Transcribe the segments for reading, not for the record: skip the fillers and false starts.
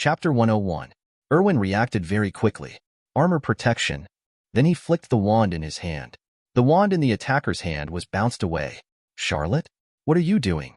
Chapter 101. Erwin reacted very quickly. Armor protection. Then he flicked the wand in his hand. The wand in the attacker's hand was bounced away. Charlotte? What are you doing?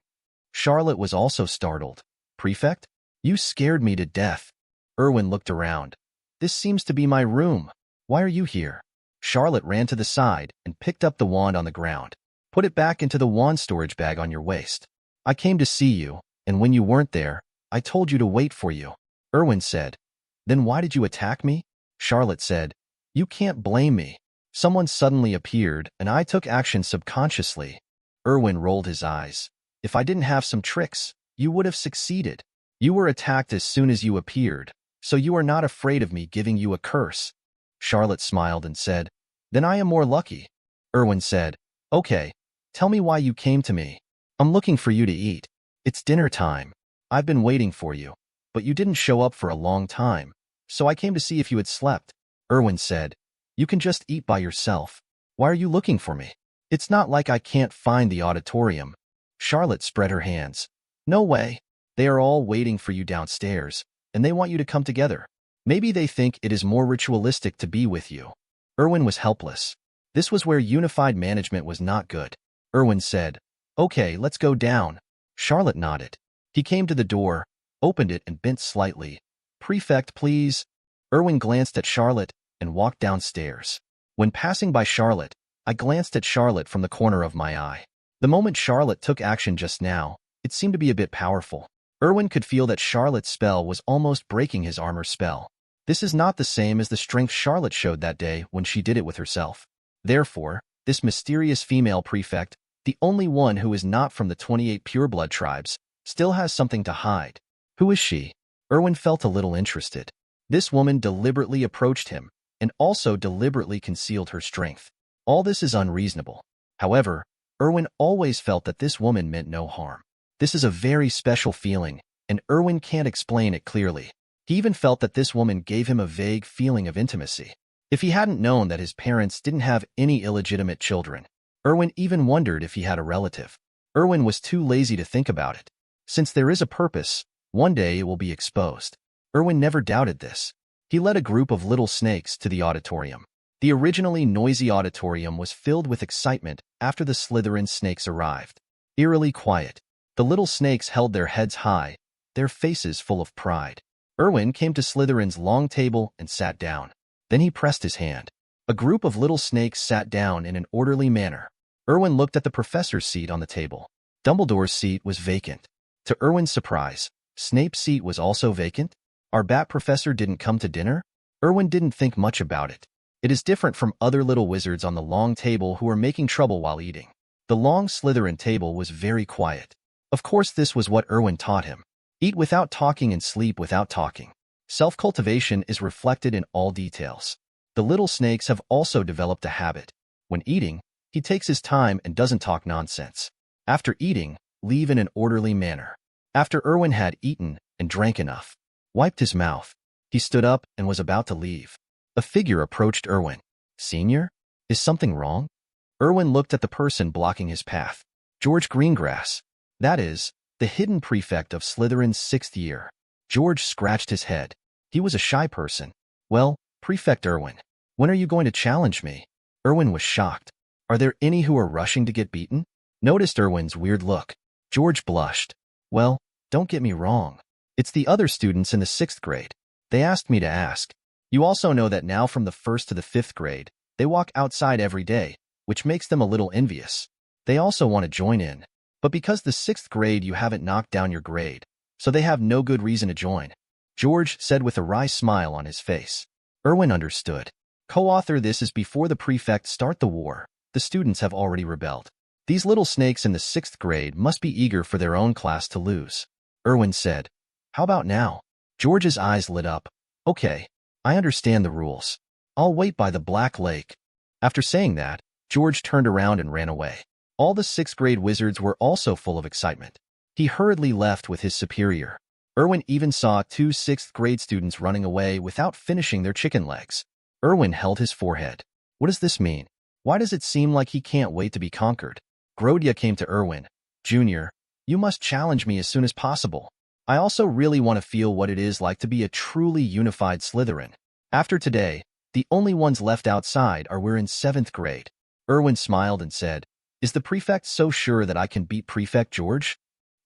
Charlotte was also startled. Prefect? You scared me to death. Erwin looked around. This seems to be my room. Why are you here? Charlotte ran to the side and picked up the wand on the ground. Put it back into the wand storage bag on your waist. I came to see you, and when you weren't there, I told you to wait for you. Erwin said. Then why did you attack me? Charlotte said. You can't blame me. Someone suddenly appeared, and I took action subconsciously. Erwin rolled his eyes. If I didn't have some tricks, you would have succeeded. You were attacked as soon as you appeared, so you are not afraid of me giving you a curse. Charlotte smiled and said, Then I am more lucky. Erwin said, Okay, tell me why you came to me. I'm looking for you to eat. It's dinner time. I've been waiting for you, but you didn't show up for a long time, so I came to see if you had slept. Erwin said, You can just eat by yourself. Why are you looking for me? It's not like I can't find the auditorium. Charlotte spread her hands. No way. They are all waiting for you downstairs, and they want you to come together. Maybe they think it is more ritualistic to be with you. Erwin was helpless. This was where unified management was not good. Erwin said, Okay, let's go down. Charlotte nodded. He came to the door, opened it and bent slightly. Prefect, please. Erwin glanced at Charlotte and walked downstairs. When passing by Charlotte, I glanced at Charlotte from the corner of my eye. The moment Charlotte took action just now, it seemed to be a bit powerful. Erwin could feel that Charlotte's spell was almost breaking his armor spell. This is not the same as the strength Charlotte showed that day when she did it with herself. Therefore, this mysterious female prefect, the only one who is not from the 28 pureblood tribes, still has something to hide. Who is she? Erwin felt a little interested. This woman deliberately approached him and also deliberately concealed her strength. All this is unreasonable. However, Erwin always felt that this woman meant no harm. This is a very special feeling, and Erwin can't explain it clearly. He even felt that this woman gave him a vague feeling of intimacy. If he hadn't known that his parents didn't have any illegitimate children, Erwin even wondered if he had a relative. Erwin was too lazy to think about it. Since there is a purpose, one day it will be exposed. Erwin never doubted this. He led a group of little snakes to the auditorium. The originally noisy auditorium was filled with excitement after the Slytherin snakes arrived. Eerily quiet. The little snakes held their heads high, their faces full of pride. Erwin came to Slytherin's long table and sat down. Then he pressed his hand. A group of little snakes sat down in an orderly manner. Erwin looked at the professor's seat on the table. Dumbledore's seat was vacant. To Erwin's surprise, Snape's seat was also vacant. Our Bat Professor didn't come to dinner? Erwin didn't think much about it. It is different from other little wizards on the long table who were making trouble while eating. The long Slytherin table was very quiet. Of course, this was what Erwin taught him. Eat without talking and sleep without talking. Self-cultivation is reflected in all details. The little snakes have also developed a habit. When eating, he takes his time and doesn't talk nonsense. After eating, leave in an orderly manner. After Erwin had eaten and drank enough, wiped his mouth, he stood up and was about to leave. A figure approached Erwin. Senior? Is something wrong? Erwin looked at the person blocking his path. George Greengrass. That is, the hidden prefect of Slytherin's 6th year. George scratched his head. He was a shy person. Well, Prefect Erwin, when are you going to challenge me? Erwin was shocked. Are there any who are rushing to get beaten? Noticed Erwin's weird look. George blushed. Well, don't get me wrong. It's the other students in the 6th grade. They asked me to ask. You also know that now from the 1st to the 5th grade, they walk outside every day, which makes them a little envious. They also want to join in. But because the 6th grade you haven't knocked down your grade, so they have no good reason to join. George said with a wry smile on his face. Erwin understood. Co-author, this is before the prefect start the war. The students have already rebelled. These little snakes in the 6th grade must be eager for their own class to lose. Erwin said. How about now? George's eyes lit up. Okay, I understand the rules. I'll wait by the Black Lake. After saying that, George turned around and ran away. All the 6th grade wizards were also full of excitement. He hurriedly left with his superior. Erwin even saw 2 6th grade students running away without finishing their chicken legs. Erwin held his forehead. What does this mean? Why does it seem like he can't wait to be conquered? Grodia came to Erwin. Junior, you must challenge me as soon as possible. I also really want to feel what it is like to be a truly unified Slytherin. After today, the only ones left outside are we're in 7th grade. Erwin smiled and said, "Is the prefect so sure that I can beat Prefect George?"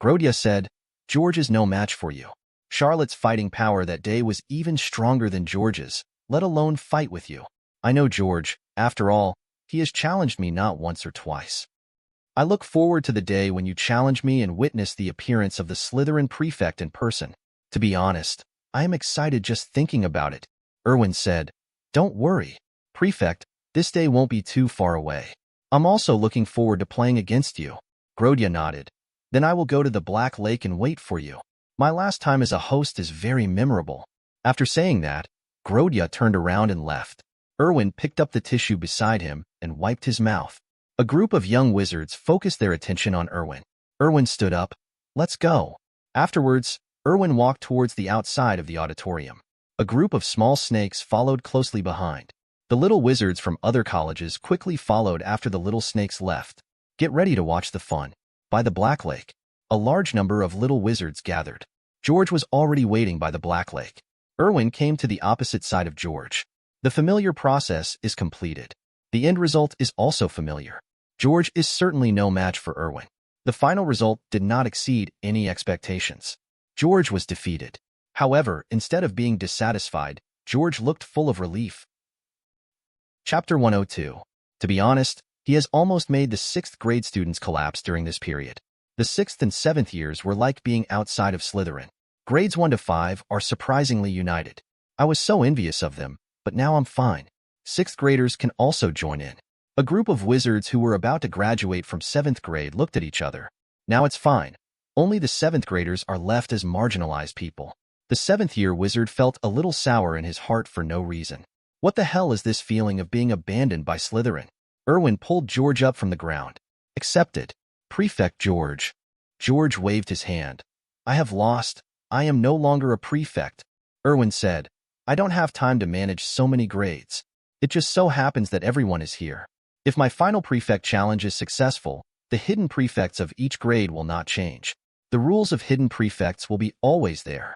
Grodia said, "George is no match for you. Charlotte's fighting power that day was even stronger than George's, let alone fight with you. I know George. After all, he has challenged me not once or twice. I look forward to the day when you challenge me and witness the appearance of the Slytherin prefect in person. To be honest, I am excited just thinking about it." Erwin said, "Don't worry, Prefect, this day won't be too far away. I'm also looking forward to playing against you." Grodia nodded. "Then I will go to the Black Lake and wait for you. My last time as a host is very memorable." After saying that, Grodia turned around and left. Erwin picked up the tissue beside him and wiped his mouth. A group of young wizards focused their attention on Erwin. Erwin stood up. "Let's go." Afterwards, Erwin walked towards the outside of the auditorium. A group of small snakes followed closely behind. The little wizards from other colleges quickly followed after the little snakes left. Get ready to watch the fun. By the Black Lake, a large number of little wizards gathered. George was already waiting by the Black Lake. Erwin came to the opposite side of George. The familiar process is completed. The end result is also familiar. George is certainly no match for Erwin. The final result did not exceed any expectations. George was defeated. However, instead of being dissatisfied, George looked full of relief. Chapter 102. To be honest, he has almost made the 6th grade students collapse during this period. The 6th and 7th years were like being outside of Slytherin. Grades 1 to 5 are surprisingly united. I was so envious of them, but now I'm fine. 6th graders can also join in. A group of wizards who were about to graduate from 7th grade looked at each other. Now it's fine. Only the 7th graders are left as marginalized people. The 7th year wizard felt a little sour in his heart for no reason. What the hell is this feeling of being abandoned by Slytherin? Erwin pulled George up from the ground. "Accepted. Prefect George." George waved his hand. "I have lost. I am no longer a prefect." Erwin said, "I don't have time to manage so many grades. It just so happens that everyone is here. If my final prefect challenge is successful, the hidden prefects of each grade will not change. The rules of hidden prefects will be always there."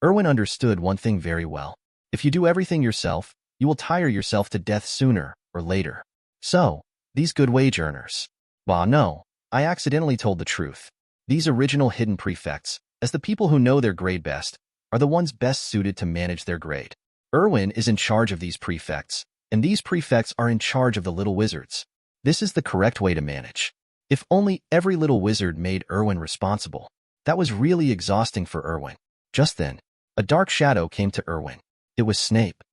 Erwin understood one thing very well. If you do everything yourself, you will tire yourself to death sooner or later. So, these good wage earners. Bah, no, I accidentally told the truth. These original hidden prefects, as the people who know their grade best, are the ones best suited to manage their grade. Erwin is in charge of these prefects, and these prefects are in charge of the little wizards. This is the correct way to manage. If only every little wizard made Erwin responsible. That was really exhausting for Erwin. Just then, a dark shadow came to Erwin. It was Snape.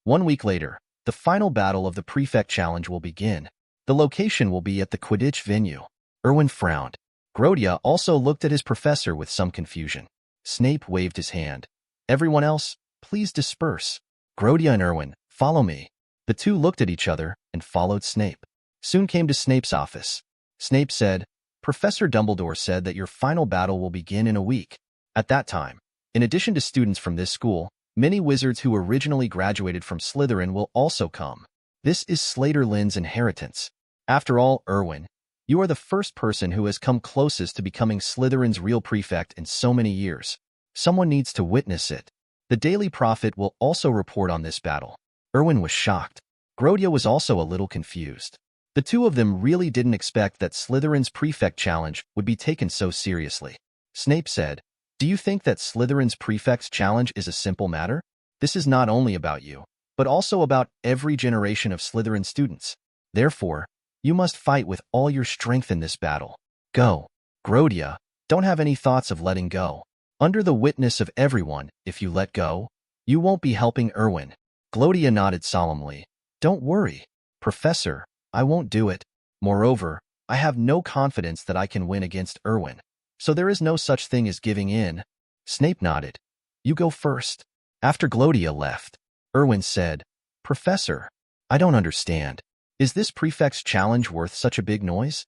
1 week later, the final battle of the Prefect Challenge will begin. The location will be at the Quidditch venue. Erwin frowned. Grodia also looked at his professor with some confusion. Snape waved his hand. "Everyone else, please disperse. Grodia and Erwin, follow me." The two looked at each other and followed Snape. Soon came to Snape's office. Snape said, "Professor Dumbledore said that your final battle will begin in a week. At that time, in addition to students from this school, many wizards who originally graduated from Slytherin will also come. This is Slater Lynn's inheritance. After all, Erwin, you are the first person who has come closest to becoming Slytherin's real prefect in so many years. Someone needs to witness it. The Daily Prophet will also report on this battle." Erwin was shocked. Grodia was also a little confused. The two of them really didn't expect that Slytherin's prefect challenge would be taken so seriously. Snape said, "Do you think that Slytherin's prefect's challenge is a simple matter? This is not only about you, but also about every generation of Slytherin students. Therefore, you must fight with all your strength in this battle. Go." Grodia, don't have any thoughts of letting go. Under the witness of everyone, if you let go, you won't be helping Erwin. Glodia nodded solemnly. "Don't worry, Professor, I won't do it. Moreover, I have no confidence that I can win against Erwin. So there is no such thing as giving in." Snape nodded. "You go first." After Glodia left, Erwin said, "Professor, I don't understand. Is this prefect's challenge worth such a big noise?"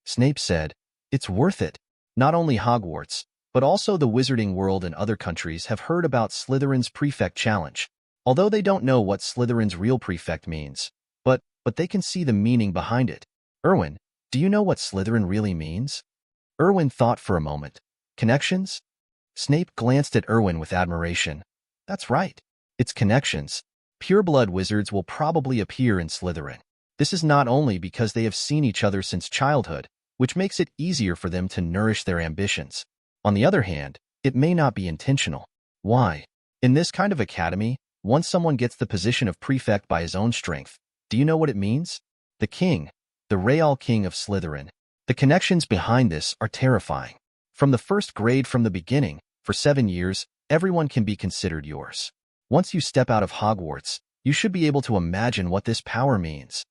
Snape said, "It's worth it. Not only Hogwarts, but also the wizarding world and other countries have heard about Slytherin's prefect challenge. Although they don't know what Slytherin's real prefect means, but they can see the meaning behind it. Erwin, do you know what Slytherin really means?" Erwin thought for a moment. "Connections?" Snape glanced at Erwin with admiration. That's right. It's connections. Pureblood wizards will probably appear in Slytherin. This is not only because they have seen each other since childhood, which makes it easier for them to nourish their ambitions. On the other hand, it may not be intentional. Why? In this kind of academy, once someone gets the position of prefect by his own strength, do you know what it means? The king, the Real King of Slytherin. The connections behind this are terrifying. From the first grade from the beginning, for 7 years, everyone can be considered yours. Once you step out of Hogwarts, you should be able to imagine what this power means.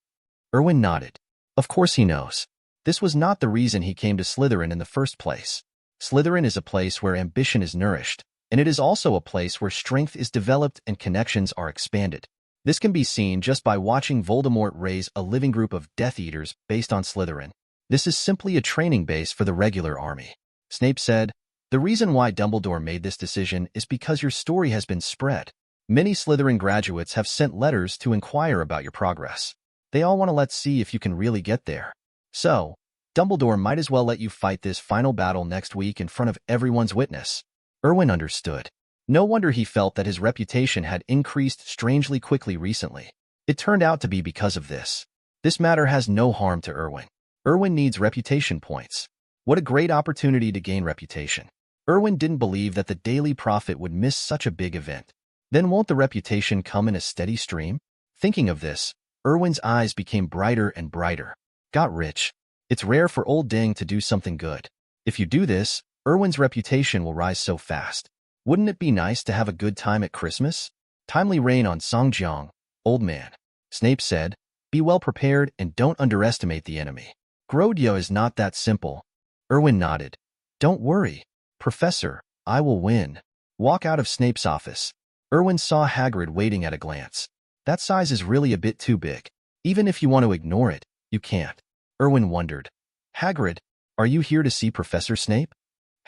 Erwin nodded. Of course he knows. This was not the reason he came to Slytherin in the first place. Slytherin is a place where ambition is nourished, and it is also a place where strength is developed and connections are expanded. This can be seen just by watching Voldemort raise a living group of Death Eaters based on Slytherin. This is simply a training base for the regular army. Snape said, the reason why Dumbledore made this decision is because your story has been spread. Many Slytherin graduates have sent letters to inquire about your progress. They all want to let's see if you can really get there. So, Dumbledore might as well let you fight this final battle next week in front of everyone's witness. Erwin understood. No wonder he felt that his reputation had increased strangely quickly recently. It turned out to be because of this. This matter has no harm to Erwin. Erwin needs reputation points. What a great opportunity to gain reputation. Erwin didn't believe that the Daily Prophet would miss such a big event. Then won't the reputation come in a steady stream? Thinking of this, Erwin's eyes became brighter and brighter. Got rich. It's rare for old Ding to do something good. If you do this, Erwin's reputation will rise so fast. Wouldn't it be nice to have a good time at Christmas? Timely rain on Songjiang, old man. Snape said, be well prepared and don't underestimate the enemy. Grodyo is not that simple. Erwin nodded. Don't worry, Professor, I will win. Walk out of Snape's office. Erwin saw Hagrid waiting at a glance. That size is really a bit too big. Even if you want to ignore it, you can't. Erwin wondered. Hagrid, are you here to see Professor Snape?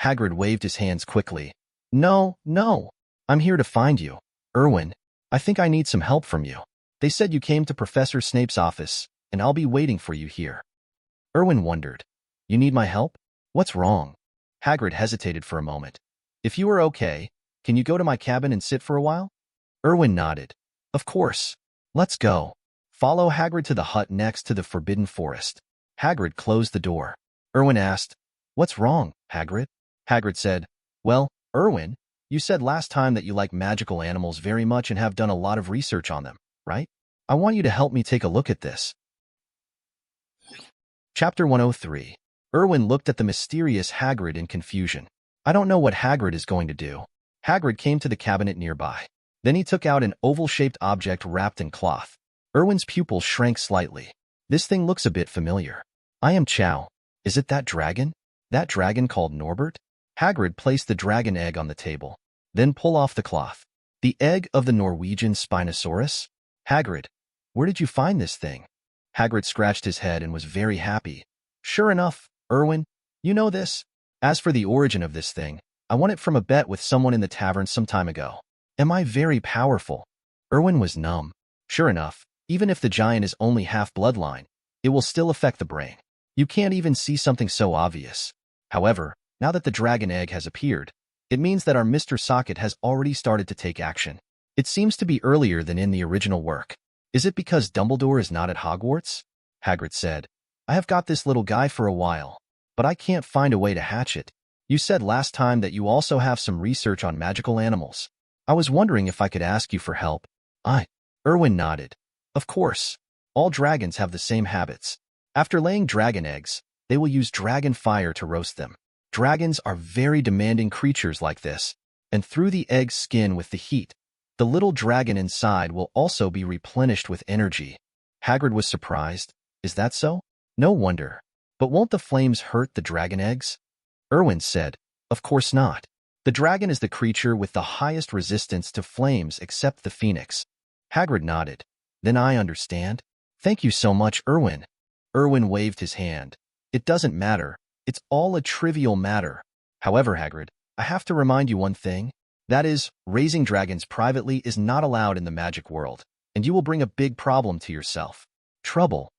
Hagrid waved his hands quickly. No, I'm here to find you. Erwin, I think I need some help from you. They said you came to Professor Snape's office, and I'll be waiting for you here. Erwin wondered. You need my help? What's wrong? Hagrid hesitated for a moment. If you are okay, can you go to my cabin and sit for a while? Erwin nodded. Of course. Let's go. Follow Hagrid to the hut next to the Forbidden Forest. Hagrid closed the door. Erwin asked, What's wrong, Hagrid? Hagrid said, Well, Erwin, you said last time that you like magical animals very much and have done a lot of research on them, right? I want you to help me take a look at this. Chapter 103. Erwin looked at the mysterious Hagrid in confusion. I don't know what Hagrid is going to do. Hagrid came to the cabinet nearby. Then he took out an oval-shaped object wrapped in cloth. Erwin's pupils shrank slightly. This thing looks a bit familiar. I am Chow. Is it that dragon? That dragon called Norbert? Hagrid placed the dragon egg on the table. Then pull off the cloth. The egg of the Norwegian Spinosaurus? Hagrid, where did you find this thing? Hagrid scratched his head and was very happy. Sure enough, Erwin, you know this. As for the origin of this thing, I won it from a bet with someone in the tavern some time ago. Am I very powerful? Erwin was numb. Sure enough, even if the giant is only half bloodline, it will still affect the brain. You can't even see something so obvious. However, now that the dragon egg has appeared, it means that our Mr. Socket has already started to take action. It seems to be earlier than in the original work. Is it because Dumbledore is not at Hogwarts? Hagrid said, I have got this little guy for a while, but I can't find a way to hatch it. You said last time that you also have some research on magical animals. I was wondering if I could ask you for help. Erwin nodded. Of course. All dragons have the same habits. After laying dragon eggs, they will use dragon fire to roast them. Dragons are very demanding creatures like this, and through the egg's skin with the heat, the little dragon inside will also be replenished with energy. Hagrid was surprised. Is that so? No wonder. But won't the flames hurt the dragon eggs? Erwin said, Of course not. The dragon is the creature with the highest resistance to flames except the phoenix. Hagrid nodded. Then I understand. Thank you so much, Erwin. Erwin waved his hand. It doesn't matter. It's all a trivial matter. However, Hagrid, I have to remind you one thing. That is, raising dragons privately is not allowed in the magic world, and you will bring a big problem to yourself. Trouble,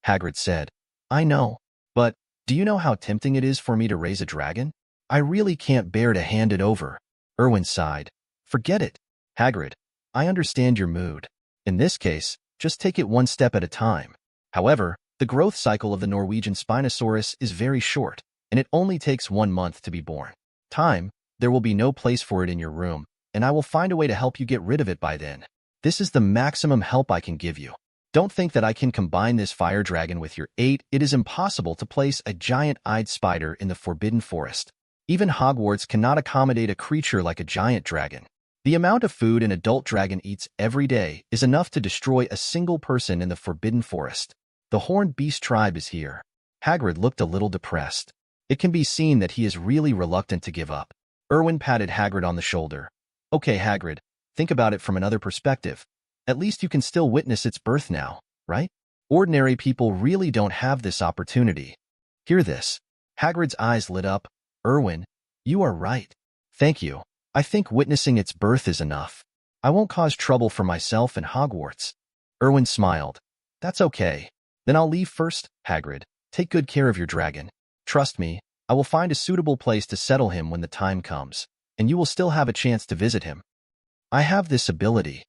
Hagrid said. I know, but do you know how tempting it is for me to raise a dragon? I really can't bear to hand it over. Erwin sighed. Forget it. Hagrid, I understand your mood. In this case, just take it one step at a time. However, the growth cycle of the Norwegian Spinosaurus is very short, and it only takes 1 month to be born. There will be no place for it in your room, and I will find a way to help you get rid of it by then. This is the maximum help I can give you. Don't think that I can combine this fire dragon with your 8. It is impossible to place a giant-eyed spider in the Forbidden Forest. Even Hogwarts cannot accommodate a creature like a giant dragon. The amount of food an adult dragon eats every day is enough to destroy a single person in the Forbidden Forest. The Horned Beast tribe is here. Hagrid looked a little depressed. It can be seen that he is really reluctant to give up. Erwin patted Hagrid on the shoulder. Okay, Hagrid, think about it from another perspective. At least you can still witness its birth now, right? Ordinary people really don't have this opportunity. Hear this. Hagrid's eyes lit up. Erwin, you are right. Thank you. I think witnessing its birth is enough. I won't cause trouble for myself and Hogwarts. Erwin smiled. That's okay. Then I'll leave first, Hagrid. Take good care of your dragon. Trust me, I will find a suitable place to settle him when the time comes, and you will still have a chance to visit him. I have this ability.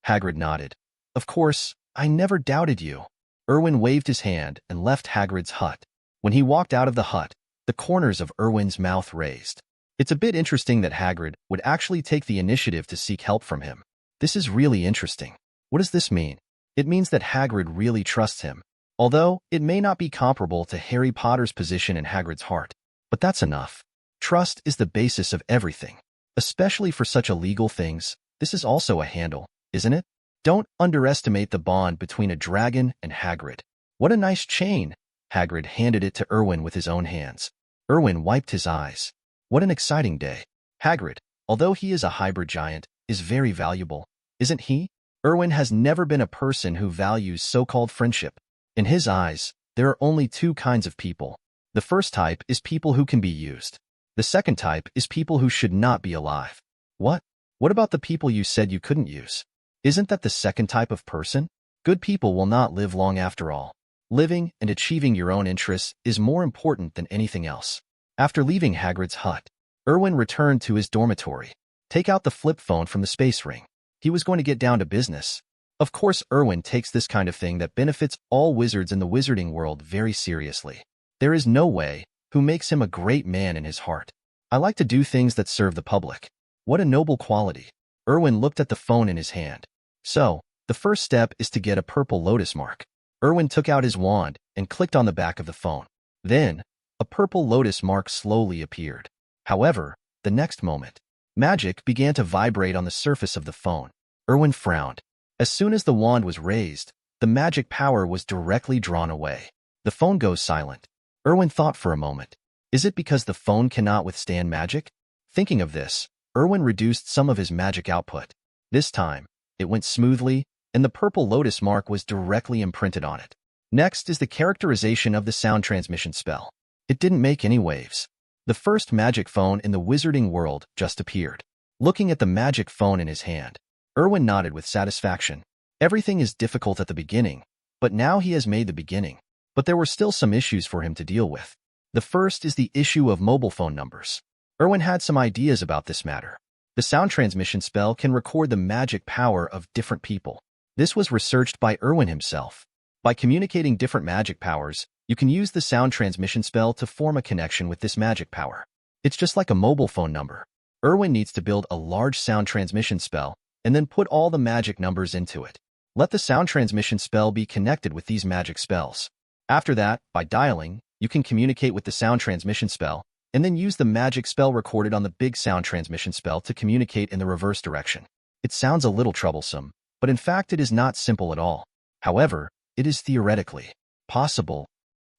Hagrid nodded. Of course, I never doubted you. Erwin waved his hand and left Hagrid's hut. When he walked out of the hut, the corners of Erwin's mouth raised. It's a bit interesting that Hagrid would actually take the initiative to seek help from him. This is really interesting. What does this mean? It means that Hagrid really trusts him. Although, it may not be comparable to Harry Potter's position in Hagrid's heart. But that's enough. Trust is the basis of everything. Especially for such illegal things, this is also a handle, isn't it? Don't underestimate the bond between a dragon and Hagrid. What a nice chain! Hagrid handed it to Erwin with his own hands. Erwin wiped his eyes. What an exciting day. Hagrid, although he is a hybrid giant, is very valuable, isn't he? Erwin has never been a person who values so-called friendship. In his eyes, there are only 2 kinds of people. The first type is people who can be used. The second type is people who should not be alive. What? What about the people you said you couldn't use? Isn't that the second type of person? Good people will not live long after all. Living and achieving your own interests is more important than anything else. After leaving Hagrid's hut, Erwin returned to his dormitory. Take out the flip phone from the space ring. He was going to get down to business. Of course, Erwin takes this kind of thing that benefits all wizards in the wizarding world very seriously. There is no way who makes him a great man in his heart. I like to do things that serve the public. What a noble quality. Erwin looked at the phone in his hand. So, the first step is to get a purple lotus mark. Erwin took out his wand and clicked on the back of the phone. Then, a purple lotus mark slowly appeared. However, the next moment, magic began to vibrate on the surface of the phone. Erwin frowned. As soon as the wand was raised, the magic power was directly drawn away. The phone goes silent. Erwin thought for a moment. Is it because the phone cannot withstand magic? Thinking of this, Erwin reduced some of his magic output. This time, it went smoothly, and the purple lotus mark was directly imprinted on it. Next is the characterization of the sound transmission spell. It didn't make any waves. The first magic phone in the wizarding world just appeared. Looking at the magic phone in his hand, Erwin nodded with satisfaction. Everything is difficult at the beginning, but now he has made the beginning. But there were still some issues for him to deal with. The first is the issue of mobile phone numbers. Erwin had some ideas about this matter. The sound transmission spell can record the magic power of different people. This was researched by Erwin himself. By communicating different magic powers, you can use the sound transmission spell to form a connection with this magic power. It's just like a mobile phone number. Erwin needs to build a large sound transmission spell and then put all the magic numbers into it. Let the sound transmission spell be connected with these magic spells. After that, by dialing, you can communicate with the sound transmission spell and then use the magic spell recorded on the big sound transmission spell to communicate in the reverse direction. It sounds a little troublesome, but in fact it is not simple at all. However, it is theoretically possible.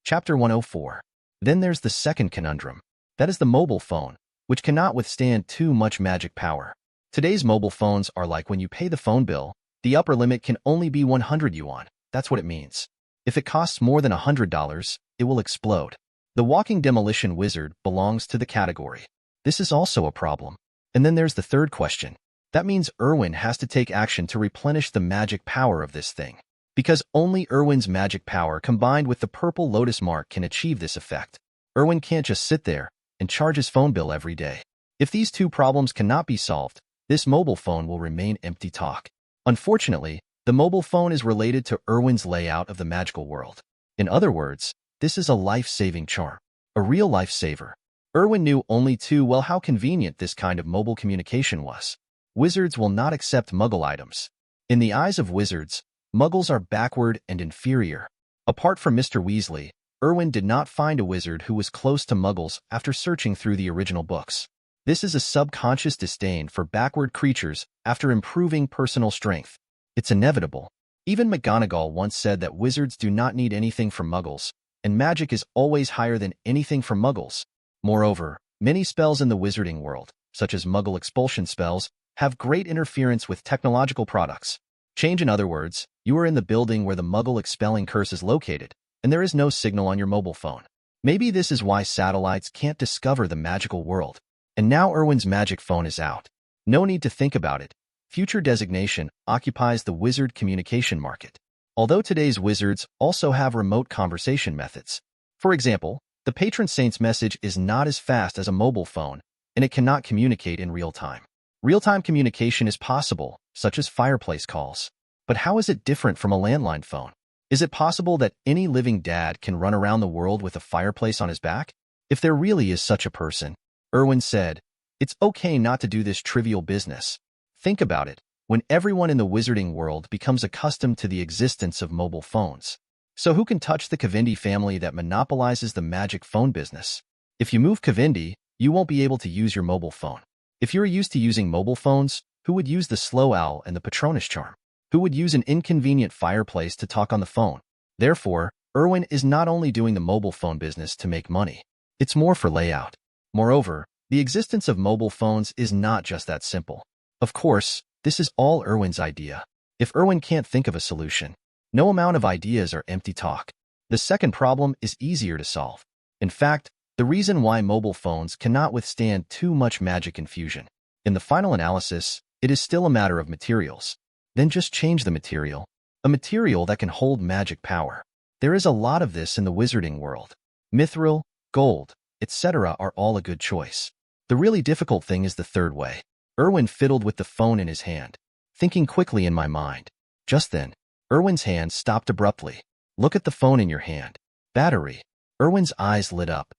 Chapter 104. Then there's the second conundrum. That is the mobile phone, which cannot withstand too much magic power. Today's mobile phones are like when you pay the phone bill, the upper limit can only be 100 yuan. That's what it means. If it costs more than $100, it will explode. The walking demolition wizard belongs to the category. This is also a problem. And then there's the third question. That means Erwin has to take action to replenish the magic power of this thing. Because only Erwin's magic power combined with the purple lotus mark can achieve this effect. Erwin can't just sit there. and charge his phone bill every day. If these two problems cannot be solved, this mobile phone will remain empty talk. Unfortunately, the mobile phone is related to Erwin's layout of the magical world. In other words, this is a life-saving charm, a real lifesaver. Erwin knew only too well how convenient this kind of mobile communication was. Wizards will not accept Muggle items. In the eyes of wizards, Muggles are backward and inferior. Apart from Mr. Weasley, Erwin did not find a wizard who was close to Muggles after searching through the original books. This is a subconscious disdain for backward creatures after improving personal strength. It's inevitable. Even McGonagall once said that wizards do not need anything from Muggles, and magic is always higher than anything from Muggles. Moreover, many spells in the wizarding world, such as Muggle expulsion spells, have great interference with technological products. Change in other words, you are in the building where the Muggle expelling curse is located, and there is no signal on your mobile phone. Maybe this is why satellites can't discover the magical world. And now Erwin's magic phone is out. No need to think about it. Future designation occupies the wizard communication market. Although today's wizards also have remote conversation methods. For example, the patron saint's message is not as fast as a mobile phone, and it cannot communicate in real time. Real-time communication is possible, such as fireplace calls. But how is it different from a landline phone? Is it possible that any living dad can run around the world with a fireplace on his back? If there really is such a person, Erwin said, it's okay not to do this trivial business. Think about it, when everyone in the wizarding world becomes accustomed to the existence of mobile phones. So who can touch the Cavendi family that monopolizes the magic phone business? If you move Cavendi, you won't be able to use your mobile phone. If you're used to using mobile phones, who would use the slow owl and the Patronus charm? Who would use an inconvenient fireplace to talk on the phone? Therefore, Erwin is not only doing the mobile phone business to make money. It's more for layout. Moreover, the existence of mobile phones is not just that simple. Of course, this is all Erwin's idea. If Erwin can't think of a solution, no amount of ideas are empty talk. The second problem is easier to solve. In fact, the reason why mobile phones cannot withstand too much magic infusion. In the final analysis, it is still a matter of materials. Then just change the material. A material that can hold magic power. There is a lot of this in the wizarding world. Mithril, gold, etc. are all a good choice. The really difficult thing is the third way. Erwin fiddled with the phone in his hand, thinking quickly in my mind. Just then, Erwin's hand stopped abruptly. Look at the phone in your hand. Battery. Erwin's eyes lit up.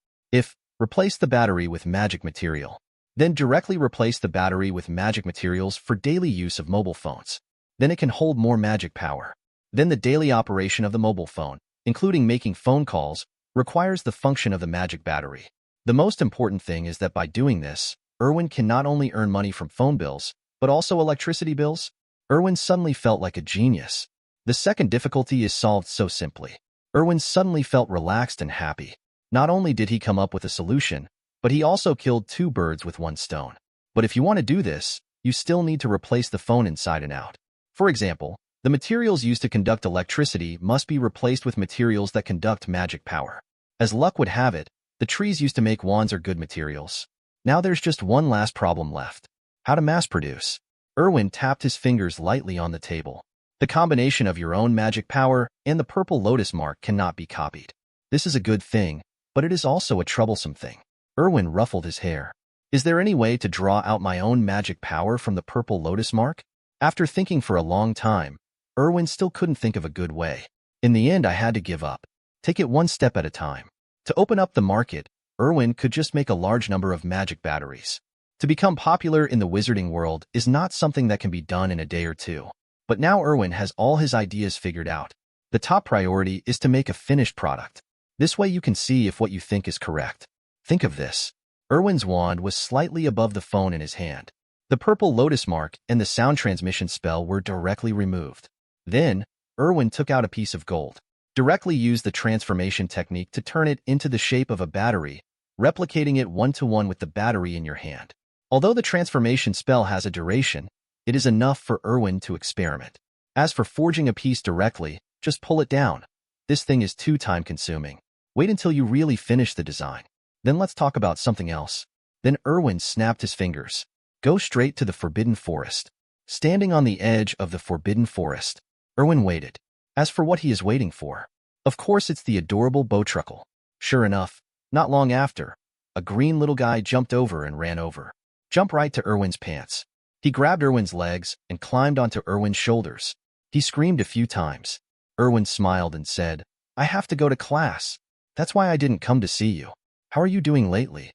Replace the battery with magic material. Then directly replace the battery with magic materials for daily use of mobile phones. Then it can hold more magic power. Then the daily operation of the mobile phone, including making phone calls, requires the function of the magic battery. The most important thing is that by doing this, Erwin can not only earn money from phone bills, but also electricity bills. Erwin suddenly felt like a genius. The second difficulty is solved so simply. Erwin suddenly felt relaxed and happy. Not only did he come up with a solution, but he also killed two birds with one stone. But if you want to do this, you still need to replace the phone inside and out. For example, the materials used to conduct electricity must be replaced with materials that conduct magic power. As luck would have it, the trees used to make wands are good materials. Now there's just one last problem left. How to mass produce. Erwin tapped his fingers lightly on the table. The combination of your own magic power and the purple lotus mark cannot be copied. This is a good thing, but it is also a troublesome thing. Erwin ruffled his hair. Is there any way to draw out my own magic power from the purple lotus mark? After thinking for a long time, Erwin still couldn't think of a good way. In the end, I had to give up. Take it one step at a time. To open up the market, Erwin could just make a large number of magic batteries. To become popular in the wizarding world is not something that can be done in a day or two. But now Erwin has all his ideas figured out. The top priority is to make a finished product. This way you can see if what you think is correct. Think of this. Erwin's wand was slightly above the phone in his hand. The purple lotus mark and the sound transmission spell were directly removed. Then, Erwin took out a piece of gold. Directly used the transformation technique to turn it into the shape of a battery, replicating it one-to-one with the battery in your hand. Although the transformation spell has a duration, it is enough for Erwin to experiment. As for forging a piece directly, just pull it down. This thing is too time-consuming. Wait until you really finish the design. Then let's talk about something else. Then Erwin snapped his fingers. Go straight to the Forbidden Forest. Standing on the edge of the Forbidden Forest, Erwin waited. As for what he is waiting for, of course it's the adorable Bowtruckle. Sure enough, not long after, A green little guy jumped over and ran over. Jump right to Erwin's pants. He grabbed Erwin's legs and climbed onto Erwin's shoulders. He screamed a few times. Erwin smiled and said, I have to go to class. That's why I didn't come to see you. How are you doing lately?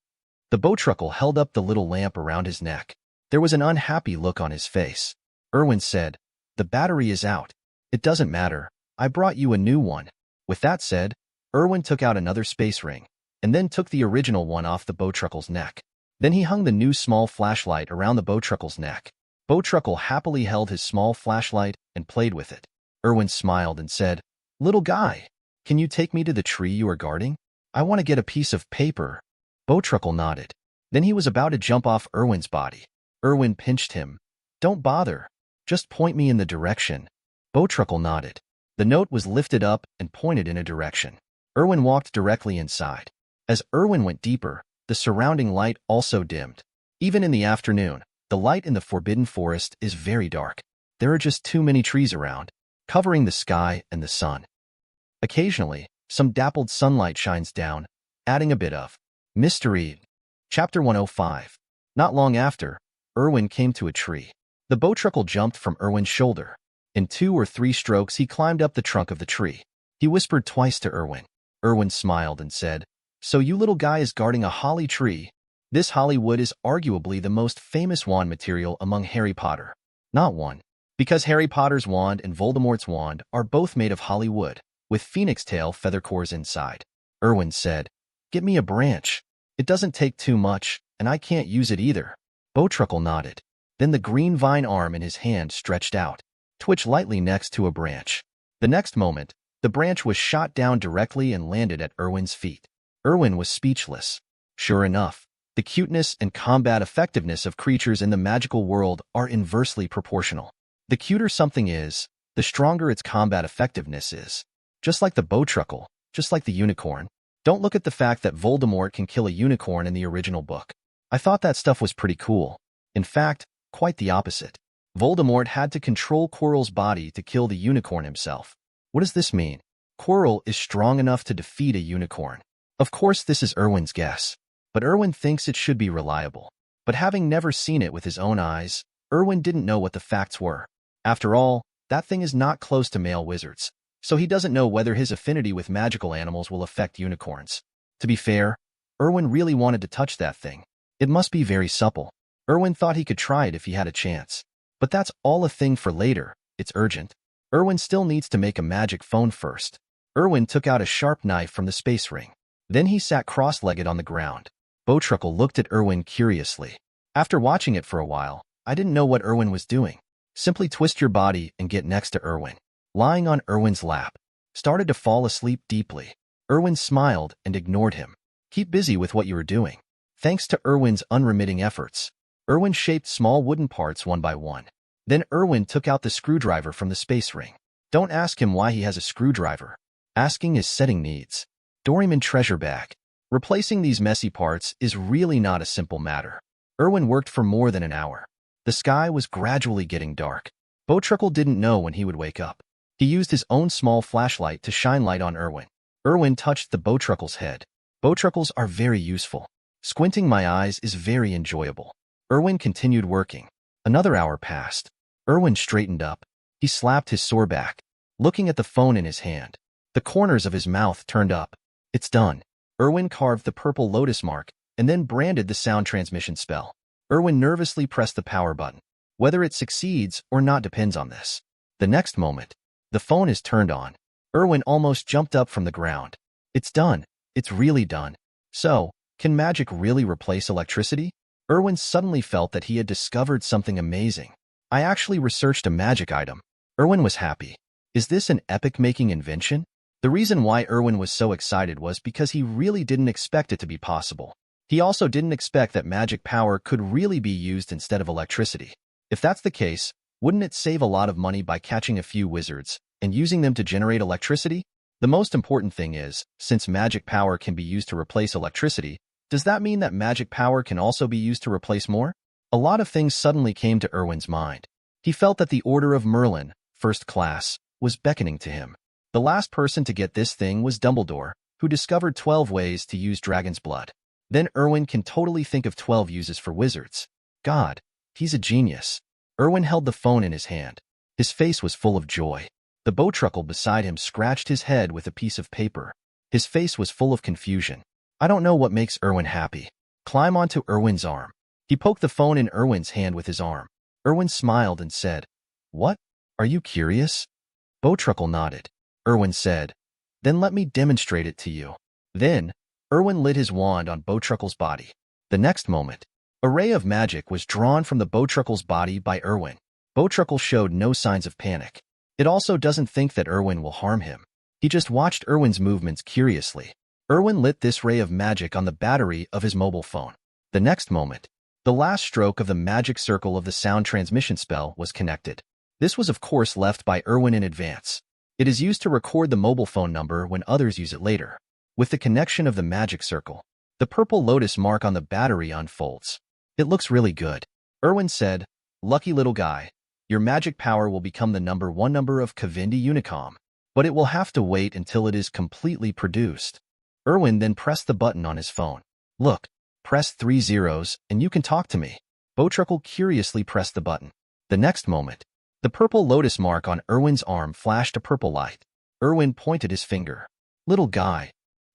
The bowtruckle held up the little lamp around his neck. There was an unhappy look on his face. Erwin said, The battery is out. It doesn't matter. I brought you a new one. With that said, Erwin took out another space ring, and then took the original one off the bowtruckle's neck. Then he hung the new small flashlight around the bowtruckle's neck. Bowtruckle happily held his small flashlight and played with it. Erwin smiled and said, Little guy, can you take me to the tree you are guarding? I want to get a piece of paper. Bowtruckle nodded. Then he was about to jump off Erwin's body. Erwin pinched him. Don't bother. Just point me in the direction. Bowtruckle nodded. The note was lifted up and pointed in a direction. Erwin walked directly inside. As Erwin went deeper, the surrounding light also dimmed. Even in the afternoon, the light in the Forbidden Forest is very dark. There are just too many trees around, covering the sky and the sun. Occasionally, some dappled sunlight shines down, adding a bit of mystery. Chapter 105. Not long after, Erwin came to a tree. The bowtruckle jumped from Erwin's shoulder. In 2 or 3 strokes, he climbed up the trunk of the tree. He whispered twice to Erwin. Erwin smiled and said, So you little guy is guarding a holly tree. This holly wood is arguably the most famous wand material among Harry Potter. Not one. Because Harry Potter's wand and Voldemort's wand are both made of holly wood, with phoenix tail feather cores inside. Erwin said, Get me a branch. It doesn't take too much, and I can't use it either. Bowtruckle nodded. Then the green vine arm in his hand stretched out, twitched lightly next to a branch. The next moment, the branch was shot down directly and landed at Erwin's feet. Erwin was speechless. Sure enough, the cuteness and combat effectiveness of creatures in the magical world are inversely proportional. The cuter something is, the stronger its combat effectiveness is. Just like the bowtruckle, just like the unicorn. Don't look at the fact that Voldemort can kill a unicorn in the original book. I thought that stuff was pretty cool. In fact, quite the opposite. Voldemort had to control Quirrell's body to kill the unicorn himself. What does this mean? Quirrell is strong enough to defeat a unicorn. Of course, this is Erwin's guess, but Erwin thinks it should be reliable. But having never seen it with his own eyes, Erwin didn't know what the facts were. After all, that thing is not close to male wizards, so he doesn't know whether his affinity with magical animals will affect unicorns. To be fair, Erwin really wanted to touch that thing. It must be very supple. Erwin thought he could try it if he had a chance. But that's all a thing for later. It's urgent. Erwin still needs to make a magic phone first. Erwin took out a sharp knife from the space ring. Then he sat cross-legged on the ground. Bowtruckle looked at Erwin curiously. After watching it for a while, I didn't know what Erwin was doing. Simply twist your body and get next to Erwin. Lying on Erwin's lap, started to fall asleep deeply. Erwin smiled and ignored him. Keep busy with what you are doing. Thanks to Erwin's unremitting efforts, Erwin shaped small wooden parts one by one. Then Erwin took out the screwdriver from the space ring. Don't ask him why he has a screwdriver. Asking his setting needs. Doraemon treasure bag. Replacing these messy parts is really not a simple matter. Erwin worked for more than an hour. The sky was gradually getting dark. Bowtruckle didn't know when he would wake up. He used his own small flashlight to shine light on Erwin. Erwin touched the bowtruckle's head. Bowtruckles are very useful. Squinting my eyes is very enjoyable. Erwin continued working. Another hour passed. Erwin straightened up. He slapped his sore back, looking at the phone in his hand. The corners of his mouth turned up. It's done. Erwin carved the purple lotus mark and then branded the sound transmission spell. Erwin nervously pressed the power button. Whether it succeeds or not depends on this. The next moment, the phone is turned on. Erwin almost jumped up from the ground. It's done. It's really done. So, can magic really replace electricity? Erwin suddenly felt that he had discovered something amazing. I actually researched a magic item. Erwin was happy. Is this an epic-making invention? The reason why Erwin was so excited was because he really didn't expect it to be possible. He also didn't expect that magic power could really be used instead of electricity. If that's the case, wouldn't it save a lot of money by catching a few wizards and using them to generate electricity? The most important thing is, since magic power can be used to replace electricity, does that mean that magic power can also be used to replace more? A lot of things suddenly came to Erwin's mind. He felt that the Order of Merlin, first class, was beckoning to him. The last person to get this thing was Dumbledore, who discovered 12 ways to use dragon's blood. Then Erwin can totally think of 12 uses for wizards. God, he's a genius. Erwin held the phone in his hand. His face was full of joy. The bowtruckle beside him scratched his head with a piece of paper. His face was full of confusion. I don't know what makes Erwin happy. Climb onto Erwin's arm. He poked the phone in Erwin's hand with his arm. Erwin smiled and said, "What? Are you curious?" Bowtruckle nodded. Erwin said, "Then let me demonstrate it to you." Then, Erwin lit his wand on Bowtruckle's body. The next moment, a ray of magic was drawn from the Bowtruckle's body by Erwin. Bowtruckle showed no signs of panic. It also doesn't think that Erwin will harm him. He just watched Erwin's movements curiously. Erwin lit this ray of magic on the battery of his mobile phone. The next moment, the last stroke of the magic circle of the sound transmission spell was connected. This was of course left by Erwin in advance. It is used to record the mobile phone number when others use it later. With the connection of the magic circle, the purple lotus mark on the battery unfolds. It looks really good. Erwin said, "Lucky little guy. Your magic power will become the number 1 number of Cavendi Unicom, but it will have to wait until it is completely produced." Erwin then pressed the button on his phone. "Look, press 3 zeros and you can talk to me." Bowtruckle curiously pressed the button. The next moment, the purple lotus mark on Erwin's arm flashed a purple light. Erwin pointed his finger. "Little guy."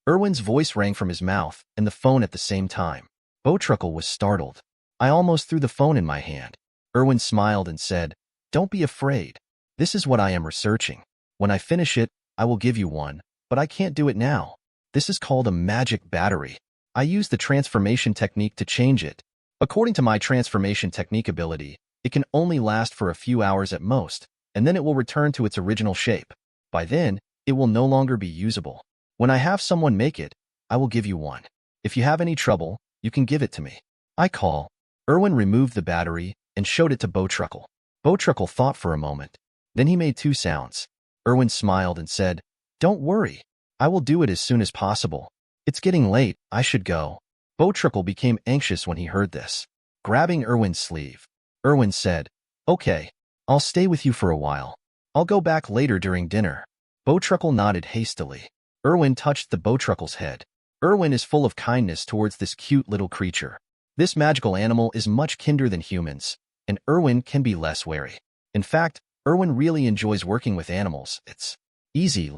Erwin's voice rang from his mouth and the phone at the same time. Bowtruckle was startled. "I almost threw the phone in my hand." Erwin smiled and said, "Don't be afraid. This is what I am researching. When I finish it, I will give you one, but I can't do it now. This is called a magic battery. I use the transformation technique to change it. According to my transformation technique ability, it can only last for a few hours at most, and then it will return to its original shape. By then, it will no longer be usable. When I have someone make it, I will give you one. If you have any trouble, you can give it to me. I call." Erwin removed the battery and showed it to Bowtruckle. Bowtruckle thought for a moment. Then he made 2 sounds. Erwin smiled and said, "Don't worry. I will do it as soon as possible. It's getting late, I should go." Bowtruckle became anxious when he heard this. Grabbing Erwin's sleeve, Erwin said, "Okay, I'll stay with you for a while. I'll go back later during dinner." Bowtruckle nodded hastily. Erwin touched the Bowtruckle's head. Erwin is full of kindness towards this cute little creature. This magical animal is much kinder than humans, and Erwin can be less wary. In fact, Erwin really enjoys working with animals. It's easy.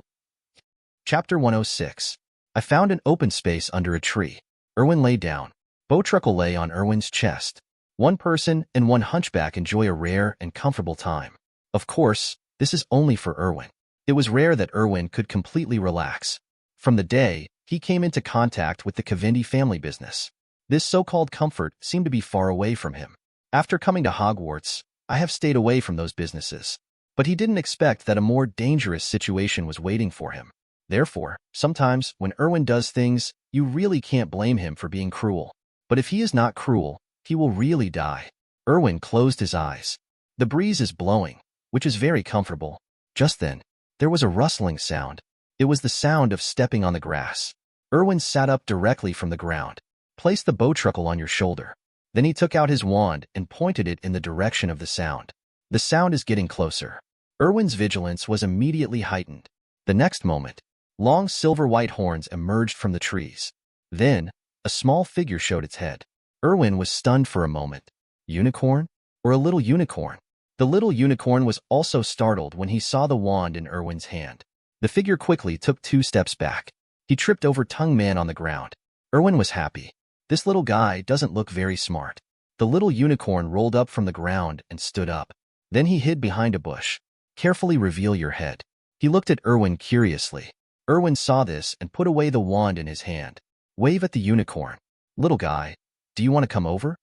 Chapter 106. I found an open space under a tree. Erwin lay down. Bowtruckle lay on Erwin's chest. One person and one hunchback enjoy a rare and comfortable time. Of course, this is only for Erwin. It was rare that Erwin could completely relax. From the day he came into contact with the Cavendi family business, this so-called comfort seemed to be far away from him. After coming to Hogwarts, I have stayed away from those businesses. But he didn't expect that a more dangerous situation was waiting for him. Therefore, sometimes when Erwin does things, you really can't blame him for being cruel. But if he is not cruel, he will really die. Erwin closed his eyes. The breeze is blowing, which is very comfortable. Just then, there was a rustling sound. It was the sound of stepping on the grass. Erwin sat up directly from the ground. Place the Bowtruckle on your shoulder. Then he took out his wand and pointed it in the direction of the sound. The sound is getting closer. Erwin's vigilance was immediately heightened. The next moment, long silver-white horns emerged from the trees. Then, a small figure showed its head. Erwin was stunned for a moment. Unicorn? Or a little unicorn? The little unicorn was also startled when he saw the wand in Erwin's hand. The figure quickly took 2 steps back. He tripped over Tongue Man on the ground. Erwin was happy. This little guy doesn't look very smart. The little unicorn rolled up from the ground and stood up. Then he hid behind a bush. "Carefully reveal your head." He looked at Erwin curiously. Erwin saw this and put away the wand in his hand. "Wave at the unicorn." "Little guy, do you want to come over?"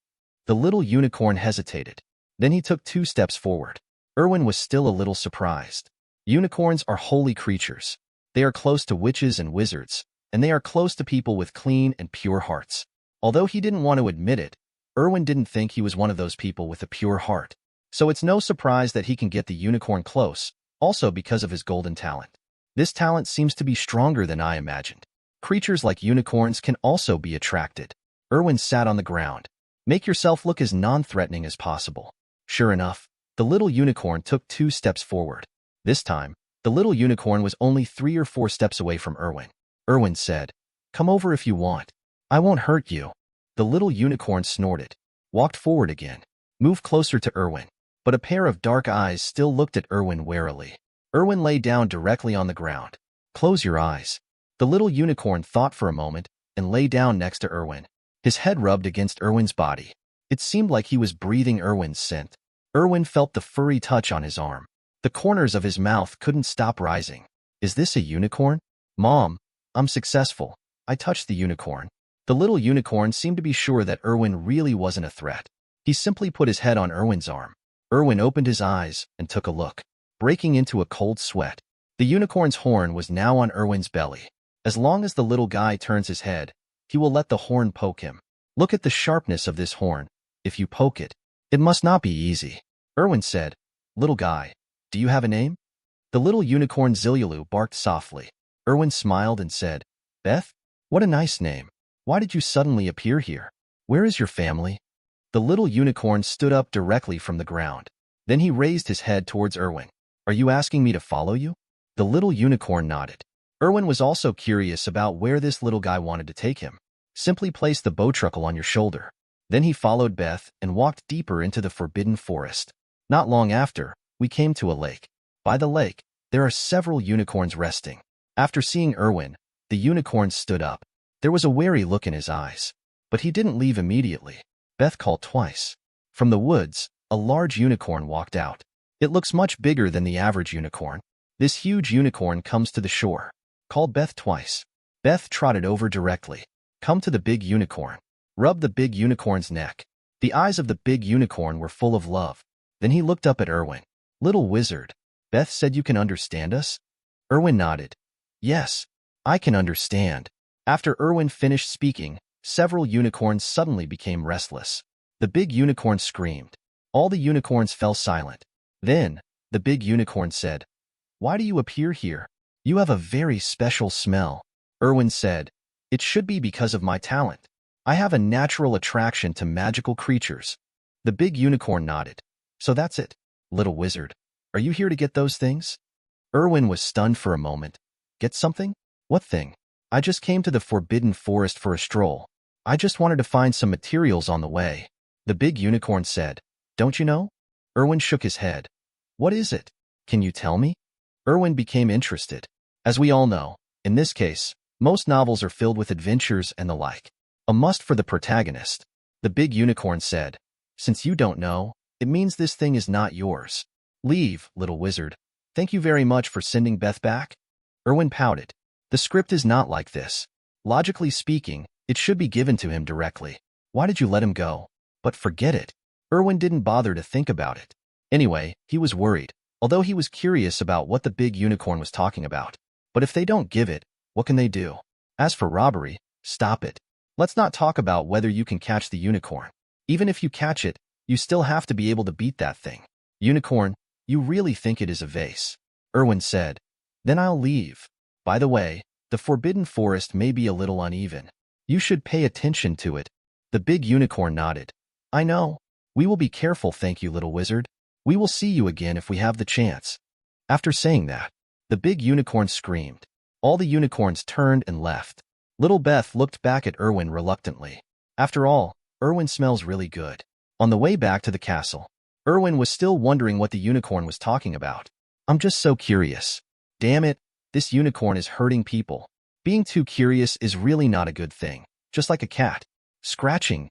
The little unicorn hesitated. Then he took 2 steps forward. Erwin was still a little surprised. Unicorns are holy creatures. They are close to witches and wizards, and they are close to people with clean and pure hearts. Although he didn't want to admit it, Erwin didn't think he was one of those people with a pure heart. So it's no surprise that he can get the unicorn close, also because of his golden talent. This talent seems to be stronger than I imagined. Creatures like unicorns can also be attracted. Erwin sat on the ground. Make yourself look as non-threatening as possible. Sure enough, the little unicorn took 2 steps forward. This time, the little unicorn was only 3 or 4 steps away from Erwin. Erwin said, "Come over if you want." I won't hurt you. The little unicorn snorted, walked forward again, moved closer to Erwin. But a pair of dark eyes still looked at Erwin warily. Erwin lay down directly on the ground. Close your eyes. The little unicorn thought for a moment and lay down next to Erwin. His head rubbed against Erwin's body. It seemed like he was breathing Erwin's scent. Erwin felt the furry touch on his arm. The corners of his mouth couldn't stop rising. Is this a unicorn? Mom, I'm successful. I touched the unicorn. The little unicorn seemed to be sure that Erwin really wasn't a threat. He simply put his head on Erwin's arm. Erwin opened his eyes and took a look, breaking into a cold sweat. The unicorn's horn was now on Erwin's belly. As long as the little guy turns his head, he will let the horn poke him. Look at the sharpness of this horn. If you poke it, it must not be easy. Erwin said, Little guy, do you have a name? The little unicorn Zilulu barked softly. Erwin smiled and said, Beth? What a nice name. Why did you suddenly appear here? Where is your family? The little unicorn stood up directly from the ground. Then he raised his head towards Erwin. Are you asking me to follow you? The little unicorn nodded. Erwin was also curious about where this little guy wanted to take him. Simply place the bowtruckle on your shoulder. Then he followed Beth and walked deeper into the forbidden forest. Not long after, we came to a lake. By the lake, there are several unicorns resting. After seeing Erwin, the unicorn stood up. There was a wary look in his eyes. But he didn't leave immediately. Beth called twice. From the woods, a large unicorn walked out. It looks much bigger than the average unicorn. This huge unicorn comes to the shore. Called Beth twice. Beth trotted over directly. Come to the big unicorn. Rub the big unicorn's neck. The eyes of the big unicorn were full of love. Then he looked up at Erwin. Little wizard, Beth said you can understand us? Erwin nodded. Yes, I can understand. After Erwin finished speaking, several unicorns suddenly became restless. The big unicorn screamed. All the unicorns fell silent. Then, the big unicorn said, Why do you appear here? You have a very special smell. Erwin said, It should be because of my talent. I have a natural attraction to magical creatures. The big unicorn nodded. So that's it, little wizard. Are you here to get those things? Erwin was stunned for a moment. Get something? What thing? I just came to the forbidden forest for a stroll. I just wanted to find some materials on the way. The big unicorn said, Don't you know? Erwin shook his head. What is it? Can you tell me? Erwin became interested. As we all know, in this case, most novels are filled with adventures and the like. A must for the protagonist. The big unicorn said, Since you don't know, it means this thing is not yours. Leave, little wizard. Thank you very much for sending Beth back. Erwin pouted. The script is not like this. Logically speaking, it should be given to him directly. Why did you let him go? But forget it. Erwin didn't bother to think about it. Anyway, he was worried, although he was curious about what the big unicorn was talking about. But if they don't give it, what can they do? As for robbery, stop it. Let's not talk about whether you can catch the unicorn. Even if you catch it, you still have to be able to beat that thing. Unicorn, you really think it is a vase? Erwin said. Then I'll leave. By the way, the forbidden forest may be a little uneven. You should pay attention to it. The big unicorn nodded. I know. We will be careful, thank you, little wizard. We will see you again if we have the chance. After saying that, the big unicorn screamed. All the unicorns turned and left. Little Beth looked back at Erwin reluctantly. After all, Erwin smells really good. On the way back to the castle, Erwin was still wondering what the unicorn was talking about. I'm just so curious. Damn it, this unicorn is hurting people. Being too curious is really not a good thing, just like a cat. Scratching.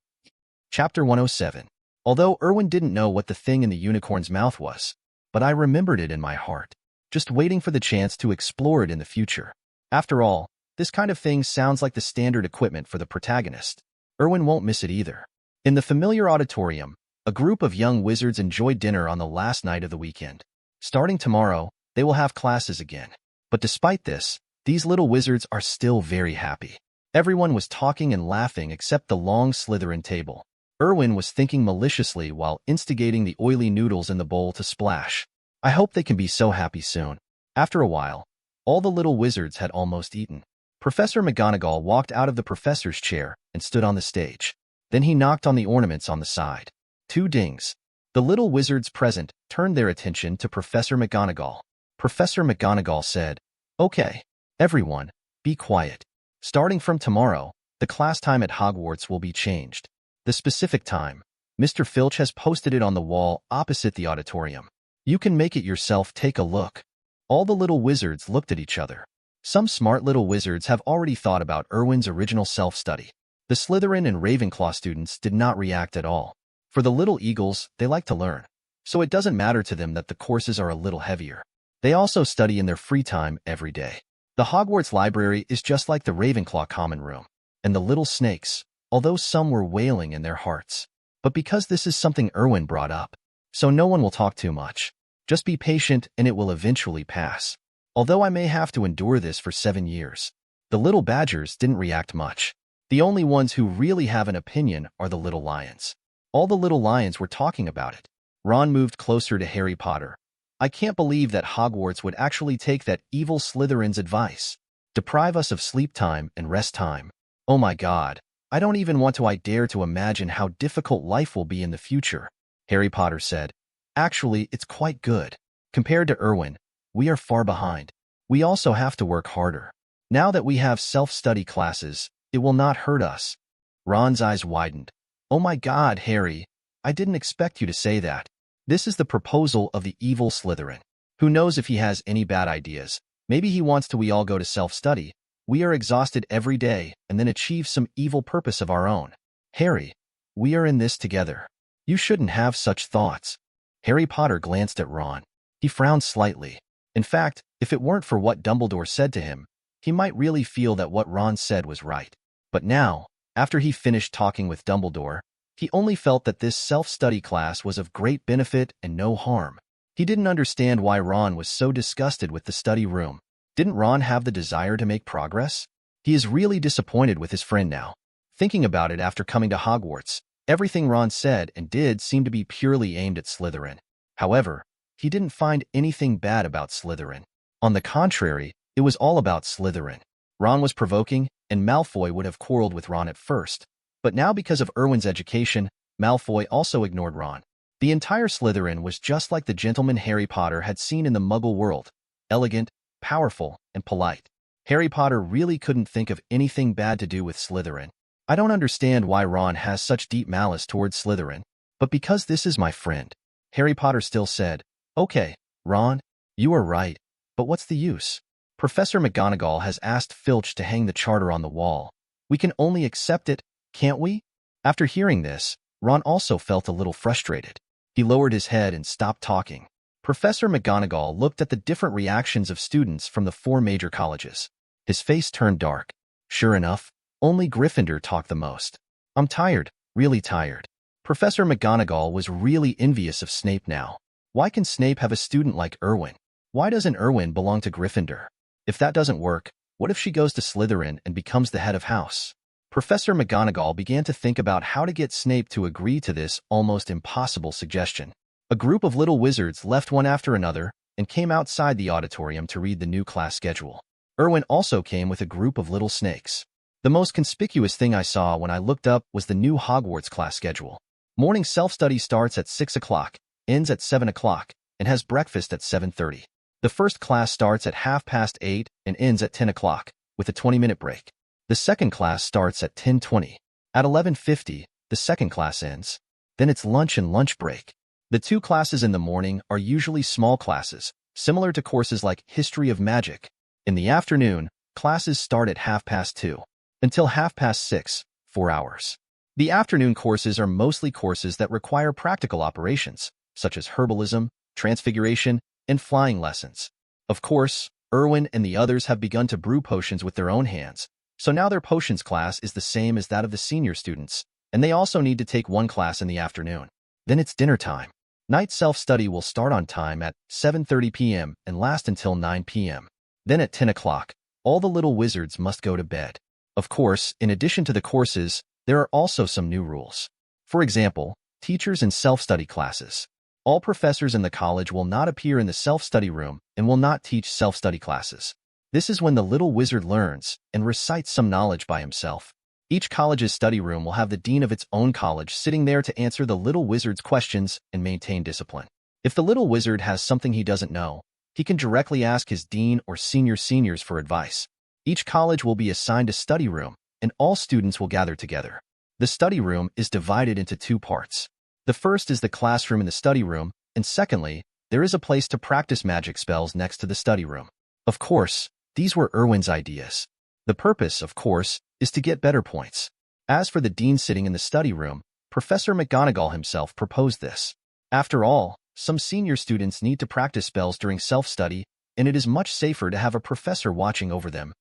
Chapter 107. Although Erwin didn't know what the thing in the unicorn's mouth was, but I remembered it in my heart, just waiting for the chance to explore it in the future. After all, this kind of thing sounds like the standard equipment for the protagonist. Erwin won't miss it either. In the familiar auditorium, a group of young wizards enjoyed dinner on the last night of the weekend. Starting tomorrow, they will have classes again. But despite this, these little wizards are still very happy. Everyone was talking and laughing except the long Slytherin table. Erwin was thinking maliciously while instigating the oily noodles in the bowl to splash. I hope they can be so happy soon. After a while, all the little wizards had almost eaten. Professor McGonagall walked out of the professor's chair and stood on the stage. Then he knocked on the ornaments on the side. 2 dings. The little wizards present turned their attention to Professor McGonagall. Professor McGonagall said, Okay, everyone, be quiet. Starting from tomorrow, The class time at Hogwarts will be changed. The specific time, Mr. Filch has posted it on the wall opposite the auditorium. You can make it yourself. Take a look. All the little wizards looked at each other. Some smart little wizards have already thought about Erwin's original self-study. The Slytherin and Ravenclaw students did not react at all. For the little eagles, they like to learn. So it doesn't matter to them that the courses are a little heavier. They also study in their free time every day. The Hogwarts library is just like the Ravenclaw common room. And the little snakes, although some were wailing in their hearts. But because this is something Erwin brought up, so no one will talk too much. Just be patient and it will eventually pass. Although I may have to endure this for 7 years. The little badgers didn't react much. The only ones who really have an opinion are the little lions. All the little lions were talking about it. Ron moved closer to Harry Potter. I can't believe that Hogwarts would actually take that evil Slytherin's advice. Deprive us of sleep time and rest time. Oh my God. I don't even want to dare to imagine how difficult life will be in the future, Harry Potter said. Actually, it's quite good. Compared to Erwin, we are far behind. We also have to work harder. Now that we have self-study classes, it will not hurt us. Ron's eyes widened. Oh my God, Harry. I didn't expect you to say that. This is the proposal of the evil Slytherin. Who knows if he has any bad ideas? Maybe he wants we all go to self-study. We are exhausted every day and then achieve some evil purpose of our own. Harry, we are in this together. You shouldn't have such thoughts. Harry Potter glanced at Ron. He frowned slightly. In fact, if it weren't for what Dumbledore said to him, he might really feel that what Ron said was right. But now, after he finished talking with Dumbledore, he only felt that this self-study class was of great benefit and no harm. He didn't understand why Ron was so disgusted with the study room. Didn't Ron have the desire to make progress? He is really disappointed with his friend now. Thinking about it after coming to Hogwarts, everything Ron said and did seemed to be purely aimed at Slytherin. However, he didn't find anything bad about Slytherin. On the contrary, it was all about Slytherin. Ron was provoking, and Malfoy would have quarreled with Ron at first. But now because of Erwin's education, Malfoy also ignored Ron. The entire Slytherin was just like the gentleman Harry Potter had seen in the Muggle world. Elegant, powerful, and polite. Harry Potter really couldn't think of anything bad to do with Slytherin. I don't understand why Ron has such deep malice towards Slytherin, but because this is my friend. Harry Potter still said, Okay, Ron, you are right, but what's the use? Professor McGonagall has asked Filch to hang the charter on the wall. We can only accept it, can't we? After hearing this, Ron also felt a little frustrated. He lowered his head and stopped talking. Professor McGonagall looked at the different reactions of students from the 4 major colleges. His face turned dark. Sure enough, only Gryffindor talked the most. I'm tired, really tired. Professor McGonagall was really envious of Snape now. Why can Snape have a student like Erwin? Why doesn't Erwin belong to Gryffindor? If that doesn't work, what if she goes to Slytherin and becomes the head of house? Professor McGonagall began to think about how to get Snape to agree to this almost impossible suggestion. A group of little wizards left one after another and came outside the auditorium to read the new class schedule. Erwin also came with a group of little snakes. The most conspicuous thing I saw when I looked up was the new Hogwarts class schedule. Morning self-study starts at 6 o'clock, ends at 7 o'clock, and has breakfast at 7:30. The first class starts at 8:30 and ends at 10 o'clock, with a 20-minute break. The second class starts at 10:20. At 11:50, the second class ends. Then it's lunch and lunch break. The 2 classes in the morning are usually small classes, similar to courses like History of Magic. In the afternoon, classes start at 2:30 until 6:30, 4 hours. The afternoon courses are mostly courses that require practical operations, such as herbalism, transfiguration, and flying lessons. Of course, Erwin and the others have begun to brew potions with their own hands, so now their potions class is the same as that of the senior students, and they also need to take 1 class in the afternoon. Then it's dinner time. Night self-study will start on time at 7:30 p.m. and last until 9 p.m. Then at 10 o'clock, all the little wizards must go to bed. Of course, in addition to the courses, there are also some new rules. For example, teachers in self-study classes. All professors in the college will not appear in the self-study room and will not teach self-study classes. This is when the little wizard learns and recites some knowledge by himself. Each college's study room will have the dean of its own college sitting there to answer the little wizard's questions and maintain discipline. If the little wizard has something he doesn't know, he can directly ask his dean or seniors for advice. Each college will be assigned a study room, and all students will gather together. The study room is divided into two parts. The first is the classroom in the study room, and secondly, there is a place to practice magic spells next to the study room. Of course, these were Erwin's ideas. The purpose, of course, is to get better points. As for the dean sitting in the study room, Professor McGonagall himself proposed this. After all, some senior students need to practice spells during self-study, and it is much safer to have a professor watching over them.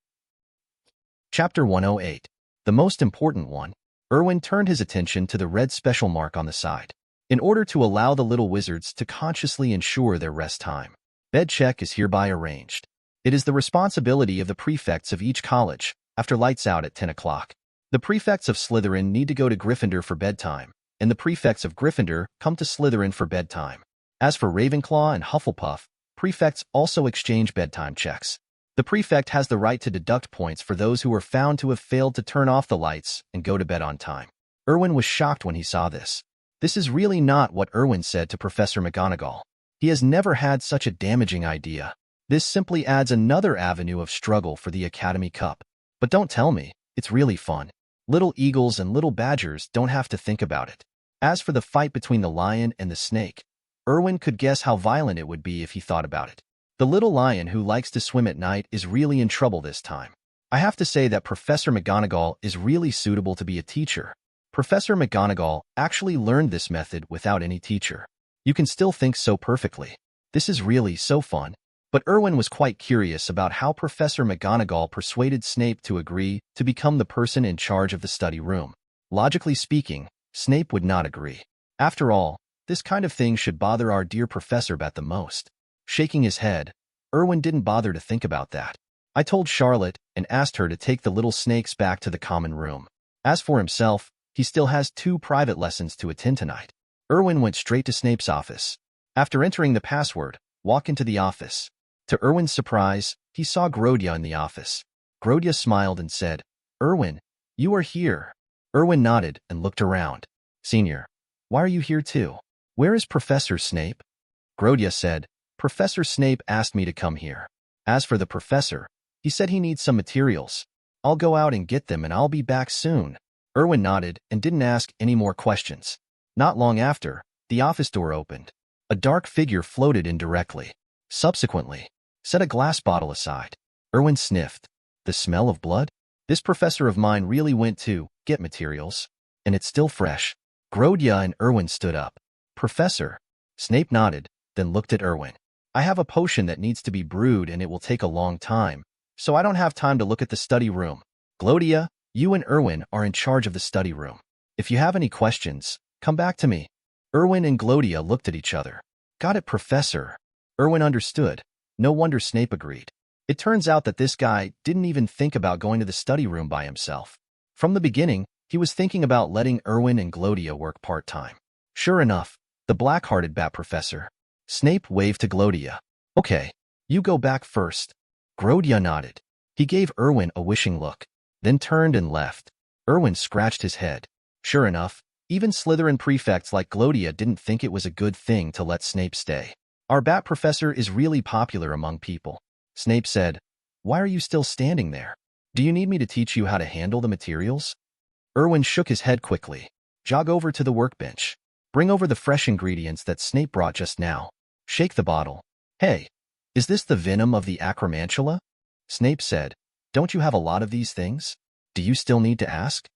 Chapter 108. The most important one. Erwin turned his attention to the red special mark on the side. In order to allow the little wizards to consciously ensure their rest time, bed check is hereby arranged. It is the responsibility of the prefects of each college, after lights out at 10 o'clock. The prefects of Slytherin need to go to Gryffindor for bedtime, and the prefects of Gryffindor come to Slytherin for bedtime. As for Ravenclaw and Hufflepuff, prefects also exchange bedtime checks. The prefect has the right to deduct points for those who are found to have failed to turn off the lights and go to bed on time. Erwin was shocked when he saw this. This is really not what Erwin said to Professor McGonagall. He has never had such a damaging idea. This simply adds another avenue of struggle for the Academy Cup. But don't tell me, it's really fun. Little eagles and little badgers don't have to think about it. As for the fight between the lion and the snake, Erwin could guess how violent it would be if he thought about it. The little lion who likes to swim at night is really in trouble this time. I have to say that Professor McGonagall is really suitable to be a teacher. Professor McGonagall actually learned this method without any teacher. You can still think so perfectly. This is really so fun. But Erwin was quite curious about how Professor McGonagall persuaded Snape to agree to become the person in charge of the study room. Logically speaking, Snape would not agree. After all, this kind of thing should bother our dear Professor Bat the most. Shaking his head, Erwin didn't bother to think about that. I told Charlotte and asked her to take the little snakes back to the common room. As for himself, he still has 2 private lessons to attend tonight. Erwin went straight to Snape's office. After entering the password, walk into the office. To Erwin's surprise, he saw Grodia in the office. Grodia smiled and said, "Erwin, you are here." Erwin nodded and looked around. "Senior, why are you here too? Where is Professor Snape?" Grodia said, "Professor Snape asked me to come here. As for the professor, he said he needs some materials. I'll go out and get them and I'll be back soon." Erwin nodded and didn't ask any more questions. Not long after, the office door opened. A dark figure floated in directly. Subsequently, set a glass bottle aside. Erwin sniffed. The smell of blood? This professor of mine really went to get materials. And it's still fresh. Grodia and Erwin stood up. "Professor." Snape nodded, then looked at Erwin. "I have a potion that needs to be brewed and it will take a long time, so I don't have time to look at the study room. Grodia, you and Erwin are in charge of the study room. If you have any questions, come back to me." Erwin and Grodia looked at each other. "Got it, Professor." Erwin understood. No wonder Snape agreed. It turns out that this guy didn't even think about going to the study room by himself. From the beginning, he was thinking about letting Erwin and Grodia work part-time. Sure enough, the black-hearted bat professor. Snape waved to Grodia. "Okay, you go back first." Grodia nodded. He gave Erwin a wishing look, then turned and left. Erwin scratched his head. Sure enough, even Slytherin prefects like Grodia didn't think it was a good thing to let Snape stay. "Our bat professor is really popular among people." Snape said, "Why are you still standing there? Do you need me to teach you how to handle the materials?" Erwin shook his head quickly. "Jog over to the workbench. Bring over the fresh ingredients that Snape brought just now. Shake the bottle. Hey, is this the venom of the acromantula?" Snape said, "Don't you have a lot of these things? Do you still need to ask?"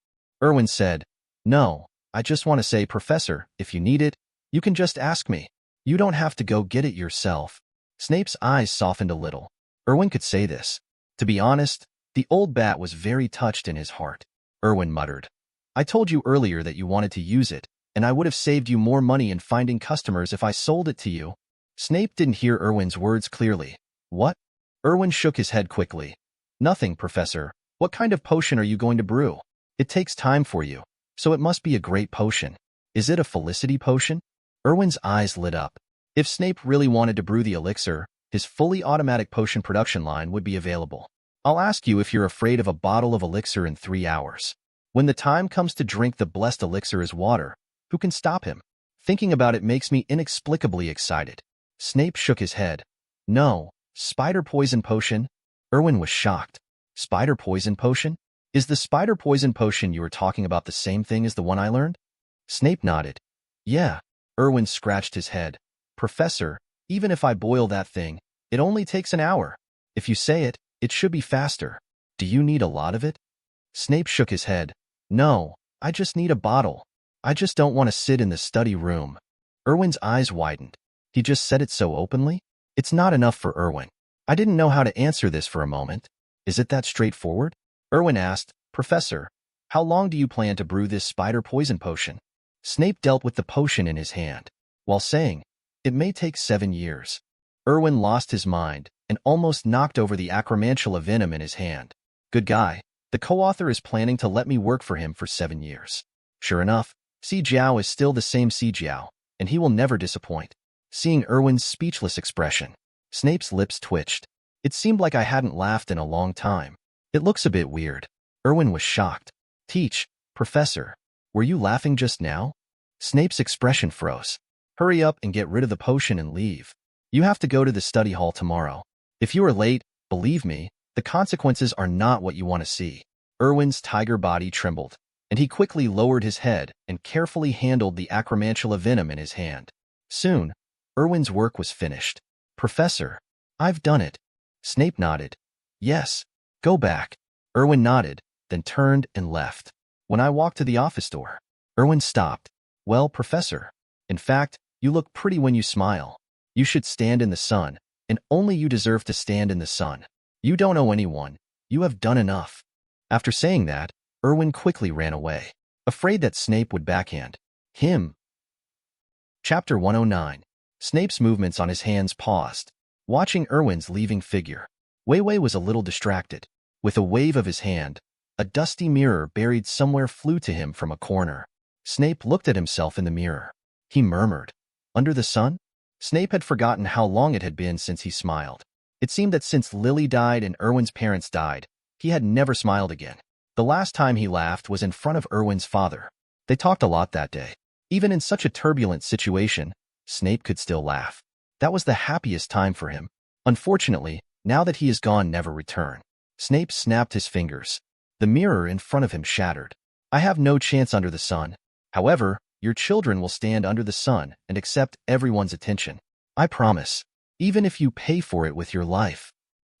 Erwin said, "No, I just want to say, Professor, if you need it, you can just ask me. You don't have to go get it yourself." Snape's eyes softened a little. Erwin could say this. To be honest, the old bat was very touched in his heart. Erwin muttered, "I told you earlier that you wanted to use it, and I would have saved you more money in finding customers if I sold it to you." Snape didn't hear Erwin's words clearly. "What?" Erwin shook his head quickly. "Nothing, Professor. What kind of potion are you going to brew? It takes time for you, so it must be a great potion. Is it a Felicity potion?" Erwin's eyes lit up. If Snape really wanted to brew the elixir, his fully automatic potion production line would be available. "I'll ask you if you're afraid of a bottle of elixir in 3 hours. When the time comes to drink the blessed elixir as water, who can stop him? Thinking about it makes me inexplicably excited." Snape shook his head. "No, spider poison potion?" Erwin was shocked. "Spider poison potion? Is the spider poison potion you were talking about the same thing as the one I learned? Snape nodded. Yeah. Erwin scratched his head. Professor, even if I boil that thing, it only takes an hour. If you say it, it should be faster. Do you need a lot of it? Snape shook his head. No, I just need a bottle. I just don't want to sit in the study room. Erwin's eyes widened. He just said it so openly? It's not enough for Erwin. I didn't know how to answer this for a moment. Is it that straightforward? Erwin asked, Professor, how long do you plan to brew this spider poison potion? Snape dealt with the potion in his hand, while saying, it may take 7 years. Erwin lost his mind and almost knocked over the acromantula venom in his hand. Good guy. The co-author is planning to let me work for him for 7 years. Sure enough, Si Jiao is still the same Si Jiao, and he will never disappoint. Seeing Erwin's speechless expression, Snape's lips twitched. It seemed like I hadn't laughed in a long time. It looks a bit weird. Erwin was shocked. Teach, Professor, were you laughing just now? Snape's expression froze. Hurry up and get rid of the potion and leave. You have to go to the study hall tomorrow. If you are late, believe me, the consequences are not what you want to see. Erwin's tiger body trembled, and he quickly lowered his head and carefully handled the acromantula venom in his hand. Soon, Erwin's work was finished. Professor, I've done it. Snape nodded. Yes, go back. Erwin nodded, then turned and left. When I walked to the office door, Erwin stopped. Well, Professor, in fact, you look pretty when you smile. You should stand in the sun, and only you deserve to stand in the sun. You don't owe anyone. You have done enough. After saying that, Erwin quickly ran away, afraid that Snape would backhand him. Chapter 109. Snape's movements on his hands paused, watching Erwin's leaving figure. Wei Wei was a little distracted. With a wave of his hand, a dusty mirror buried somewhere flew to him from a corner. Snape looked at himself in the mirror. He murmured, under the sun? Snape had forgotten how long it had been since he smiled. It seemed that since Lily died and Erwin's parents died, he had never smiled again. The last time he laughed was in front of Erwin's father. They talked a lot that day. Even in such a turbulent situation, Snape could still laugh. That was the happiest time for him. Unfortunately, now that he is gone, never return. Snape snapped his fingers. The mirror in front of him shattered. I have no chance under the sun. However, your children will stand under the sun and accept everyone's attention. I promise. Even if you pay for it with your life.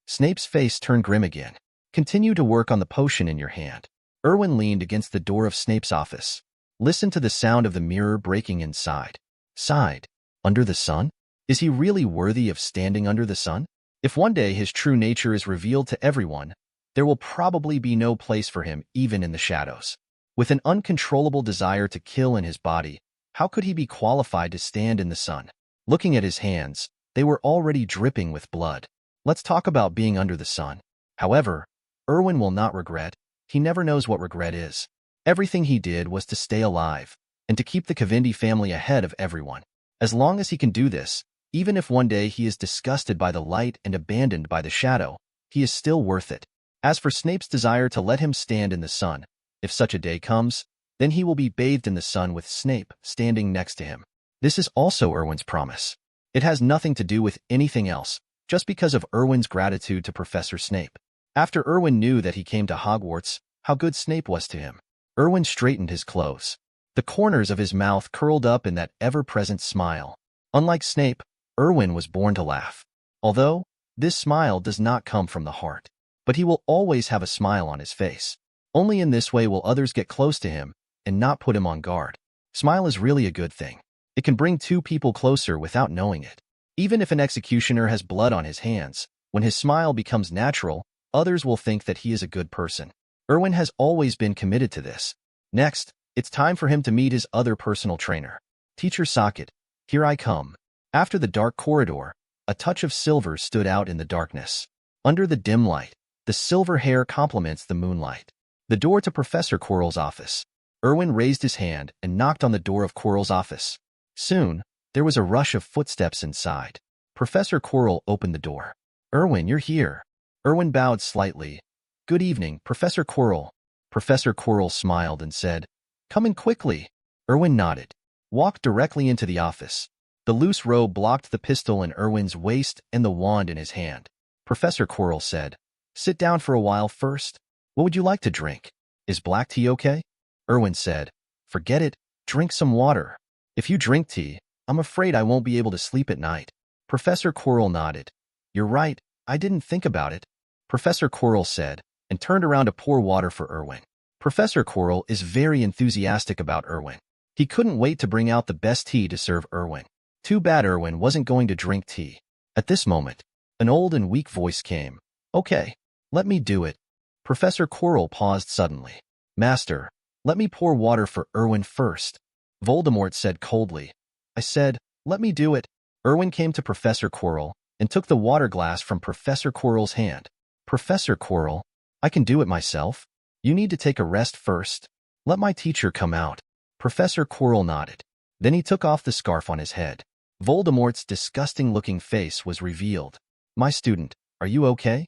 Snape's face turned grim again. Continue to work on the potion in your hand. Erwin leaned against the door of Snape's office. Listen to the sound of the mirror breaking inside. Sighed. Under the sun? Is he really worthy of standing under the sun? If one day his true nature is revealed to everyone, there will probably be no place for him even in the shadows. With an uncontrollable desire to kill in his body, how could he be qualified to stand in the sun? Looking at his hands, they were already dripping with blood. Let's talk about being under the sun. However, Erwin will not regret. He never knows what regret is. Everything he did was to stay alive and to keep the Cavendi family ahead of everyone. As long as he can do this, even if one day he is disgusted by the light and abandoned by the shadow, he is still worth it. As for Snape's desire to let him stand in the sun, if such a day comes, then he will be bathed in the sun with Snape standing next to him. This is also Erwin's promise. It has nothing to do with anything else, just because of Erwin's gratitude to Professor Snape. After Erwin knew that he came to Hogwarts, how good Snape was to him, Erwin straightened his clothes. The corners of his mouth curled up in that ever-present smile. Unlike Snape, Erwin was born to laugh. Although, this smile does not come from the heart. But he will always have a smile on his face. Only in this way will others get close to him and not put him on guard. Smile is really a good thing. It can bring two people closer without knowing it. Even if an executioner has blood on his hands, when his smile becomes natural, others will think that he is a good person. Erwin has always been committed to this. Next, it's time for him to meet his other personal trainer. Teacher Socket, here I come. After the dark corridor, a touch of silver stood out in the darkness. Under the dim light, the silver hair complements the moonlight. The door to Professor Quirrell's office. Erwin raised his hand and knocked on the door of Quirrell's office. Soon, there was a rush of footsteps inside. Professor Quirrell opened the door. Erwin, you're here. Erwin bowed slightly. Good evening, Professor Quirrell. Professor Quirrell smiled and said, Come in quickly. Erwin nodded. Walked directly into the office. The loose robe blocked the pistol in Erwin's waist and the wand in his hand. Professor Quirrell said, Sit down for a while first. What would you like to drink? Is black tea okay? Erwin said, Forget it, drink some water. If you drink tea, I'm afraid I won't be able to sleep at night. Professor Quirrell nodded. You're right, I didn't think about it. Professor Quirrell said, and turned around to pour water for Erwin. Professor Quirrell is very enthusiastic about Erwin. He couldn't wait to bring out the best tea to serve Erwin. Too bad Erwin wasn't going to drink tea. At this moment, an old and weak voice came. Okay, let me do it. Professor Quirrell paused suddenly. Master, let me pour water for Erwin first. Voldemort said coldly. I said, let me do it. Erwin came to Professor Quirrell and took the water glass from Professor Quirrell's hand. Professor Quirrell, I can do it myself. You need to take a rest first. Let my teacher come out. Professor Quirrell nodded. Then he took off the scarf on his head. Voldemort's disgusting-looking face was revealed. My student, are you okay?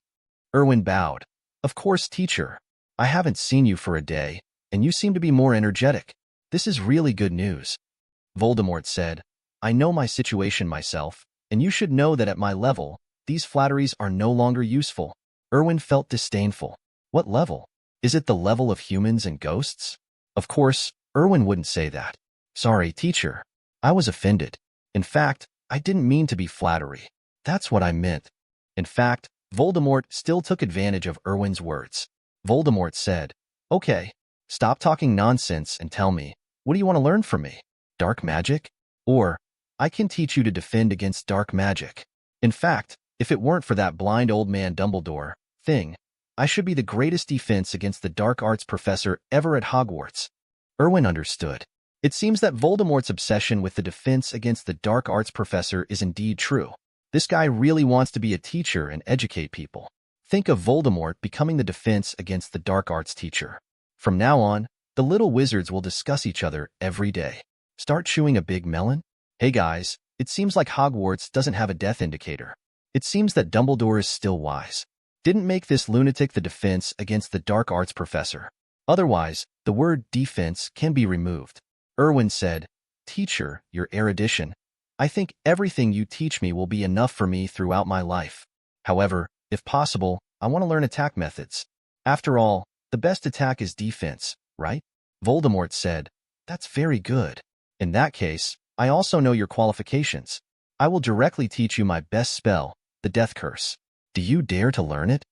Erwin bowed. Of course, teacher. I haven't seen you for a day, and you seem to be more energetic. This is really good news. Voldemort said, I know my situation myself, and you should know that at my level, these flatteries are no longer useful. Erwin felt disdainful. What level? Is it the level of humans and ghosts? Of course, Erwin wouldn't say that. Sorry, teacher. I was offended. In fact, I didn't mean to be flattery. That's what I meant. In fact, Voldemort still took advantage of Erwin's words. Voldemort said, Okay, stop talking nonsense and tell me, what do you want to learn from me? Dark magic? Or, I can teach you to defend against dark magic. In fact, if it weren't for that blind old man Dumbledore thing, I should be the greatest defense against the dark arts professor ever at Hogwarts. Erwin understood. It seems that Voldemort's obsession with the defense against the dark arts professor is indeed true. This guy really wants to be a teacher and educate people. Think of Voldemort becoming the defense against the dark arts teacher. From now on, the little wizards will discuss each other every day. Start chewing a big melon? Hey guys, it seems like Hogwarts doesn't have a death indicator. It seems that Dumbledore is still wise. Didn't make this lunatic the defense against the dark arts professor. Otherwise, the word defense can be removed. Erwin said, Teacher, your erudition. I think everything you teach me will be enough for me throughout my life. However, if possible, I want to learn attack methods. After all, the best attack is defense, right? Voldemort said, That's very good. In that case, I also know your qualifications. I will directly teach you my best spell, the Death Curse. Do you dare to learn it?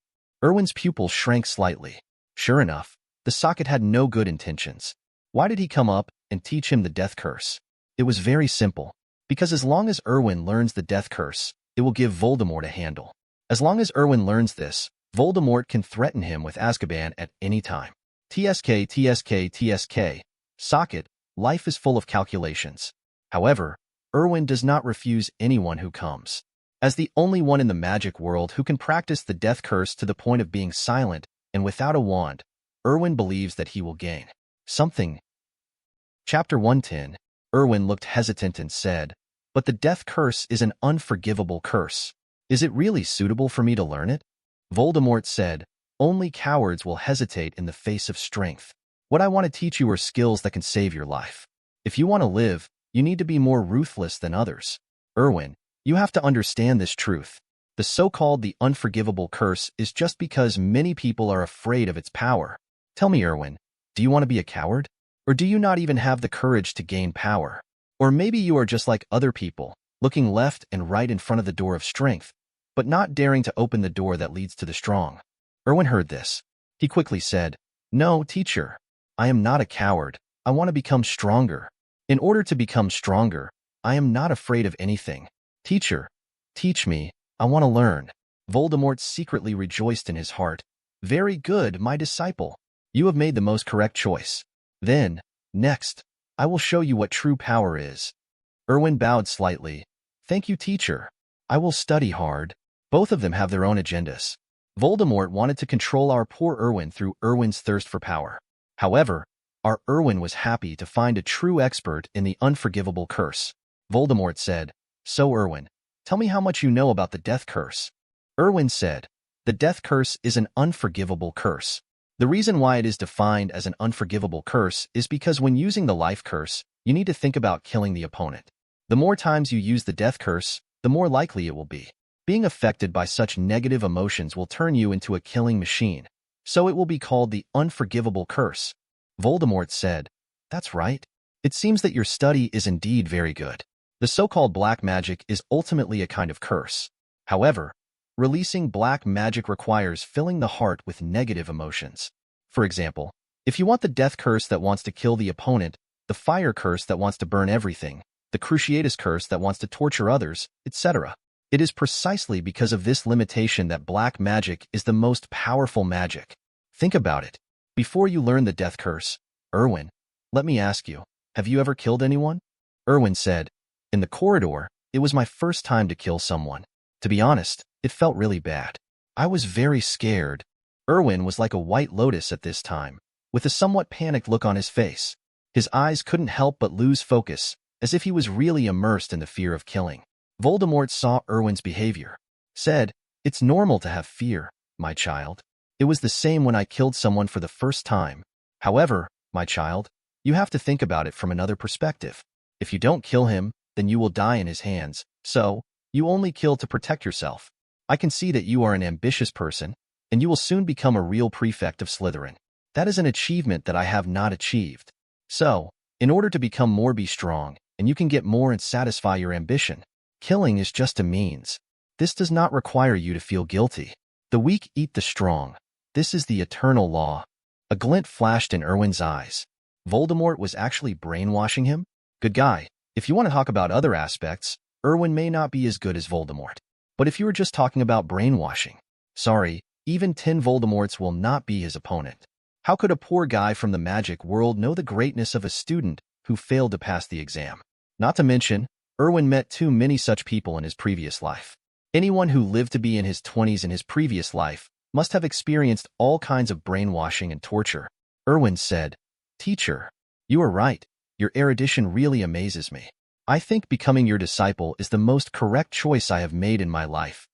Erwin's pupil shrank slightly. Sure enough, the socket had no good intentions. Why did he come up and teach him the Death Curse? It was very simple. Because as long as Erwin learns the Death Curse, it will give Voldemort a handle. As long as Erwin learns this, Voldemort can threaten him with Azkaban at any time. TSK, TSK, TSK. Socket, life is full of calculations. However, Erwin does not refuse anyone who comes. As the only one in the magic world who can practice the Death Curse to the point of being silent and without a wand, Erwin believes that he will gain something. Chapter 110. Erwin looked hesitant and said, But the Death Curse is an unforgivable curse. Is it really suitable for me to learn it? Voldemort said, Only cowards will hesitate in the face of strength. What I want to teach you are skills that can save your life. If you want to live, you need to be more ruthless than others. Erwin, you have to understand this truth. The so-called the Unforgivable Curse is just because many people are afraid of its power. Tell me, Erwin, do you want to be a coward? Or do you not even have the courage to gain power? Or maybe you are just like other people, looking left and right in front of the door of strength, but not daring to open the door that leads to the strong. Erwin heard this. He quickly said, No, teacher. I am not a coward. I want to become stronger. In order to become stronger, I am not afraid of anything. Teacher, teach me. I want to learn. Voldemort secretly rejoiced in his heart. Very good, my disciple. You have made the most correct choice. Then, next, I will show you what true power is. Erwin bowed slightly. Thank you, teacher. I will study hard. Both of them have their own agendas. Voldemort wanted to control our poor Erwin through Erwin's thirst for power. However, our Erwin was happy to find a true expert in the Unforgivable Curse. Voldemort said, So Erwin, tell me how much you know about the Death Curse. Erwin said, The Death Curse is an unforgivable curse. The reason why it is defined as an unforgivable curse is because when using the life curse, you need to think about killing the opponent. The more times you use the Death Curse, the more likely it will be. Being affected by such negative emotions will turn you into a killing machine. So it will be called the Unforgivable Curse. Voldemort said, That's right. It seems that your study is indeed very good. The so-called black magic is ultimately a kind of curse. However, releasing black magic requires filling the heart with negative emotions. For example, if you want the death curse that wants to kill the opponent, the fire curse that wants to burn everything, the cruciatus curse that wants to torture others, etc. It is precisely because of this limitation that black magic is the most powerful magic. Think about it. Before you learn the death curse, Erwin, let me ask you, have you ever killed anyone? Erwin said, In the corridor, it was my first time to kill someone. To be honest, it felt really bad. I was very scared. Erwin was like a white lotus at this time, with a somewhat panicked look on his face. His eyes couldn't help but lose focus, as if he was really immersed in the fear of killing. Voldemort saw Erwin's behavior, said, It's normal to have fear, my child. It was the same when I killed someone for the first time. However, my child, you have to think about it from another perspective. If you don't kill him, then you will die in his hands, so you only kill to protect yourself. I can see that you are an ambitious person, and you will soon become a real prefect of Slytherin. That is an achievement that I have not achieved. So, in order to become more be strong, and you can get more and satisfy your ambition, killing is just a means. This does not require you to feel guilty. The weak eat the strong. This is the eternal law. A glint flashed in Erwin's eyes. Voldemort was actually brainwashing him? Good guy. If you want to talk about other aspects, Erwin may not be as good as Voldemort. But if you were just talking about brainwashing, sorry, even 10 Voldemorts will not be his opponent. How could a poor guy from the magic world know the greatness of a student who failed to pass the exam? Not to mention, Erwin met too many such people in his previous life. Anyone who lived to be in his 20s in his previous life must have experienced all kinds of brainwashing and torture. Erwin said, Teacher, you are right. Your erudition really amazes me. I think becoming your disciple is the most correct choice I have made in my life.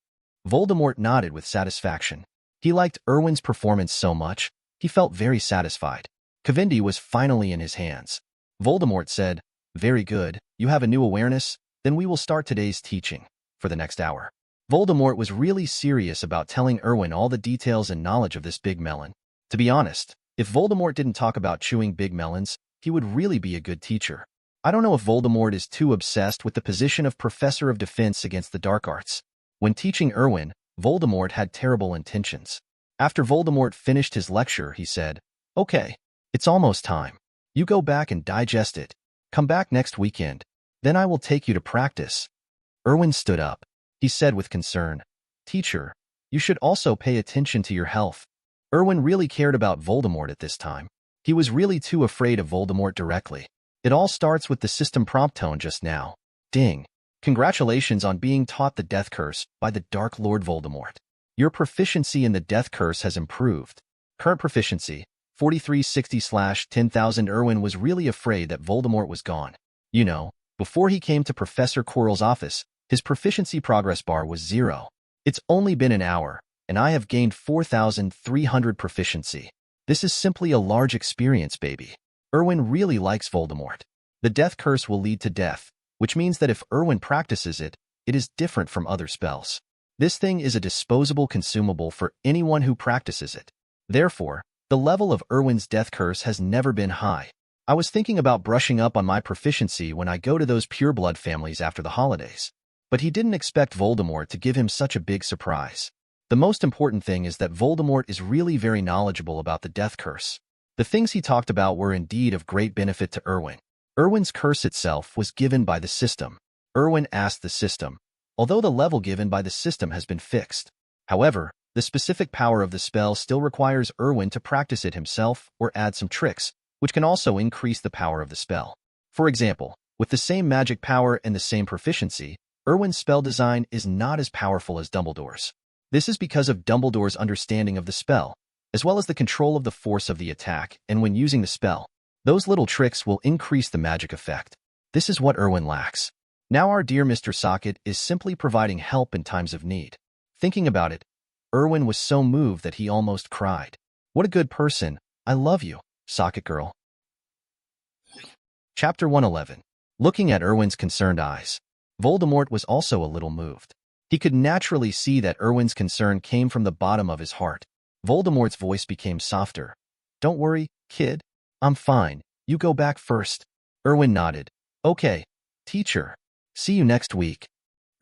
Voldemort nodded with satisfaction. He liked Erwin's performance so much, he felt very satisfied. Cavendi was finally in his hands. Voldemort said, Very good, you have a new awareness, then we will start today's teaching, for the next hour. Voldemort was really serious about telling Erwin all the details and knowledge of this big melon. To be honest, if Voldemort didn't talk about chewing big melons, he would really be a good teacher. I don't know if Voldemort is too obsessed with the position of Professor of Defense against the Dark Arts. When teaching Erwin, Voldemort had terrible intentions. After Voldemort finished his lecture, he said, Okay, it's almost time. You go back and digest it. Come back next weekend. Then I will take you to practice. Erwin stood up. He said with concern, Teacher, you should also pay attention to your health. Erwin really cared about Voldemort at this time. He was really too afraid of Voldemort directly. It all starts with the system prompt tone just now. Ding. Congratulations on being taught the Death Curse by the Dark Lord Voldemort. Your proficiency in the Death Curse has improved. Current proficiency, 4360/10,000. Erwin was really afraid that Voldemort was gone. You know, before he came to Professor Quirrell's office, his proficiency progress bar was 0. It's only been an hour, and I have gained 4,300 proficiency. This is simply a large experience, baby. Erwin really likes Voldemort. The Death Curse will lead to death, which means that if Erwin practices it, it is different from other spells. This thing is a disposable consumable for anyone who practices it. Therefore, the level of Erwin's Death Curse has never been high. I was thinking about brushing up on my proficiency when I go to those pureblood families after the holidays. But he didn't expect Voldemort to give him such a big surprise. The most important thing is that Voldemort is really very knowledgeable about the Death Curse. The things he talked about were indeed of great benefit to Erwin. Erwin's curse itself was given by the system. Erwin asked the system, although the level given by the system has been fixed. However, the specific power of the spell still requires Erwin to practice it himself or add some tricks, which can also increase the power of the spell. For example, with the same magic power and the same proficiency, Erwin's spell design is not as powerful as Dumbledore's. This is because of Dumbledore's understanding of the spell, as well as the control of the force of the attack, and when using the spell, those little tricks will increase the magic effect. This is what Erwin lacks. Now our dear Mr. Socket is simply providing help in times of need. Thinking about it, Erwin was so moved that he almost cried. What a good person. I love you, Socket girl. Chapter 111. Looking at Erwin's concerned eyes, Voldemort was also a little moved. He could naturally see that Erwin's concern came from the bottom of his heart. Voldemort's voice became softer. Don't worry, kid. I'm fine. You go back first. Erwin nodded. Okay, teacher. See you next week.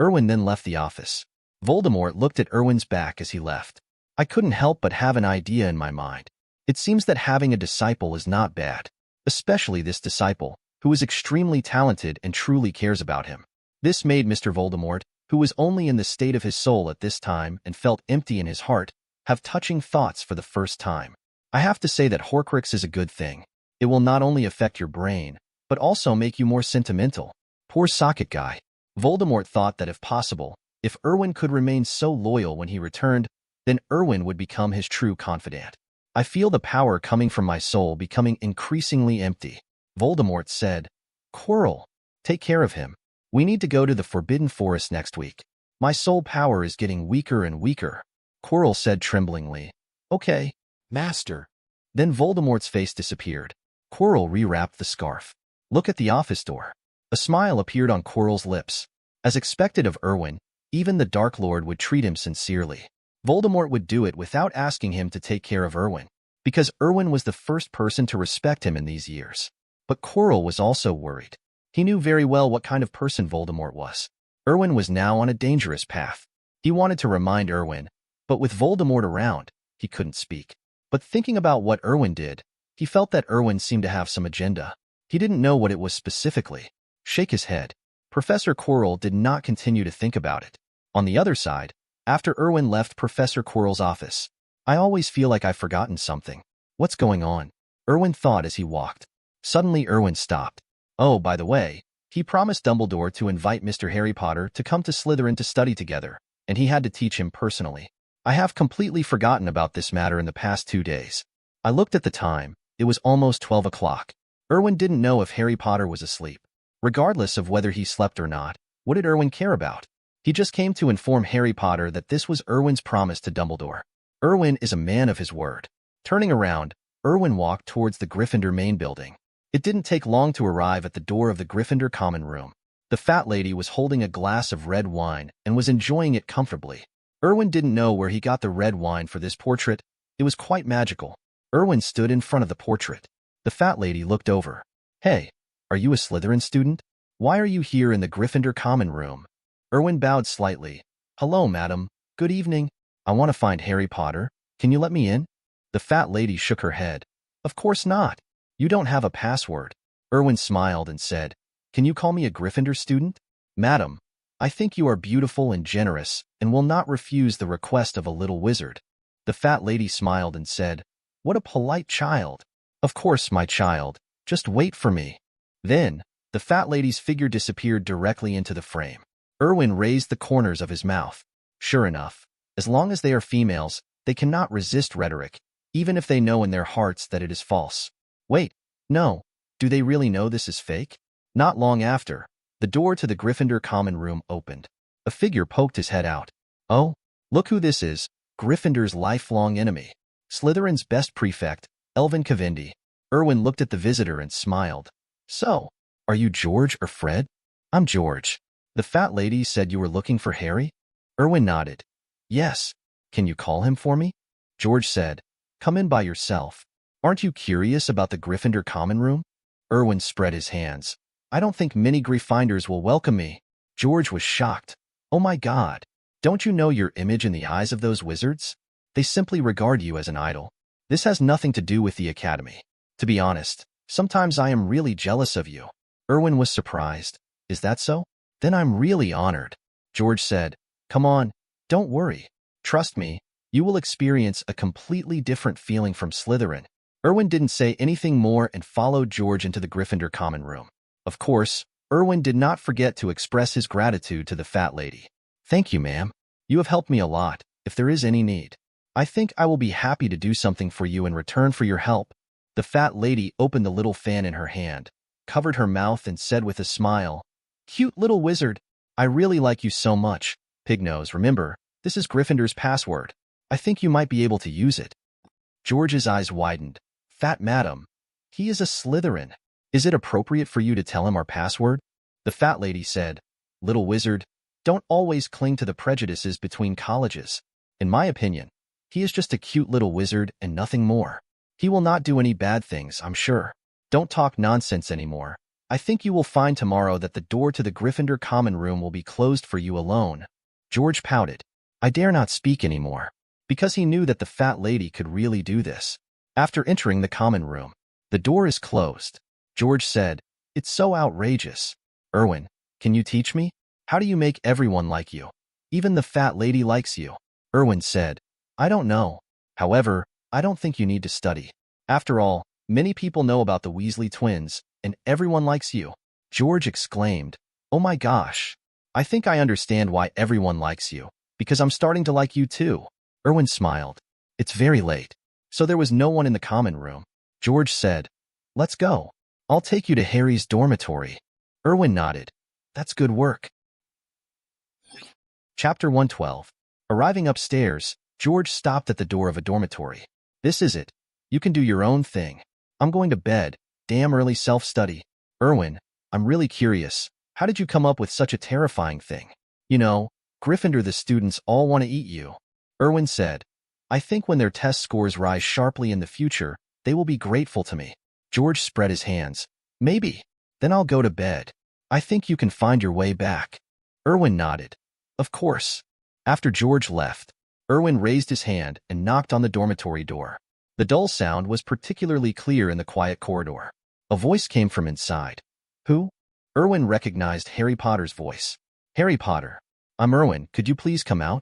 Erwin then left the office. Voldemort looked at Erwin's back as he left. I couldn't help but have an idea in my mind. It seems that having a disciple is not bad, especially this disciple, who is extremely talented and truly cares about him. This made Mr. Voldemort, who was only in the state of his soul at this time and felt empty in his heart, have touching thoughts for the first time. I have to say that Horcrux is a good thing. It will not only affect your brain, but also make you more sentimental. Poor socket guy. Voldemort thought that if possible, if Erwin could remain so loyal when he returned, then Erwin would become his true confidant. I feel the power coming from my soul becoming increasingly empty. Voldemort said, Quirrell, take care of him. We need to go to the Forbidden Forest next week. My soul power is getting weaker and weaker. Quirrell said tremblingly, Okay, master. Then Voldemort's face disappeared. Quirrell rewrapped the scarf. Look at the office door. A smile appeared on Quirrell's lips. As expected of Erwin, even the Dark Lord would treat him sincerely. Voldemort would do it without asking him to take care of Erwin, because Erwin was the first person to respect him in these years. But Quirrell was also worried. He knew very well what kind of person Voldemort was. Erwin was now on a dangerous path. He wanted to remind Erwin, but with Voldemort around, he couldn't speak. But thinking about what Erwin did, he felt that Erwin seemed to have some agenda. He didn't know what it was specifically. Shake his head. Professor Quirrell did not continue to think about it. On the other side, after Erwin left Professor Quirrell's office, I always feel like I've forgotten something. What's going on? Erwin thought as he walked. Suddenly Erwin stopped. Oh, by the way, he promised Dumbledore to invite Mr. Harry Potter to come to Slytherin to study together, and he had to teach him personally. I have completely forgotten about this matter in the past 2 days. I looked at the time. It was almost 12 o'clock. Erwin didn't know if Harry Potter was asleep. Regardless of whether he slept or not, what did Erwin care about? He just came to inform Harry Potter that this was Erwin's promise to Dumbledore. Erwin is a man of his word. Turning around, Erwin walked towards the Gryffindor main building. It didn't take long to arrive at the door of the Gryffindor common room. The fat lady was holding a glass of red wine and was enjoying it comfortably. Erwin didn't know where he got the red wine for this portrait. It was quite magical. Erwin stood in front of the portrait. The fat lady looked over. Hey, are you a Slytherin student? Why are you here in the Gryffindor common room? Erwin bowed slightly. Hello, madam. Good evening. I want to find Harry Potter. Can you let me in? The fat lady shook her head. Of course not. You don't have a password. Erwin smiled and said, Can you call me a Gryffindor student? Madam, I think you are beautiful and generous and will not refuse the request of a little wizard. The fat lady smiled and said, What a polite child. Of course, my child. Just wait for me. Then, the fat lady's figure disappeared directly into the frame. Erwin raised the corners of his mouth. Sure enough, as long as they are females, they cannot resist rhetoric, even if they know in their hearts that it is false. Wait, no. Do they really know this is fake? Not long after, the door to the Gryffindor common room opened. A figure poked his head out. Oh, look who this is, Gryffindor's lifelong enemy. Slytherin's best prefect, Elvin Cavendi. Erwin looked at the visitor and smiled. So, are you George or Fred? I'm George. The fat lady said you were looking for Harry? Erwin nodded. Yes. Can you call him for me? George said. Come in by yourself. Aren't you curious about the Gryffindor common room? Erwin spread his hands. I don't think many Gryffindors will welcome me. George was shocked. Oh my God. Don't you know your image in the eyes of those wizards? They simply regard you as an idol. This has nothing to do with the academy. To be honest, sometimes I am really jealous of you. Erwin was surprised. Is that so? Then I'm really honored. George said, Come on, don't worry. Trust me, you will experience a completely different feeling from Slytherin. Erwin didn't say anything more and followed George into the Gryffindor common room. Of course, Erwin did not forget to express his gratitude to the fat lady. Thank you, ma'am. You have helped me a lot, if there is any need. I think I will be happy to do something for you in return for your help. The fat lady opened the little fan in her hand, covered her mouth and said with a smile, Cute little wizard, I really like you so much. Pignose, remember, this is Gryffindor's password. I think you might be able to use it. George's eyes widened. Fat madam, he is a Slytherin. Is it appropriate for you to tell him our password? The fat lady said, Little wizard, don't always cling to the prejudices between colleges. In my opinion, He is just a cute little wizard and nothing more. He will not do any bad things, I'm sure. Don't talk nonsense anymore. I think you will find tomorrow that the door to the Gryffindor common room will be closed for you alone. George pouted. I dare not speak anymore, because he knew that the fat lady could really do this. After entering the common room, the door is closed. George said, It's so outrageous. Erwin, can you teach me? How do you make everyone like you? Even the fat lady likes you. Erwin said, I don't know. However, I don't think you need to study. After all, many people know about the Weasley twins, and everyone likes you. George exclaimed, Oh my gosh. I think I understand why everyone likes you, because I'm starting to like you too. Erwin smiled. It's very late, so there was no one in the common room. George said, Let's go. I'll take you to Harry's dormitory. Erwin nodded. That's good work. Chapter 112. Arriving upstairs, George stopped at the door of a dormitory. This is it. You can do your own thing. I'm going to bed. Damn early self-study. Erwin, I'm really curious. How did you come up with such a terrifying thing? You know, Gryffindor, the students all want to eat you. Erwin said, I think when their test scores rise sharply in the future, they will be grateful to me. George spread his hands. Maybe. Then I'll go to bed. I think you can find your way back. Erwin nodded. Of course. After George left, Erwin raised his hand and knocked on the dormitory door. The dull sound was particularly clear in the quiet corridor. A voice came from inside. Who? Erwin recognized Harry Potter's voice. Harry Potter. I'm Erwin, could you please come out?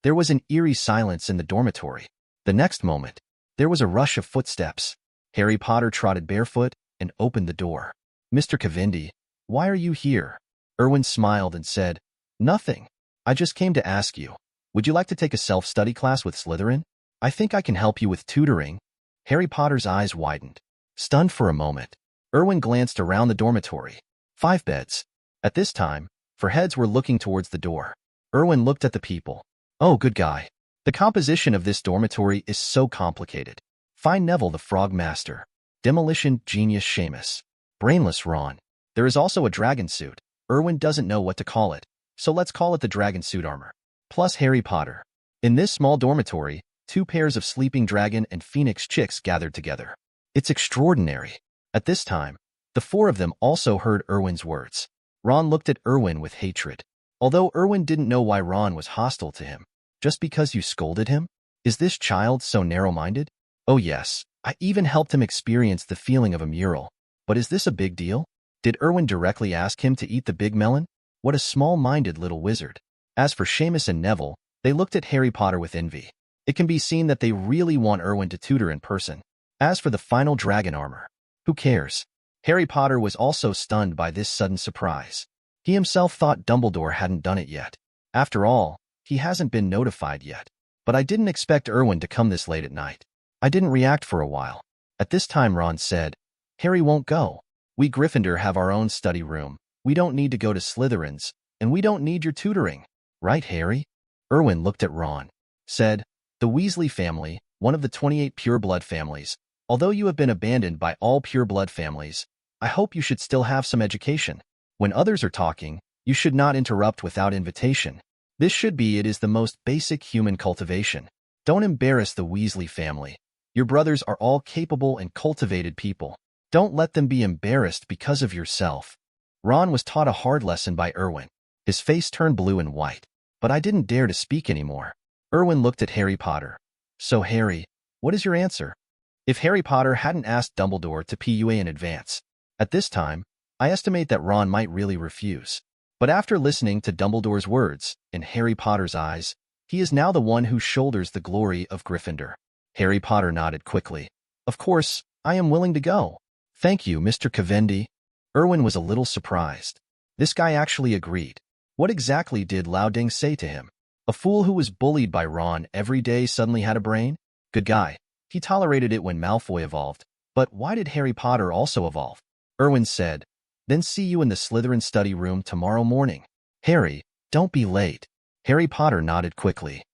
There was an eerie silence in the dormitory. The next moment, there was a rush of footsteps. Harry Potter trotted barefoot and opened the door. Mr. Cavendi, why are you here? Erwin smiled and said, Nothing. I just came to ask you, would you like to take a self-study class with Slytherin? I think I can help you with tutoring. Harry Potter's eyes widened. Stunned for a moment, Erwin glanced around the dormitory. 5 beds. At this time, 4 heads were looking towards the door. Erwin looked at the people. Oh, good guy. The composition of this dormitory is so complicated. Find Neville the Frog Master. Demolition Genius Seamus. Brainless Ron. There is also a dragon suit. Erwin doesn't know what to call it, so let's call it the dragon suit armor. Plus Harry Potter. In this small dormitory, 2 pairs of sleeping dragon and phoenix chicks gathered together. It's extraordinary. At this time, the 4 of them also heard Erwin's words. Ron looked at Erwin with hatred. Although Erwin didn't know why Ron was hostile to him. Just because you scolded him? Is this child so narrow-minded? Oh yes, I even helped him experience the feeling of a mural. But is this a big deal? Did Erwin directly ask him to eat the big melon? What a small-minded little wizard. As for Seamus and Neville, they looked at Harry Potter with envy. It can be seen that they really want Erwin to tutor in person. As for the final dragon armor, who cares? Harry Potter was also stunned by this sudden surprise. He himself thought Dumbledore hadn't done it yet. After all, he hasn't been notified yet. But I didn't expect Erwin to come this late at night. I didn't react for a while. At this time Ron said, Harry won't go. We Gryffindor have our own study room. We don't need to go to Slytherin's, and we don't need your tutoring. Right, Harry? Erwin looked at Ron. Said, The Weasley family, one of the 28 pure-blood families. Although you have been abandoned by all pure-blood families, I hope you should still have some education. When others are talking, you should not interrupt without invitation. This should be it is the most basic human cultivation. Don't embarrass the Weasley family. Your brothers are all capable and cultivated people. Don't let them be embarrassed because of yourself. Ron was taught a hard lesson by Erwin. His face turned blue and white. But I didn't dare to speak anymore. Erwin looked at Harry Potter. So Harry, what is your answer? If Harry Potter hadn't asked Dumbledore to PUA in advance, at this time, I estimate that Ron might really refuse. But after listening to Dumbledore's words, in Harry Potter's eyes, he is now the one who shoulders the glory of Gryffindor. Harry Potter nodded quickly. Of course, I am willing to go. Thank you, Mr. Cavendi. Erwin was a little surprised. This guy actually agreed. What exactly did Louding say to him? A fool who was bullied by Ron every day suddenly had a brain? Good guy. He tolerated it when Malfoy evolved. But why did Harry Potter also evolve? Erwin said, Then see you in the Slytherin study room tomorrow morning. Harry, don't be late. Harry Potter nodded quickly.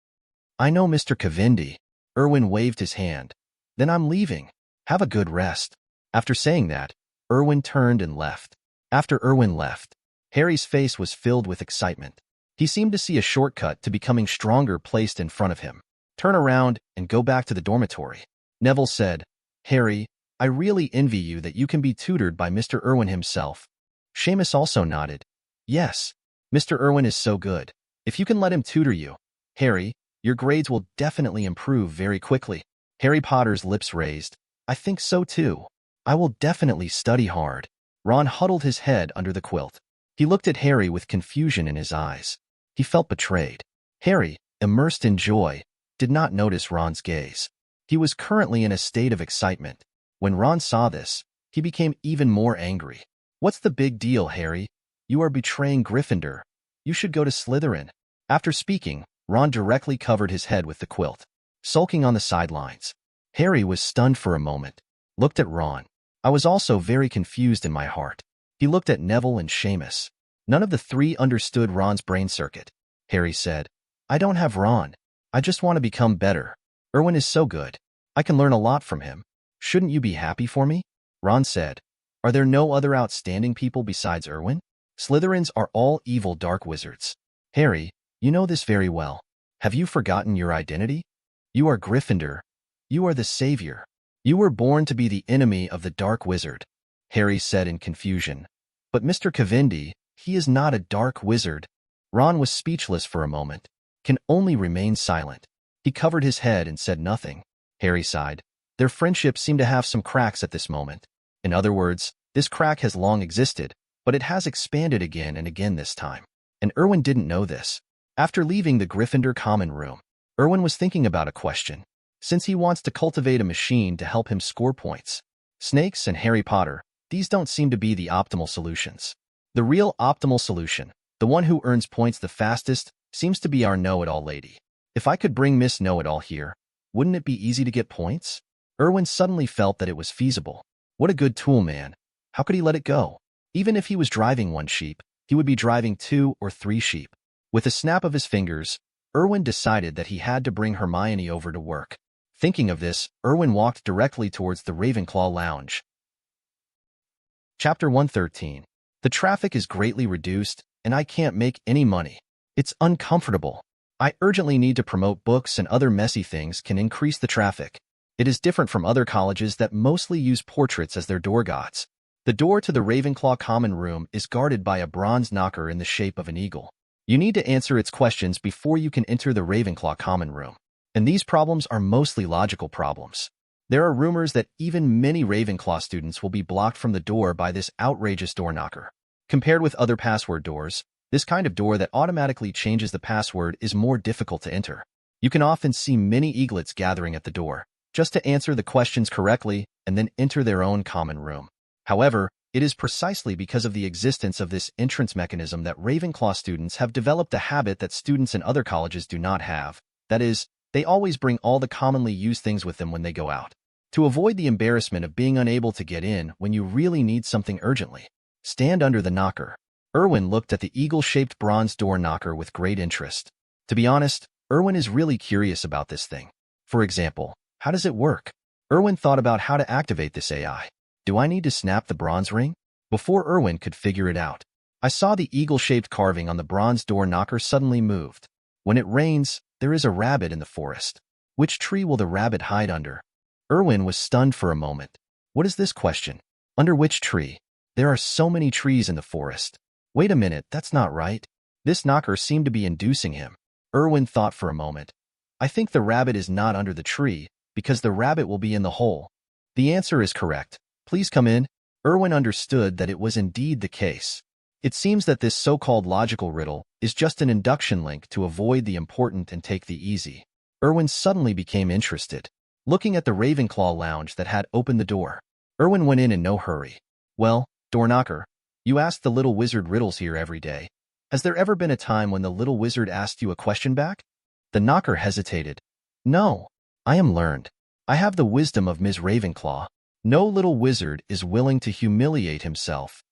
I know, Mr. Cavendi. Erwin waved his hand. Then I'm leaving. Have a good rest. After saying that, Erwin turned and left. After Erwin left, Harry's face was filled with excitement. He seemed to see a shortcut to becoming stronger placed in front of him. Turn around and go back to the dormitory. Neville said, Harry, I really envy you that you can be tutored by Mr. Erwin himself. Seamus also nodded. Yes, Mr. Erwin is so good. If you can let him tutor you, Harry, your grades will definitely improve very quickly. Harry Potter's lips raised. I think so too. I will definitely study hard. Ron huddled his head under the quilt. He looked at Harry with confusion in his eyes. He felt betrayed. Harry, immersed in joy, did not notice Ron's gaze. He was currently in a state of excitement. When Ron saw this, he became even more angry. What's the big deal, Harry? You are betraying Gryffindor. You should go to Slytherin. After speaking, Ron directly covered his head with the quilt, sulking on the sidelines. Harry was stunned for a moment, looked at Ron. I was also very confused in my heart. He looked at Neville and Seamus. None of the three understood Ron's brain circuit. Harry said, I don't have Ron. I just want to become better. Erwin is so good. I can learn a lot from him. Shouldn't you be happy for me? Ron said, Are there no other outstanding people besides Erwin? Slytherins are all evil dark wizards. Harry, you know this very well. Have you forgotten your identity? You are Gryffindor. You are the savior. You were born to be the enemy of the dark wizard, Harry said in confusion. But Mr. Cavendi, he is not a dark wizard. Ron was speechless for a moment, can only remain silent. He covered his head and said nothing. Harry sighed. Their friendship seemed to have some cracks at this moment. In other words, this crack has long existed, but it has expanded again and again this time. And Erwin didn't know this. After leaving the Gryffindor common room, Erwin was thinking about a question. Since he wants to cultivate a machine to help him score points, snakes and Harry Potter, these don't seem to be the optimal solutions. The real optimal solution, the one who earns points the fastest, seems to be our know-it-all lady. If I could bring Miss Know-it-all here, wouldn't it be easy to get points? Erwin suddenly felt that it was feasible. What a good tool, man. How could he let it go? Even if he was driving one sheep, he would be driving 2 or 3 sheep. With a snap of his fingers, Erwin decided that he had to bring Hermione over to work. Thinking of this, Erwin walked directly towards the Ravenclaw lounge. Chapter 113. The traffic is greatly reduced, and I can't make any money. It's uncomfortable. I urgently need to promote books, and other messy things can increase the traffic. It is different from other colleges that mostly use portraits as their door gods. The door to the Ravenclaw common room is guarded by a bronze knocker in the shape of an eagle. You need to answer its questions before you can enter the Ravenclaw common room. And these problems are mostly logical problems. There are rumors that even many Ravenclaw students will be blocked from the door by this outrageous door knocker. Compared with other password doors, this kind of door that automatically changes the password is more difficult to enter. You can often see many eaglets gathering at the door, just to answer the questions correctly and then enter their own common room. However, it is precisely because of the existence of this entrance mechanism that Ravenclaw students have developed a habit that students in other colleges do not have. That is, they always bring all the commonly used things with them when they go out. To avoid the embarrassment of being unable to get in when you really need something urgently, stand under the knocker. Erwin looked at the eagle-shaped bronze door knocker with great interest. To be honest, Erwin is really curious about this thing. For example, how does it work? Erwin thought about how to activate this AI. Do I need to snap the bronze ring? Before Erwin could figure it out, I saw the eagle-shaped carving on the bronze door knocker suddenly moved. When it rains, there is a rabbit in the forest. Which tree will the rabbit hide under? Erwin was stunned for a moment. What is this question? Under which tree? There are so many trees in the forest. Wait a minute, that's not right. This knocker seemed to be inducing him. Erwin thought for a moment. I think the rabbit is not under the tree, because the rabbit will be in the hole. The answer is correct. Please come in. Erwin understood that it was indeed the case. It seems that this so-called logical riddle is just an induction link to avoid the important and take the easy. Erwin suddenly became interested. Looking at the Ravenclaw lounge that had opened the door, Erwin went in no hurry. Well, door knocker, you ask the little wizard riddles here every day. Has there ever been a time when the little wizard asked you a question back? The knocker hesitated. No, I am learned. I have the wisdom of Ms. Ravenclaw. No little wizard is willing to humiliate himself.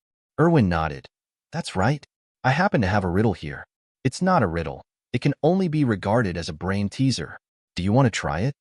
Erwin nodded. That's right. I happen to have a riddle here. It's not a riddle. It can only be regarded as a brain teaser. Do you want to try it?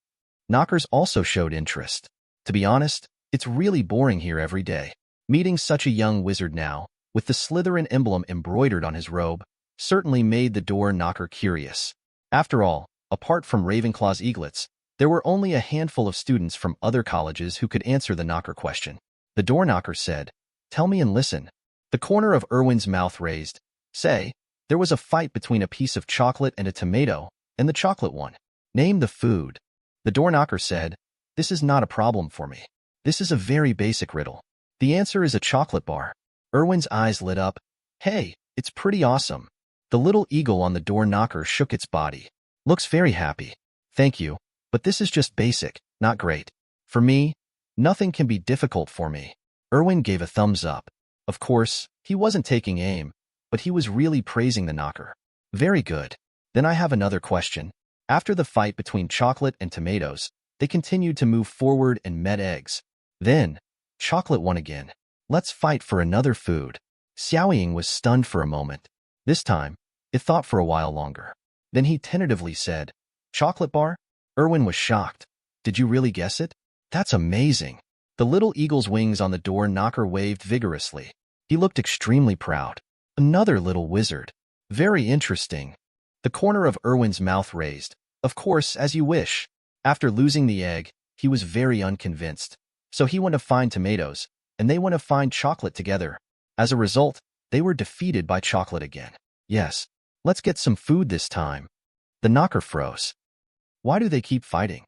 Knockers also showed interest. To be honest, it's really boring here every day. Meeting such a young wizard now, with the Slytherin emblem embroidered on his robe, certainly made the door knocker curious. After all, Apart from Ravenclaw's eaglets, there were only a handful of students from other colleges who could answer the knocker question. The door knocker said, "Tell me and listen." The corner of Erwin's mouth raised. "Say, there was a fight between a piece of chocolate and a tomato, and the chocolate won. Name the food." The door knocker said, "This is not a problem for me. This is a very basic riddle. The answer is a chocolate bar." Erwin's eyes lit up. "Hey, it's pretty awesome." The little eagle on the door knocker shook its body. "Looks very happy. Thank you, but this is just basic, not great. For me, nothing can be difficult for me." Erwin gave a thumbs up. Of course, he wasn't taking aim, but he was really praising the knocker. "Very good. Then I have another question." After the fight between chocolate and tomatoes, they continued to move forward and met eggs. Then, chocolate won again. "Let's fight for another food." Xiaoying was stunned for a moment. This time, it thought for a while longer. Then he tentatively said, "Chocolate bar?" Erwin was shocked. "Did you really guess it? That's amazing." The little eagle's wings on the door knocker waved vigorously. He looked extremely proud. "Another little wizard. Very interesting." The corner of Erwin's mouth raised. "Of course, as you wish." After losing the egg, he was very unconvinced. So he went to find tomatoes, and they went to find chocolate together. As a result, they were defeated by chocolate again. "Yes, let's get some food this time." The knocker froze. "Why do they keep fighting?"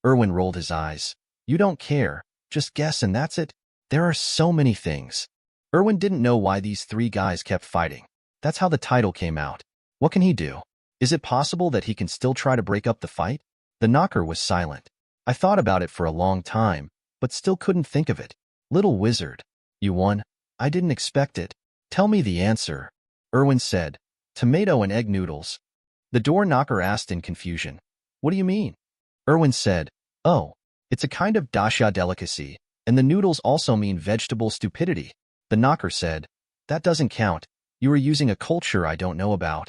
Erwin rolled his eyes. "You don't care. Just guess and that's it." There are so many things. Erwin didn't know why these three guys kept fighting. That's how the title came out. What can he do? Is it possible that he can still try to break up the fight? The knocker was silent. "I thought about it for a long time, but still couldn't think of it." "Little wizard, you won. I didn't expect it. Tell me the answer." Erwin said, "Tomato and egg noodles." The door knocker asked in confusion, "What do you mean?" Erwin said, "Oh, it's a kind of daxia delicacy, and the noodles also mean vegetable stupidity." The knocker said, "That doesn't count. You are using a culture I don't know about."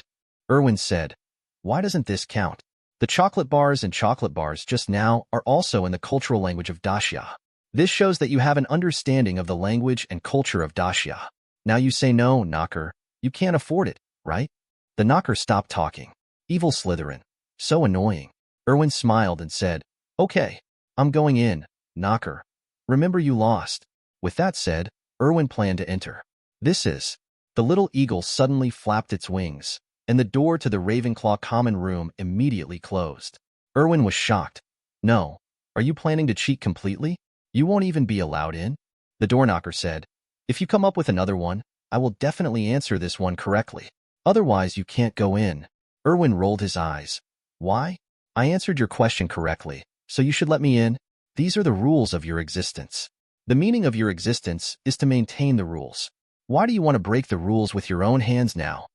Erwin said, "Why doesn't this count? The chocolate bars and chocolate bars just now are also in the cultural language of daxia. This shows that you have an understanding of the language and culture of daxia. Now you say no, knocker. You can't afford it, right?" The knocker stopped talking. Evil Slytherin. So annoying. Erwin smiled and said, "Okay, I'm going in, knocker. Remember you lost." With that said, Erwin planned to enter. "This is." The little eagle suddenly flapped its wings, and the door to the Ravenclaw common room immediately closed. Erwin was shocked. "No, are you planning to cheat completely? You won't even be allowed in?" The door knocker said, "If you come up with another one, I will definitely answer this one correctly. Otherwise, you can't go in." Erwin rolled his eyes. "Why? I answered your question correctly, so you should let me in. These are the rules of your existence. The meaning of your existence is to maintain the rules. Why do you want to break the rules with your own hands now?"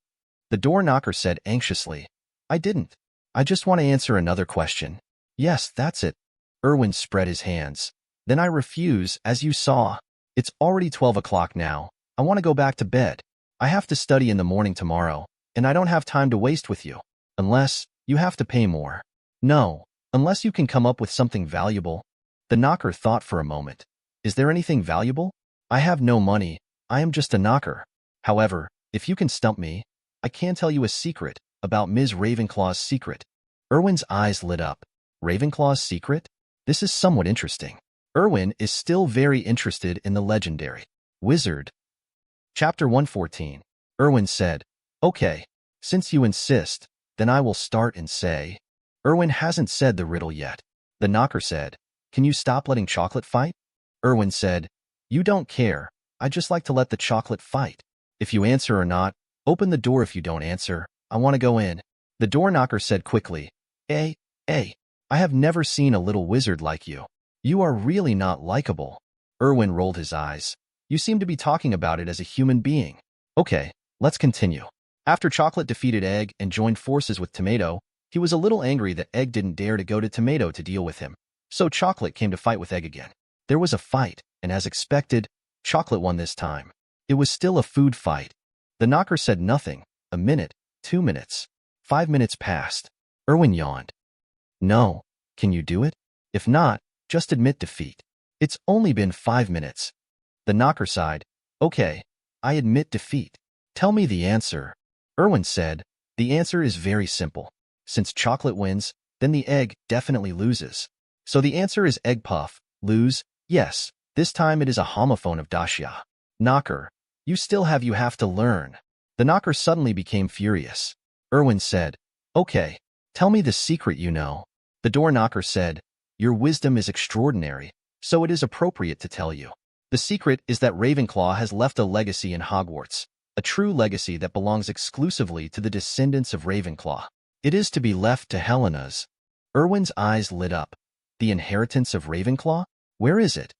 The door knocker said anxiously, "I didn't. I just want to answer another question." "Yes, that's it." Erwin spread his hands. "Then I refuse, as you saw. It's already 12 o'clock now. I want to go back to bed. I have to study in the morning tomorrow, and I don't have time to waste with you. Unless you have to pay more." "No, unless you can come up with something valuable." The knocker thought for a moment. "Is there anything valuable?" "I have no money. I am just a knocker. However, if you can stump me, I can tell you a secret about Ms. Ravenclaw's secret." Erwin's eyes lit up. Ravenclaw's secret? This is somewhat interesting. Erwin is still very interested in the legendary wizard. Chapter 114. Erwin said, "Okay, since you insist, then I will start and say." Erwin hasn't said the riddle yet. The knocker said, "Can you stop letting chocolate fight?" Erwin said, "You don't care. I just like to let the chocolate fight. If you answer or not, open the door. If you don't answer, I want to go in." The door knocker said quickly, "Eh, I have never seen a little wizard like you. You are really not likable." Erwin rolled his eyes. "You seem to be talking about it as a human being." "Okay, let's continue." After Chocolate defeated Egg and joined forces with Tomato, he was a little angry that Egg didn't dare to go to Tomato to deal with him. So Chocolate came to fight with Egg again. There was a fight, and as expected, Chocolate won this time. It was still a food fight. The knocker said nothing. A minute, 2 minutes, 5 minutes passed. Erwin yawned. "No, can you do it? If not, just admit defeat. It's only been 5 minutes." The knocker sighed. "Okay, I admit defeat. Tell me the answer." Erwin said, "The answer is very simple. Since Chocolate wins, then the egg definitely loses. So the answer is egg puff, lose, yes. This time it is a homophone of Dacia. Knocker, you have to learn. The knocker suddenly became furious. Erwin said, okay, tell me the secret you know. The door knocker said, your wisdom is extraordinary, so it is appropriate to tell you. The secret is that Ravenclaw has left a legacy in Hogwarts, a true legacy that belongs exclusively to the descendants of Ravenclaw. It is to be left to Helena's. Erwin's eyes lit up. The inheritance of Ravenclaw? Where is it?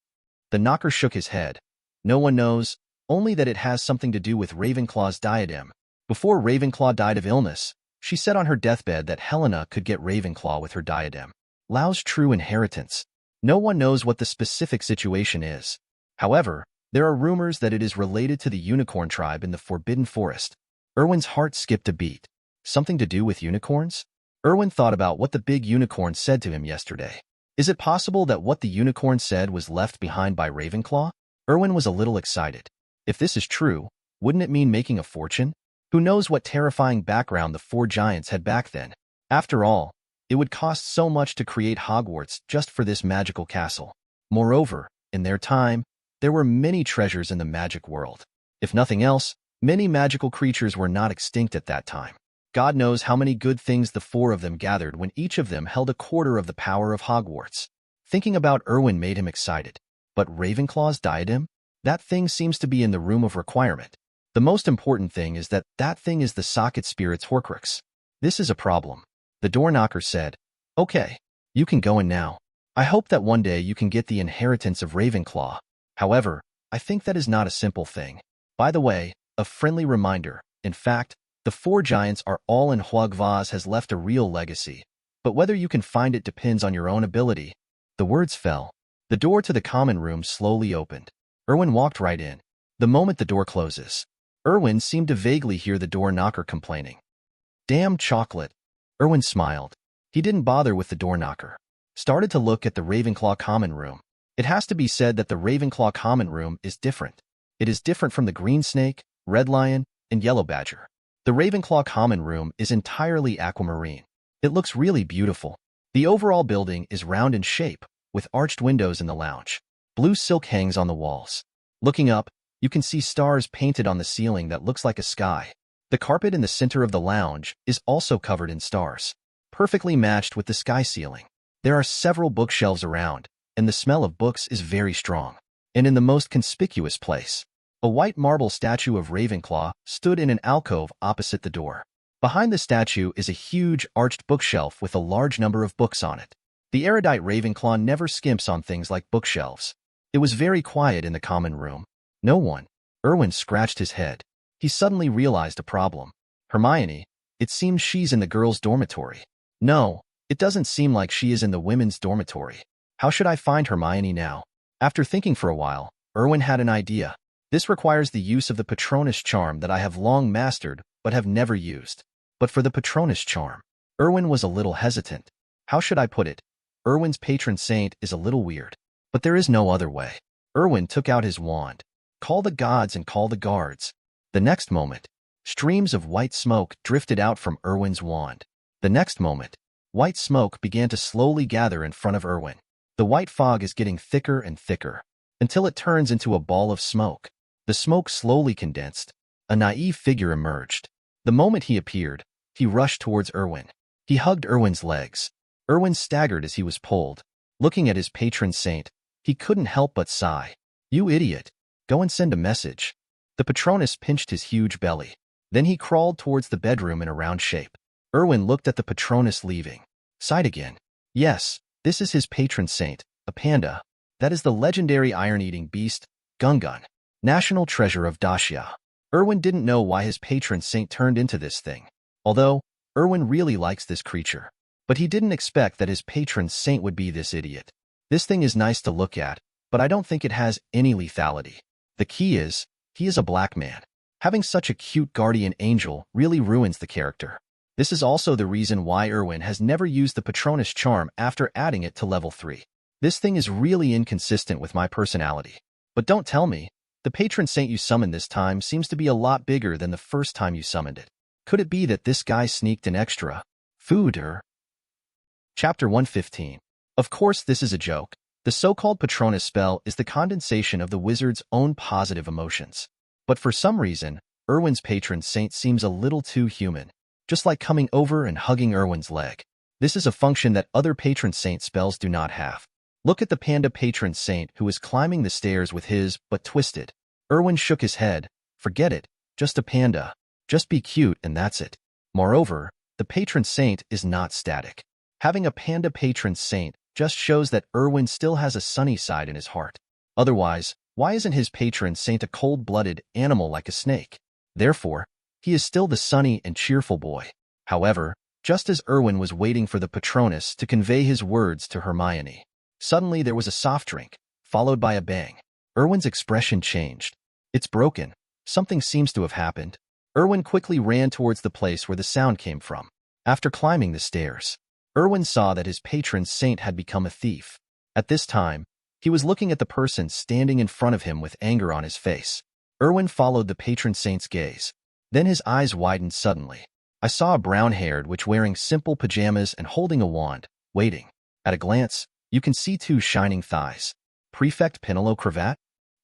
The knocker shook his head. No one knows, only that it has something to do with Ravenclaw's diadem. Before Ravenclaw died of illness, she said on her deathbed that Helena could get Ravenclaw with her diadem. Lau's true inheritance. No one knows what the specific situation is. However, there are rumors that it is related to the unicorn tribe in the Forbidden Forest. Erwin's heart skipped a beat. Something to do with unicorns? Erwin thought about what the big unicorn said to him yesterday. Is it possible that what the unicorn said was left behind by Ravenclaw? Erwin was a little excited. If this is true, wouldn't it mean making a fortune? Who knows what terrifying background the four giants had back then? After all, it would cost so much to create Hogwarts just for this magical castle. Moreover, in their time, there were many treasures in the magic world. If nothing else, many magical creatures were not extinct at that time. God knows how many good things the four of them gathered when each of them held a quarter of the power of Hogwarts. Thinking about Erwin made him excited. But Ravenclaw's diadem? That thing seems to be in the room of requirement. The most important thing is that that thing is the socket spirit's Horcrux. This is a problem. The door knocker said, okay, you can go in now. I hope that one day you can get the inheritance of Ravenclaw. However, I think that is not a simple thing. By the way, a friendly reminder. In fact, the four giants are all in Hogwarts has left a real legacy. But whether you can find it depends on your own ability. The words fell. The door to the common room slowly opened. Erwin walked right in. The moment the door closes, Erwin seemed to vaguely hear the door knocker complaining. Damn chocolate. Erwin smiled. He didn't bother with the door knocker. Started to look at the Ravenclaw common room. It has to be said that the Ravenclaw common room is different. It is different from the Green Snake, Red Lion, and Yellow Badger. The Ravenclaw common room is entirely aquamarine. It looks really beautiful. The overall building is round in shape, with arched windows in the lounge. Blue silk hangs on the walls. Looking up, you can see stars painted on the ceiling that looks like a sky. The carpet in the center of the lounge is also covered in stars, perfectly matched with the sky ceiling. There are several bookshelves around, and the smell of books is very strong. And in the most conspicuous place, a white marble statue of Ravenclaw stood in an alcove opposite the door. Behind the statue is a huge arched bookshelf with a large number of books on it. The erudite Ravenclaw never skimps on things like bookshelves. It was very quiet in the common room. No one. Erwin scratched his head. He suddenly realized a problem. Hermione, it seems she's in the girls' dormitory. No, it doesn't seem like she is in the women's dormitory. How should I find Hermione now? After thinking for a while, Erwin had an idea. This requires the use of the Patronus charm that I have long mastered but have never used. But for the Patronus charm, Erwin was a little hesitant. How should I put it? Erwin's patron saint is a little weird. But there is no other way. Erwin took out his wand. Call the gods and call the guards. The next moment, streams of white smoke drifted out from Erwin's wand. The next moment, white smoke began to slowly gather in front of Erwin. The white fog is getting thicker and thicker, until it turns into a ball of smoke. The smoke slowly condensed. A naive figure emerged. The moment he appeared, he rushed towards Erwin. He hugged Erwin's legs. Erwin staggered as he was pulled. Looking at his patron saint, he couldn't help but sigh. You idiot. Go and send a message. The Patronus pinched his huge belly. Then he crawled towards the bedroom in a round shape. Erwin looked at the Patronus leaving. Sighed again. Yes, this is his patron saint, a panda. That is the legendary iron-eating beast, Gungun, national treasure of Dacia. Erwin didn't know why his patron saint turned into this thing, although Erwin really likes this creature. But he didn't expect that his patron saint would be this idiot. This thing is nice to look at, but I don't think it has any lethality. The key is, he is a black man. Having such a cute guardian angel really ruins the character. This is also the reason why Erwin has never used the Patronus charm after adding it to level 3. This thing is really inconsistent with my personality. But don't tell me, the patron saint you summoned this time seems to be a lot bigger than the first time you summoned it. Could it be that this guy sneaked an extra food or Chapter 115. Of course, this is a joke. The so-called Patronus spell is the condensation of the wizard's own positive emotions. But for some reason, Erwin's patron saint seems a little too human, just like coming over and hugging Erwin's leg. This is a function that other patron saint spells do not have. Look at the panda patron saint who is climbing the stairs with his butt twisted. Erwin shook his head. Forget it, just a panda. Just be cute and that's it. Moreover, the patron saint is not static. Having a panda patron saint just shows that Erwin still has a sunny side in his heart. Otherwise, why isn't his patron saint a cold-blooded animal like a snake? Therefore, he is still the sunny and cheerful boy. However, just as Erwin was waiting for the Patronus to convey his words to Hermione, suddenly there was a soft drink, followed by a bang. Erwin's expression changed. It's broken. Something seems to have happened. Erwin quickly ran towards the place where the sound came from. After climbing the stairs, Erwin saw that his patron saint had become a thief. At this time, he was looking at the person standing in front of him with anger on his face. Erwin followed the patron saint's gaze. Then his eyes widened suddenly. I saw a brown-haired witch wearing simple pajamas and holding a wand, waiting. At a glance, you can see two shining thighs. Prefect Penelope Cravat?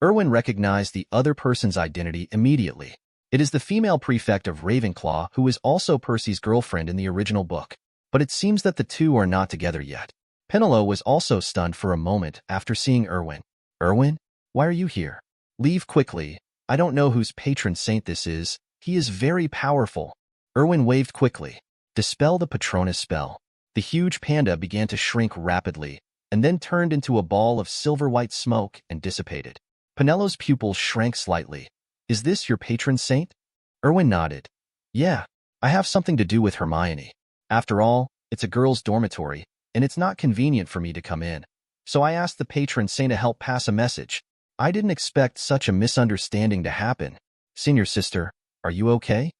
Erwin recognized the other person's identity immediately. It is the female prefect of Ravenclaw who is also Percy's girlfriend in the original book. But it seems that the two are not together yet. Penelope was also stunned for a moment after seeing Erwin. Erwin? Why are you here? Leave quickly. I don't know whose patron saint this is. He is very powerful. Erwin waved quickly. Dispel the Patronus spell. The huge panda began to shrink rapidly, and then turned into a ball of silver-white smoke and dissipated. Penelope's pupils shrank slightly. Is this your patron saint? Erwin nodded. Yeah, I have something to do with Hermione. After all, it's a girls' dormitory, and it's not convenient for me to come in. So I asked the patron saint to help pass a message. I didn't expect such a misunderstanding to happen. Senior sister, are you okay?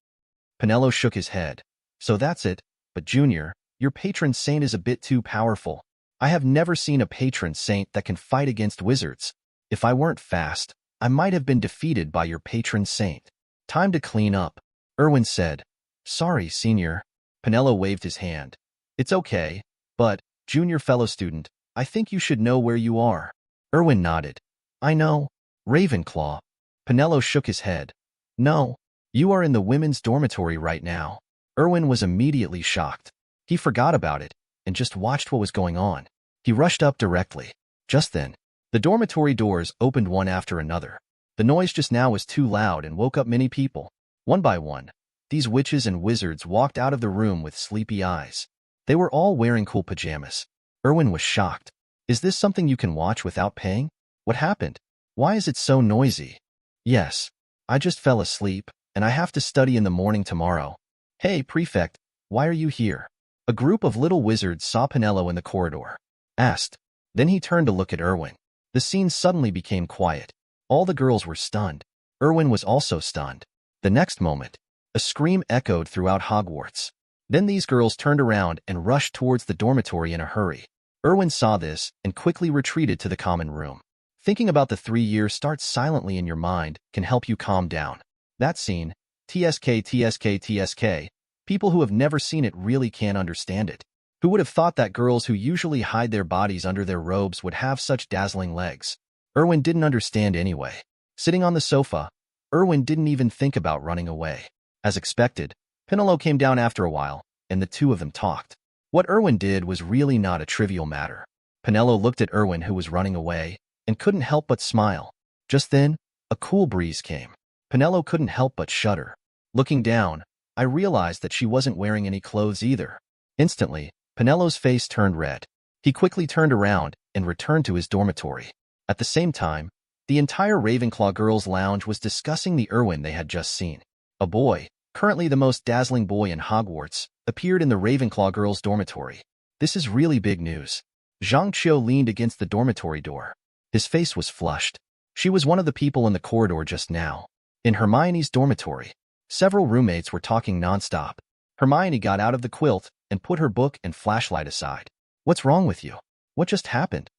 Penelope shook his head. So that's it, but Junior, your patron saint is a bit too powerful. I have never seen a patron saint that can fight against wizards. If I weren't fast, I might have been defeated by your patron saint. Time to clean up, Erwin said. Sorry, Senior. Penelope waved his hand. It's okay, but, Junior fellow student, I think you should know where you are. Erwin nodded. I know. Ravenclaw. Penelope shook his head. No, you are in the women's dormitory right now. Erwin was immediately shocked. He forgot about it and just watched what was going on. He rushed up directly. Just then, the dormitory doors opened one after another. The noise just now was too loud and woke up many people. One by one, these witches and wizards walked out of the room with sleepy eyes. They were all wearing cool pajamas. Erwin was shocked. Is this something you can watch without paying? What happened? Why is it so noisy? Yes, I just fell asleep, and I have to study in the morning tomorrow. Hey, Prefect, why are you here? A group of little wizards saw Penelope in the corridor. Asked. Then he turned to look at Erwin. The scene suddenly became quiet. All the girls were stunned. Erwin was also stunned. The next moment, a scream echoed throughout Hogwarts. Then these girls turned around and rushed towards the dormitory in a hurry. Erwin saw this and quickly retreated to the common room. Thinking about the 3 years starts silently in your mind can help you calm down. That scene, TSK. People who have never seen it really can't understand it. Who would have thought that girls who usually hide their bodies under their robes would have such dazzling legs? Erwin didn't understand anyway. Sitting on the sofa, Erwin didn't even think about running away. As expected, Penelope came down after a while, and the two of them talked. What Erwin did was really not a trivial matter. Penelope looked at Erwin, who was running away, and couldn't help but smile. Just then, a cool breeze came. Penelope couldn't help but shudder. Looking down, I realized that she wasn't wearing any clothes either. Instantly, Penelope's face turned red. He quickly turned around and returned to his dormitory. At the same time, the entire Ravenclaw Girls' Lounge was discussing the Erwin they had just seen. A boy, currently the most dazzling boy in Hogwarts, appeared in the Ravenclaw Girls' dormitory. This is really big news. Zhang Qiu leaned against the dormitory door. His face was flushed. She was one of the people in the corridor just now. In Hermione's dormitory, several roommates were talking nonstop. Hermione got out of the quilt and put her book and flashlight aside. What's wrong with you? What just happened?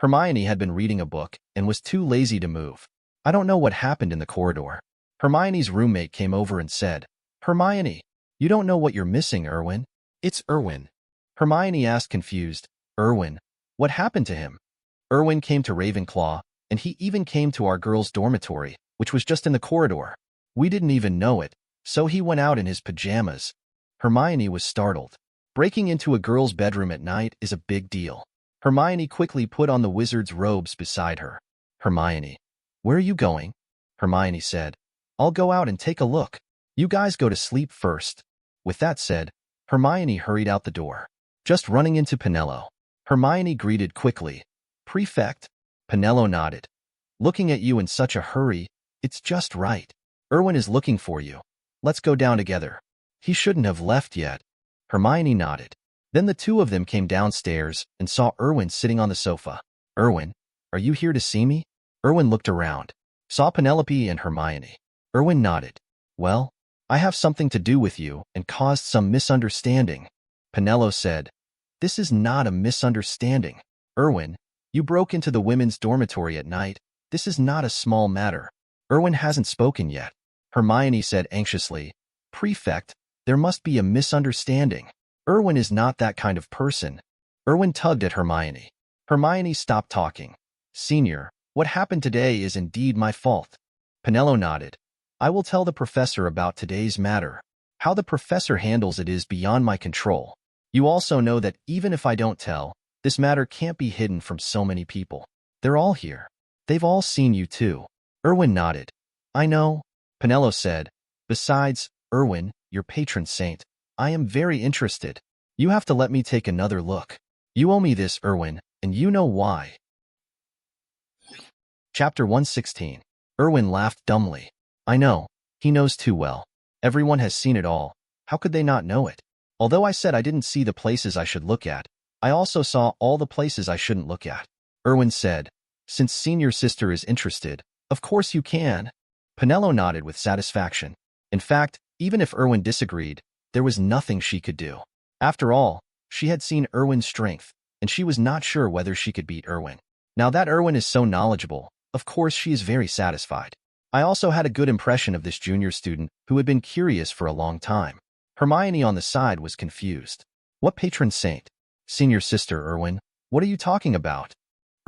Hermione had been reading a book and was too lazy to move. I don't know what happened in the corridor. Hermione's roommate came over and said, Hermione, you don't know what you're missing, Erwin. It's Erwin. Hermione asked confused. Erwin, what happened to him? Erwin came to Ravenclaw, and he even came to our girls' dormitory, which was just in the corridor. We didn't even know it, so he went out in his pajamas. Hermione was startled. Breaking into a girl's bedroom at night is a big deal. Hermione quickly put on the wizard's robes beside her. Hermione, where are you going? Hermione said, I'll go out and take a look. You guys go to sleep first. With that said, Hermione hurried out the door. Just running into Penelo. Hermione greeted quickly. Prefect? Penelo nodded. Looking at you in such a hurry, it's just right. Erwin is looking for you. Let's go down together. He shouldn't have left yet. Hermione nodded. Then the two of them came downstairs and saw Erwin sitting on the sofa. Erwin, are you here to see me? Erwin looked around, saw Penelope and Hermione. Erwin nodded. Well, I have something to do with you and caused some misunderstanding. Penelo said, This is not a misunderstanding. Erwin, you broke into the women's dormitory at night. This is not a small matter. Erwin hasn't spoken yet. Hermione said anxiously, Prefect, there must be a misunderstanding. Erwin is not that kind of person. Erwin tugged at Hermione. Hermione stopped talking. Senior, what happened today is indeed my fault. Penelo nodded. I will tell the professor about today's matter. How the professor handles it is beyond my control. You also know that even if I don't tell, this matter can't be hidden from so many people. They're all here. They've all seen you too. Erwin nodded. I know. Penelo said. Besides, Erwin, your patron saint, I am very interested. You have to let me take another look. You owe me this, Erwin, and you know why. Chapter 116. Erwin laughed dumbly. I know. He knows too well. Everyone has seen it all. How could they not know it? Although I said I didn't see the places I should look at, I also saw all the places I shouldn't look at. Erwin said, Since senior sister is interested, of course you can. Penelo nodded with satisfaction. In fact, even if Erwin disagreed, there was nothing she could do. After all, she had seen Erwin's strength, and she was not sure whether she could beat Erwin. Now that Erwin is so knowledgeable, of course she is very satisfied. I also had a good impression of this junior student who had been curious for a long time. Hermione on the side was confused. What patron saint? Senior sister, Erwin. What are you talking about?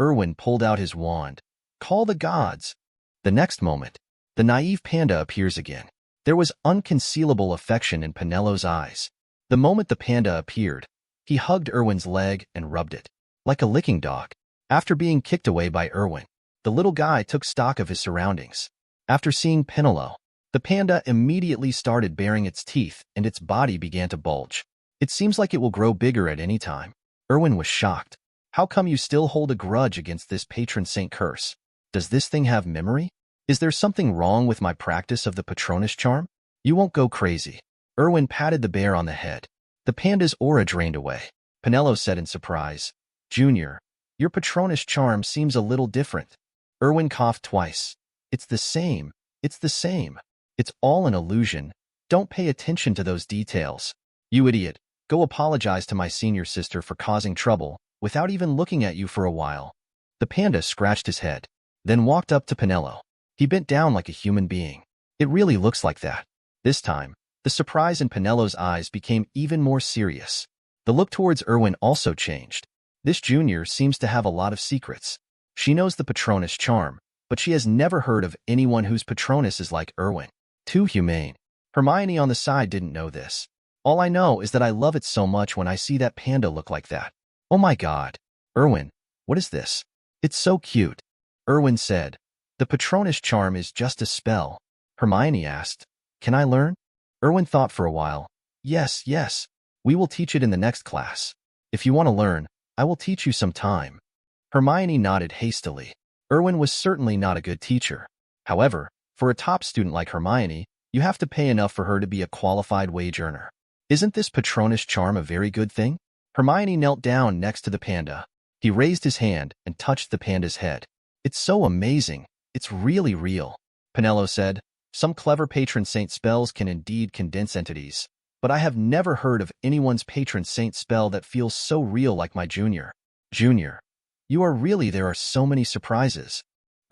Erwin pulled out his wand. Call the gods. The next moment, the naive panda appears again. There was unconcealable affection in Penelo's eyes. The moment the panda appeared, he hugged Erwin's leg and rubbed it, like a licking dog. After being kicked away by Erwin, the little guy took stock of his surroundings. After seeing Penelo, the panda immediately started baring its teeth and its body began to bulge. It seems like it will grow bigger at any time. Erwin was shocked. How come you still hold a grudge against this patron saint curse? Does this thing have memory? Is there something wrong with my practice of the Patronus charm? You won't go crazy. Erwin patted the bear on the head. The panda's aura drained away. Penelo said in surprise, Junior, your Patronus charm seems a little different. Erwin coughed twice. It's the same. It's the same. It's all an illusion. Don't pay attention to those details. You idiot. Go apologize to my senior sister for causing trouble without even looking at you for a while. The panda scratched his head, then walked up to Penelo. He bent down like a human being. It really looks like that. This time, the surprise in Penelo's eyes became even more serious. The look towards Erwin also changed. This junior seems to have a lot of secrets. She knows the Patronus charm, but she has never heard of anyone whose Patronus is like Erwin. Too humane. Hermione on the side didn't know this. All I know is that I love it so much when I see that panda look like that. Oh my God. Erwin, what is this? It's so cute. Erwin said. The Patronus charm is just a spell. Hermione asked. Can I learn? Erwin thought for a while. Yes. We will teach it in the next class. If you want to learn, I will teach you some time. Hermione nodded hastily. Erwin was certainly not a good teacher. However, for a top student like Hermione, you have to pay enough for her to be a qualified wage earner. Isn't this Patronus charm a very good thing? Hermione knelt down next to the panda. He raised his hand and touched the panda's head. It's so amazing. It's really real. Penelo said, Some clever patron saint spells can indeed condense entities, but I have never heard of anyone's patron saint spell that feels so real like my junior. Junior, there are so many surprises.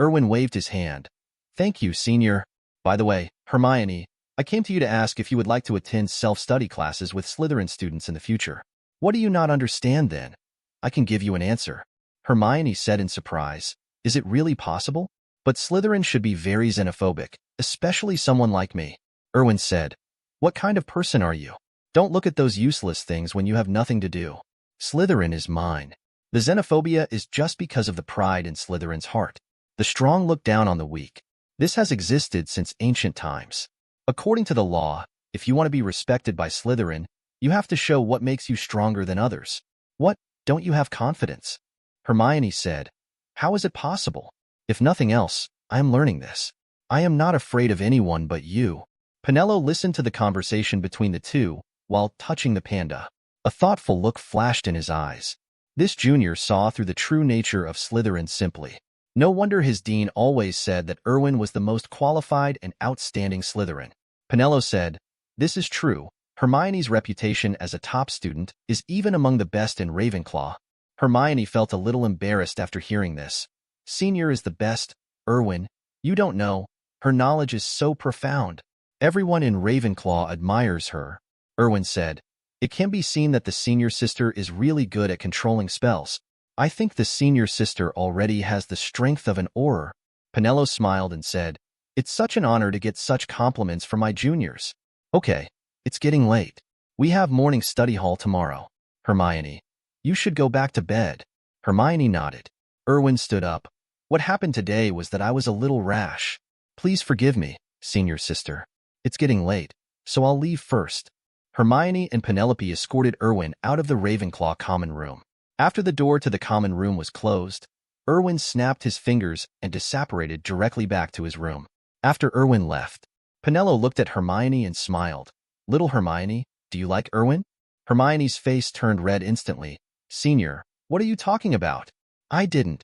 Erwin waved his hand. Thank you, senior. By the way, Hermione, I came to you to ask if you would like to attend self-study classes with Slytherin students in the future. What do you not understand then? I can give you an answer. Hermione said in surprise. Is it really possible? But Slytherin should be very xenophobic, especially someone like me. Erwin said. What kind of person are you? Don't look at those useless things when you have nothing to do. Slytherin is mine. The xenophobia is just because of the pride in Slytherin's heart. The strong look down on the weak. This has existed since ancient times. According to the law, if you want to be respected by Slytherin, you have to show what makes you stronger than others. What, don't you have confidence? Hermione said. How is it possible? If nothing else, I am learning this. I am not afraid of anyone but you. Penelo listened to the conversation between the two while touching the panda. A thoughtful look flashed in his eyes. This junior saw through the true nature of Slytherin simply. No wonder his dean always said that Erwin was the most qualified and outstanding Slytherin. Penelo said, This is true. Hermione's reputation as a top student is even among the best in Ravenclaw. Hermione felt a little embarrassed after hearing this. Senior is the best, Erwin. You don't know. Her knowledge is so profound. Everyone in Ravenclaw admires her, Erwin said. It can be seen that the senior sister is really good at controlling spells. I think the senior sister already has the strength of an Auror. Penelo smiled and said, It's such an honor to get such compliments from my juniors. Okay, it's getting late. We have morning study hall tomorrow. Hermione, you should go back to bed. Hermione nodded. Erwin stood up. What happened today was that I was a little rash. Please forgive me, senior sister. It's getting late, so I'll leave first. Hermione and Penelope escorted Erwin out of the Ravenclaw common room. After the door to the common room was closed, Erwin snapped his fingers and disapparated directly back to his room. After Erwin left, Penelo looked at Hermione and smiled. Little Hermione, do you like Erwin? Hermione's face turned red instantly. Senior, what are you talking about? I didn't.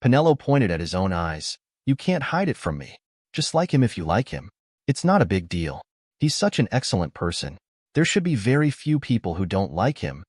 Penelo pointed at his own eyes. You can't hide it from me. Just like him if you like him. It's not a big deal. He's such an excellent person. There should be very few people who don't like him.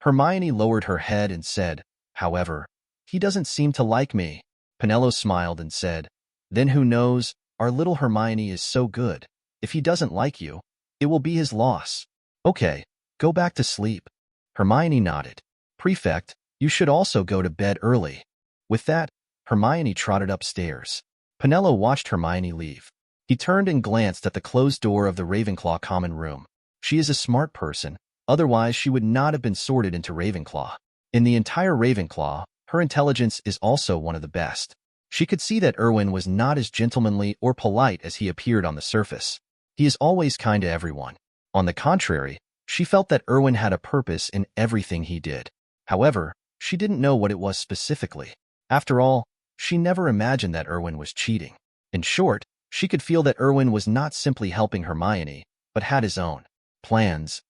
Hermione lowered her head and said, However, he doesn't seem to like me. Penelo smiled and said, Then who knows, our little Hermione is so good. If he doesn't like you, it will be his loss. Okay, go back to sleep. Hermione nodded. Prefect, you should also go to bed early. With that, Hermione trotted upstairs. Penelo watched Hermione leave. He turned and glanced at the closed door of the Ravenclaw common room. She is a smart person, otherwise she would not have been sorted into Ravenclaw. In the entire Ravenclaw, her intelligence is also one of the best. She could see that Erwin was not as gentlemanly or polite as he appeared on the surface. He is always kind to everyone. On the contrary, she felt that Erwin had a purpose in everything he did. However, she didn't know what it was specifically. After all, she never imagined that Erwin was cheating. In short, she could feel that Erwin was not simply helping Hermione, but had his own plans.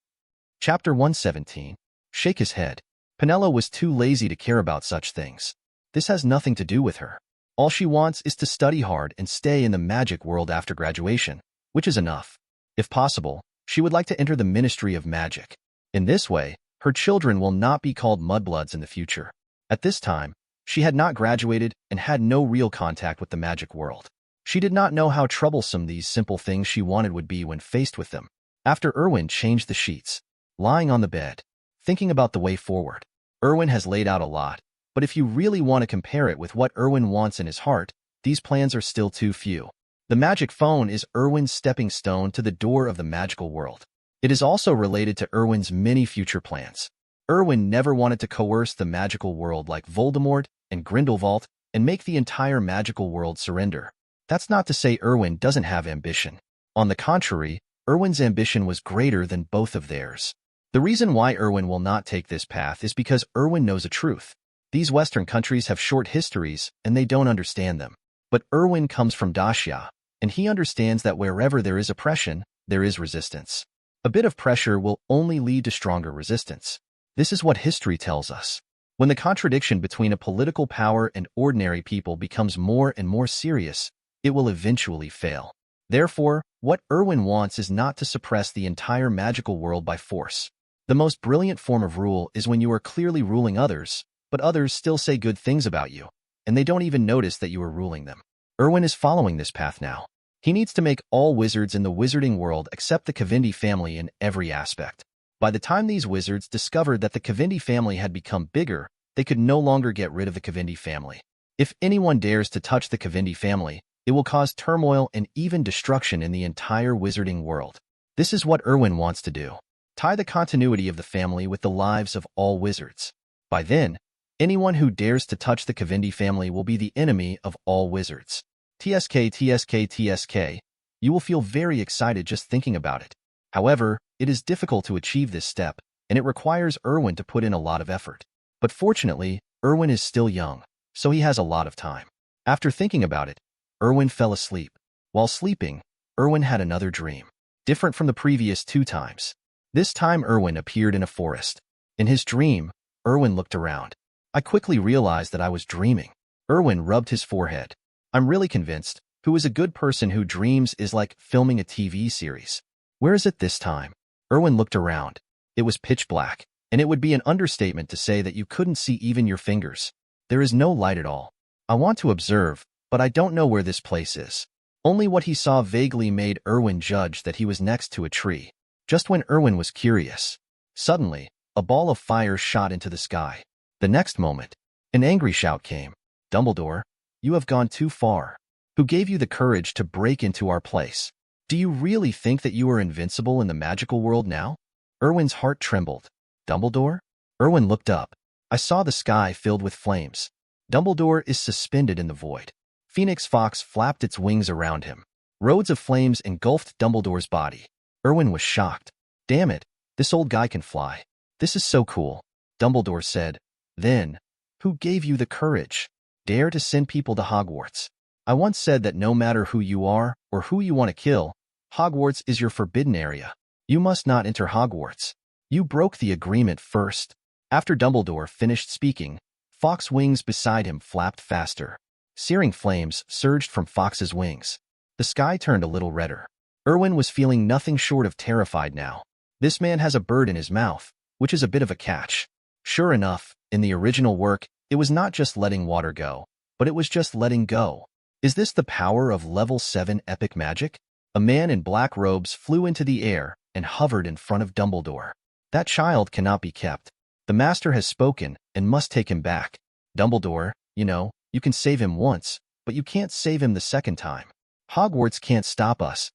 Chapter 117. Shake his head. Penelo was too lazy to care about such things. This has nothing to do with her. All she wants is to study hard and stay in the magic world after graduation, which is enough. If possible, she would like to enter the Ministry of Magic. In this way, her children will not be called mudbloods in the future. At this time, she had not graduated and had no real contact with the magic world. She did not know how troublesome these simple things she wanted would be when faced with them. After Erwin changed the sheets, lying on the bed, thinking about the way forward. Erwin has laid out a lot, but if you really want to compare it with what Erwin wants in his heart, these plans are still too few. The magic phone is Erwin's stepping stone to the door of the magical world. It is also related to Erwin's many future plans. Erwin never wanted to coerce the magical world like Voldemort and Grindelwald and make the entire magical world surrender. That's not to say Erwin doesn't have ambition. On the contrary, Erwin's ambition was greater than both of theirs. The reason why Erwin will not take this path is because Erwin knows a truth. These Western countries have short histories and they don't understand them. But Erwin comes from Dacia, and he understands that wherever there is oppression, there is resistance. A bit of pressure will only lead to stronger resistance. This is what history tells us. When the contradiction between a political power and ordinary people becomes more and more serious, it will eventually fail. Therefore, what Erwin wants is not to suppress the entire magical world by force. The most brilliant form of rule is when you are clearly ruling others, but others still say good things about you, and they don't even notice that you are ruling them. Erwin is following this path now. He needs to make all wizards in the wizarding world accept the Cavendi family in every aspect. By the time these wizards discovered that the Cavendi family had become bigger, they could no longer get rid of the Cavendi family. If anyone dares to touch the Cavendi family, it will cause turmoil and even destruction in the entire wizarding world. This is what Erwin wants to do. Tie the continuity of the family with the lives of all wizards. By then, anyone who dares to touch the Cavendi family will be the enemy of all wizards. TSK. You will feel very excited just thinking about it. However, it is difficult to achieve this step, and it requires Erwin to put in a lot of effort. But fortunately, Erwin is still young, so he has a lot of time. After thinking about it, Erwin fell asleep. While sleeping, Erwin had another dream, different from the previous 2 times. This time Erwin appeared in a forest. In his dream, Erwin looked around. I quickly realized that I was dreaming. Erwin rubbed his forehead. I'm really convinced, who is a good person who dreams is like filming a TV series. Where is it this time? Erwin looked around. It was pitch black, and it would be an understatement to say that you couldn't see even your fingers. There is no light at all. I want to observe, but I don't know where this place is. Only what he saw vaguely made Erwin judge that he was next to a tree. Just when Erwin was curious, suddenly, a ball of fire shot into the sky. The next moment, an angry shout came. Dumbledore, you have gone too far. Who gave you the courage to break into our place? Do you really think that you are invincible in the magical world now? Erwin's heart trembled. Dumbledore? Erwin looked up. I saw the sky filled with flames. Dumbledore is suspended in the void. Phoenix Fox flapped its wings around him. Roads of flames engulfed Dumbledore's body. Erwin was shocked. Damn it, this old guy can fly. This is so cool. Dumbledore said. Then, who gave you the courage? Dare to send people to Hogwarts. I once said that no matter who you are or who you want to kill, Hogwarts is your forbidden area. You must not enter Hogwarts. You broke the agreement first. After Dumbledore finished speaking, Fox's wings beside him flapped faster. Searing flames surged from Fox's wings. The sky turned a little redder. Erwin was feeling nothing short of terrified now. This man has a bird in his mouth, which is a bit of a catch. Sure enough, in the original work, it was not just letting water go, but it was just letting go. Is this the power of level 7 epic magic? A man in black robes flew into the air and hovered in front of Dumbledore. That child cannot be kept. The master has spoken and must take him back. Dumbledore, you can save him once, but you can't save him the second time. Hogwarts can't stop us.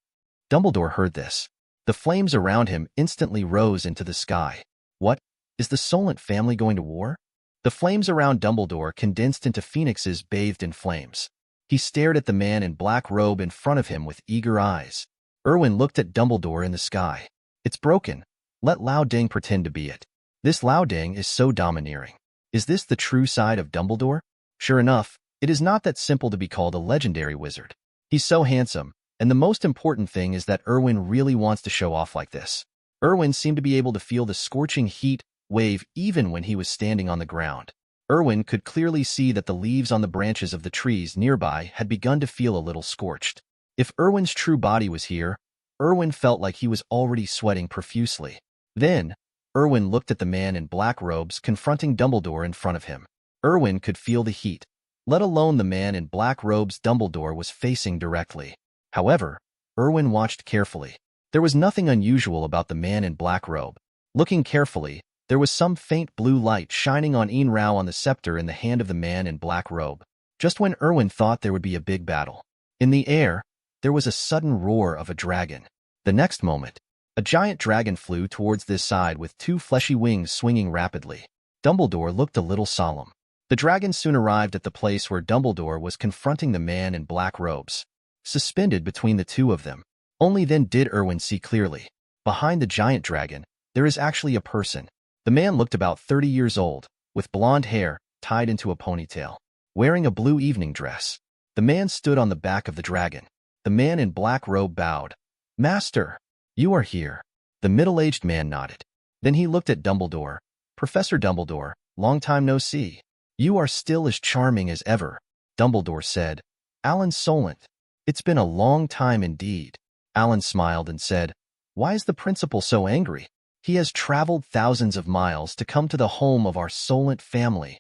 Dumbledore heard this. The flames around him instantly rose into the sky. What? Is the Solent family going to war? The flames around Dumbledore condensed into phoenixes bathed in flames. He stared at the man in black robe in front of him with eager eyes. Erwin looked at Dumbledore in the sky. It's broken. Let Louding pretend to be it. This Louding is so domineering. Is this the true side of Dumbledore? Sure enough, it is not that simple to be called a legendary wizard. He's so handsome, and the most important thing is that Erwin really wants to show off like this. Erwin seemed to be able to feel the scorching heat wave even when he was standing on the ground. Erwin could clearly see that the leaves on the branches of the trees nearby had begun to feel a little scorched. If Erwin's true body was here, Erwin felt like he was already sweating profusely. Then, Erwin looked at the man in black robes confronting Dumbledore in front of him. Erwin could feel the heat, let alone the man in black robes Dumbledore was facing directly. However, Erwin watched carefully. There was nothing unusual about the man in black robe. Looking carefully, there was some faint blue light shining on Rao on the scepter in the hand of the man in black robe. Just when Erwin thought there would be a big battle. In the air, there was a sudden roar of a dragon. The next moment, a giant dragon flew towards this side with 2 fleshy wings swinging rapidly. Dumbledore looked a little solemn. The dragon soon arrived at the place where Dumbledore was confronting the man in black robes. Suspended between the two of them. Only then did Erwin see clearly. Behind the giant dragon, there is actually a person. The man looked about 30 years old, with blonde hair tied into a ponytail, wearing a blue evening dress. The man stood on the back of the dragon. The man in black robe bowed. Master, you are here. The middle-aged man nodded. Then he looked at Dumbledore. Professor Dumbledore, long time no see. You are still as charming as ever, Dumbledore said. Alan Solent. It's been a long time indeed. Alan smiled and said, Why is the principal so angry? He has traveled thousands of miles to come to the home of our Solent family.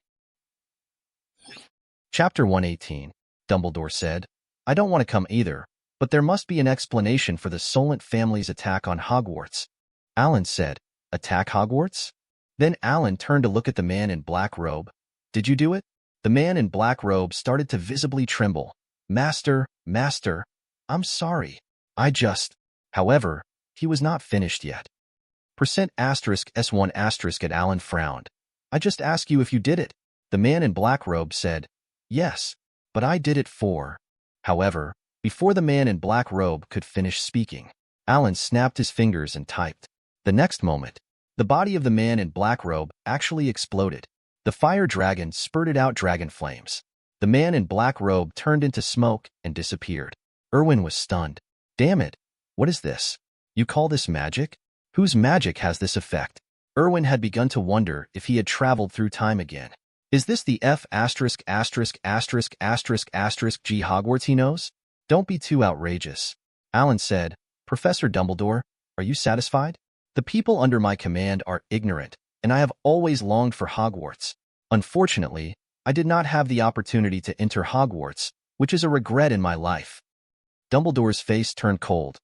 Chapter 118, Dumbledore said. I don't want to come either, but there must be an explanation for the Solent family's attack on Hogwarts. Alan said, Attack Hogwarts? Then Alan turned to look at the man in black robe. Did you do it? The man in black robe started to visibly tremble. Master, I'm sorry. I just... However, he was not finished yet. %*S1* at Alan frowned. I just asked you if you did it. The man in black robe said, yes, but I did it for... However, before the man in black robe could finish speaking, Alan snapped his fingers and typed. The next moment, the body of the man in black robe actually exploded. The fire dragon spurted out dragon flames. The man in black robe turned into smoke and disappeared. Erwin was stunned. Damn it, what is this? You call this magic? Whose magic has this effect? Erwin had begun to wonder if he had traveled through time again. Is this the G Hogwarts he knows? Don't be too outrageous. Alan said, Professor Dumbledore, are you satisfied? The people under my command are ignorant, and I have always longed for Hogwarts. Unfortunately, I did not have the opportunity to enter Hogwarts, which is a regret in my life. Dumbledore's face turned cold.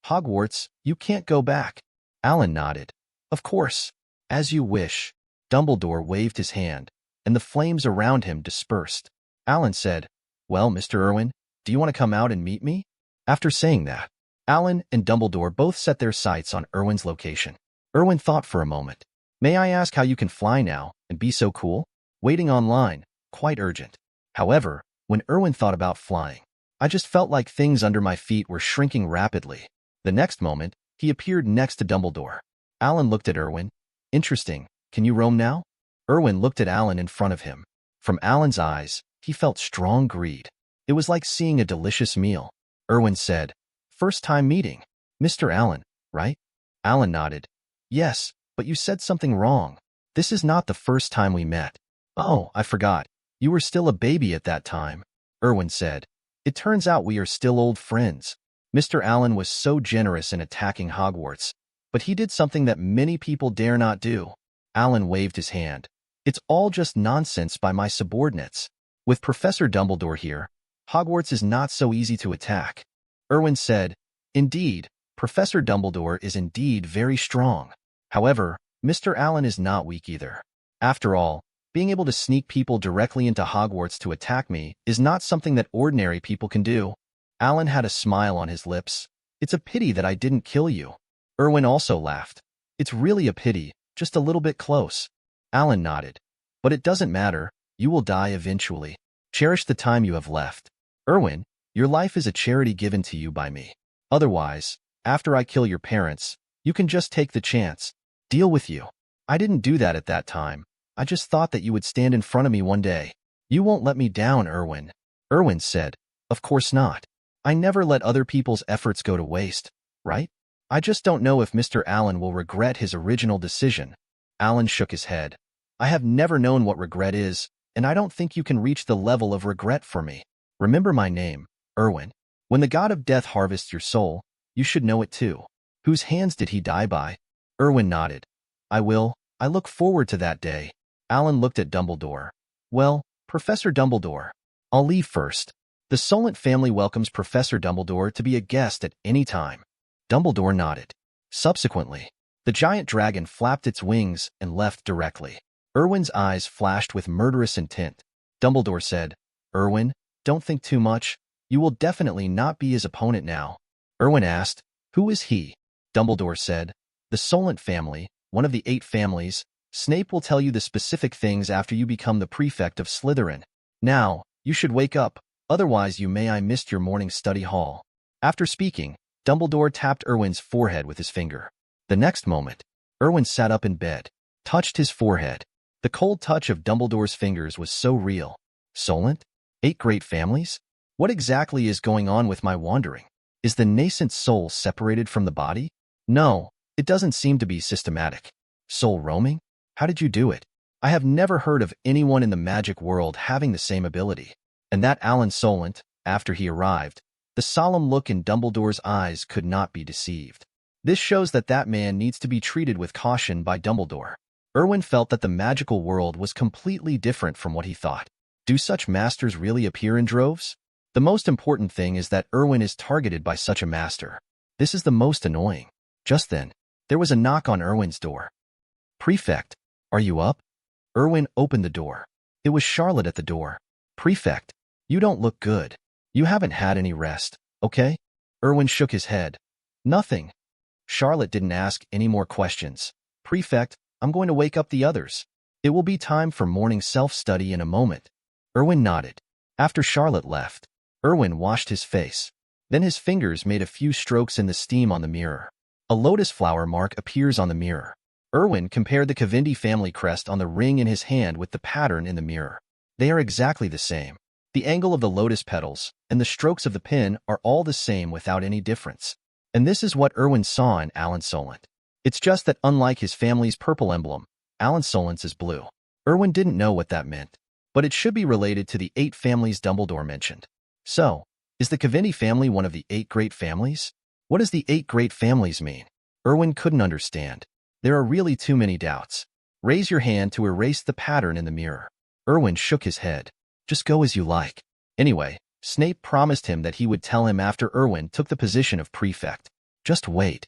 Hogwarts, you can't go back. Alan nodded. Of course, as you wish. Dumbledore waved his hand, and the flames around him dispersed. Alan said, well, Mr. Erwin, do you want to come out and meet me? After saying that, Alan and Dumbledore both set their sights on Erwin's location. Erwin thought for a moment. May I ask how you can fly now and be so cool? Waiting online, quite urgent. However, when Erwin thought about flying, I just felt like things under my feet were shrinking rapidly. The next moment, he appeared next to Dumbledore. Alan looked at Erwin. Interesting, can you roam now? Erwin looked at Alan in front of him. From Alan's eyes, he felt strong greed. It was like seeing a delicious meal. Erwin said, first time meeting. Mr. Alan, right? Alan nodded. Yes, but you said something wrong. This is not the first time we met. Oh, I forgot. You were still a baby at that time. Erwin said. It turns out we are still old friends. Mr. Alan was so generous in attacking Hogwarts, but he did something that many people dare not do. Alan waved his hand. It's all just nonsense by my subordinates. With Professor Dumbledore here, Hogwarts is not so easy to attack. Erwin said, indeed, Professor Dumbledore is indeed very strong. However, Mr. Alan is not weak either. After all, being able to sneak people directly into Hogwarts to attack me is not something that ordinary people can do. Alan had a smile on his lips. It's a pity that I didn't kill you. Erwin also laughed. It's really a pity, just a little bit close. Alan nodded. But it doesn't matter, you will die eventually. Cherish the time you have left. Erwin, your life is a charity given to you by me. Otherwise, after I kill your parents, you can just take the chance. Deal with you. I didn't do that at that time. I just thought that you would stand in front of me one day. You won't let me down, Erwin. Erwin said, of course not. I never let other people's efforts go to waste, right? I just don't know if Mr. Alan will regret his original decision. Alan shook his head. I have never known what regret is, and I don't think you can reach the level of regret for me. Remember my name, Erwin. When the god of death harvests your soul, you should know it too. Whose hands did he die by? Erwin nodded. I will. I look forward to that day. Alan looked at Dumbledore. Well, Professor Dumbledore, I'll leave first. The Solent family welcomes Professor Dumbledore to be a guest at any time. Dumbledore nodded. Subsequently, the giant dragon flapped its wings and left directly. Erwin's eyes flashed with murderous intent. Dumbledore said, Erwin, don't think too much. You will definitely not be his opponent now. Erwin asked, who is he? Dumbledore said, the Solent family, one of the 8 families. Snape will tell you the specific things after you become the prefect of Slytherin. Now, you should wake up, otherwise you may I missed your morning study hall. After speaking, Dumbledore tapped Erwin's forehead with his finger. The next moment, Erwin sat up in bed, touched his forehead. The cold touch of Dumbledore's fingers was so real. Solent? 8 great families? What exactly is going on with my wandering? Is the nascent soul separated from the body? No, it doesn't seem to be systematic. Soul roaming? How did you do it? I have never heard of anyone in the magic world having the same ability. And that Alan Solent, after he arrived, the solemn look in Dumbledore's eyes could not be deceived. This shows that that man needs to be treated with caution by Dumbledore. Erwin felt that the magical world was completely different from what he thought. Do such masters really appear in droves? The most important thing is that Erwin is targeted by such a master. This is the most annoying. Just then, there was a knock on Erwin's door. Prefect, are you up? Erwin opened the door. It was Charlotte at the door. Prefect, you don't look good. You haven't had any rest, okay? Erwin shook his head. Nothing. Charlotte didn't ask any more questions. Prefect, I'm going to wake up the others. It will be time for morning self-study in a moment. Erwin nodded. After Charlotte left, Erwin washed his face. Then his fingers made a few strokes in the steam on the mirror. A lotus flower mark appears on the mirror. Erwin compared the Cavendi family crest on the ring in his hand with the pattern in the mirror. They are exactly the same. The angle of the lotus petals and the strokes of the pin are all the same without any difference. And this is what Erwin saw in Alan Solent. It's just that unlike his family's purple emblem, Alan Solent's is blue. Erwin didn't know what that meant, but it should be related to the 8 families Dumbledore mentioned. So, is the Cavendi family one of the 8 great families? What does the 8 great families mean? Erwin couldn't understand. There are really too many doubts. Raise your hand to erase the pattern in the mirror. Erwin shook his head. Just go as you like. Anyway, Snape promised him that he would tell him after Erwin took the position of prefect. Just wait.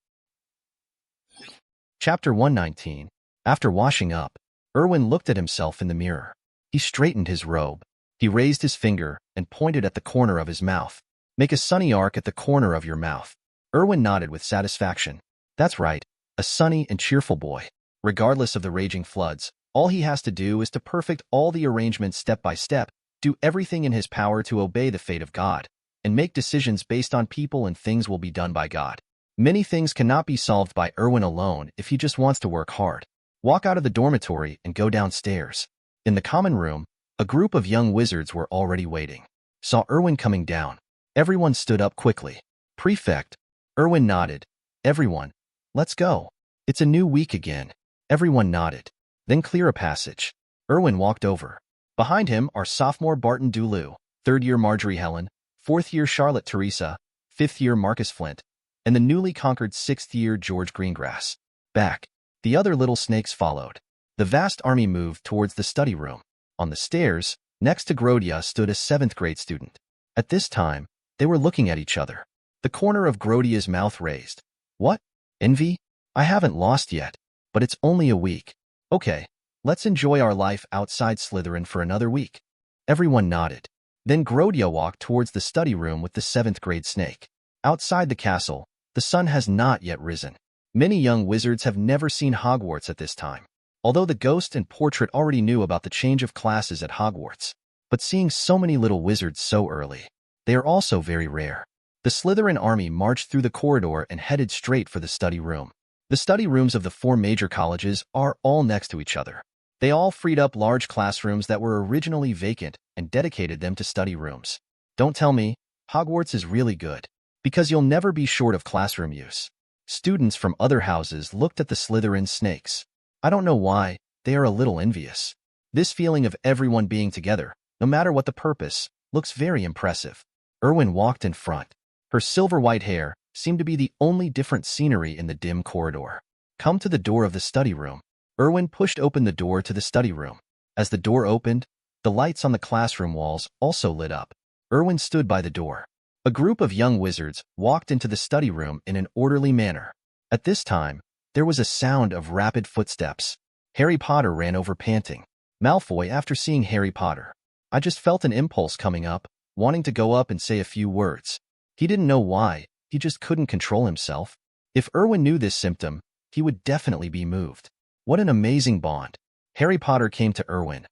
Chapter 119. After washing up, Erwin looked at himself in the mirror. He straightened his robe. He raised his finger and pointed at the corner of his mouth. Make a sunny arc at the corner of your mouth. Erwin nodded with satisfaction. That's right, a sunny and cheerful boy. Regardless of the raging floods, all he has to do is to perfect all the arrangements step by step, do everything in his power to obey the fate of God, and make decisions based on people and things will be done by God. Many things cannot be solved by Erwin alone if he just wants to work hard. Walk out of the dormitory and go downstairs. In the common room, a group of young wizards were already waiting. Saw Erwin coming down. Everyone stood up quickly. Prefect. Erwin nodded. Everyone, let's go. It's a new week again. Everyone nodded. Then clear a passage. Erwin walked over. Behind him are sophomore Barton Dulu, third-year Marjorie Helen, fourth-year Charlotte Teresa, fifth-year Marcus Flint, and the newly conquered sixth-year George Greengrass. Back. The other little snakes followed. The vast army moved towards the study room. On the stairs, next to Grodia stood a 7th grade student. At this time, they were looking at each other. The corner of Grodia's mouth raised. What? Envy? I haven't lost yet, but it's only a week. Okay, let's enjoy our life outside Slytherin for another week. Everyone nodded. Then Grodia walked towards the study room with the 7th grade snake. Outside the castle, the sun has not yet risen. Many young wizards have never seen Hogwarts at this time. Although the ghost and portrait already knew about the change of classes at Hogwarts, but seeing so many little wizards so early, they are also very rare. The Slytherin army marched through the corridor and headed straight for the study room. The study rooms of the 4 major colleges are all next to each other. They all freed up large classrooms that were originally vacant and dedicated them to study rooms. Don't tell me, Hogwarts is really good, because you'll never be short of classroom use. Students from other houses looked at the Slytherin snakes. I don't know why, they are a little envious. This feeling of everyone being together, no matter what the purpose, looks very impressive. Erwin walked in front. Her silver-white hair seemed to be the only different scenery in the dim corridor. Come to the door of the study room. Erwin pushed open the door to the study room. As the door opened, the lights on the classroom walls also lit up. Erwin stood by the door. A group of young wizards walked into the study room in an orderly manner. At this time, there was a sound of rapid footsteps. Harry Potter ran over panting. Malfoy after seeing Harry Potter. I just felt an impulse coming up, wanting to go up and say a few words. He didn't know why, he just couldn't control himself. If Erwin knew this symptom, he would definitely be moved. What an amazing bond. Harry Potter came to Erwin.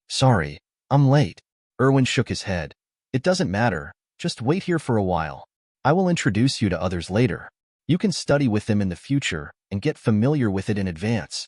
Sorry, I'm late. Erwin shook his head. It doesn't matter, just wait here for a while. I will introduce you to others later. You can study with them in the future and get familiar with it in advance.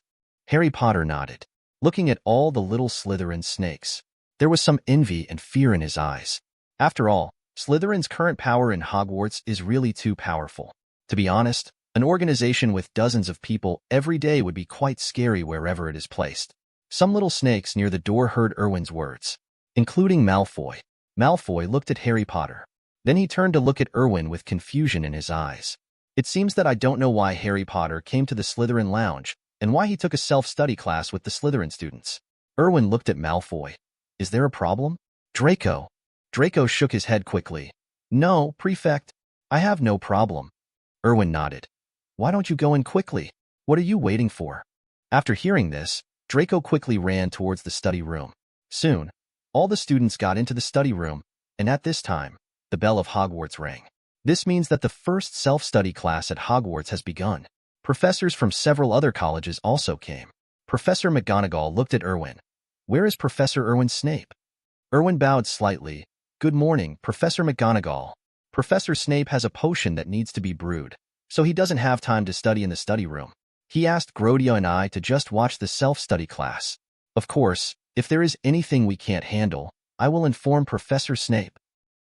Harry Potter nodded, looking at all the little Slytherin snakes. There was some envy and fear in his eyes. After all, Slytherin's current power in Hogwarts is really too powerful. To be honest, an organization with dozens of people every day would be quite scary wherever it is placed. Some little snakes near the door heard Erwin's words, including Malfoy. Malfoy looked at Harry Potter. Then he turned to look at Erwin with confusion in his eyes. It seems that I don't know why Harry Potter came to the Slytherin lounge and why he took a self-study class with the Slytherin students. Erwin looked at Malfoy. Is there a problem? Draco. Draco shook his head quickly. No, Prefect. I have no problem. Erwin nodded. Why don't you go in quickly? What are you waiting for? After hearing this, Draco quickly ran towards the study room. Soon, all the students got into the study room, and at this time, the bell of Hogwarts rang. This means that the first self-study class at Hogwarts has begun. Professors from several other colleges also came. Professor McGonagall looked at Erwin. "Where is Professor Erwin Snape?" Erwin bowed slightly. "Good morning, Professor McGonagall. Professor Snape has a potion that needs to be brewed, so he doesn't have time to study in the study room. He asked Grodia and I to just watch the self-study class. Of course, if there is anything we can't handle, I will inform Professor Snape."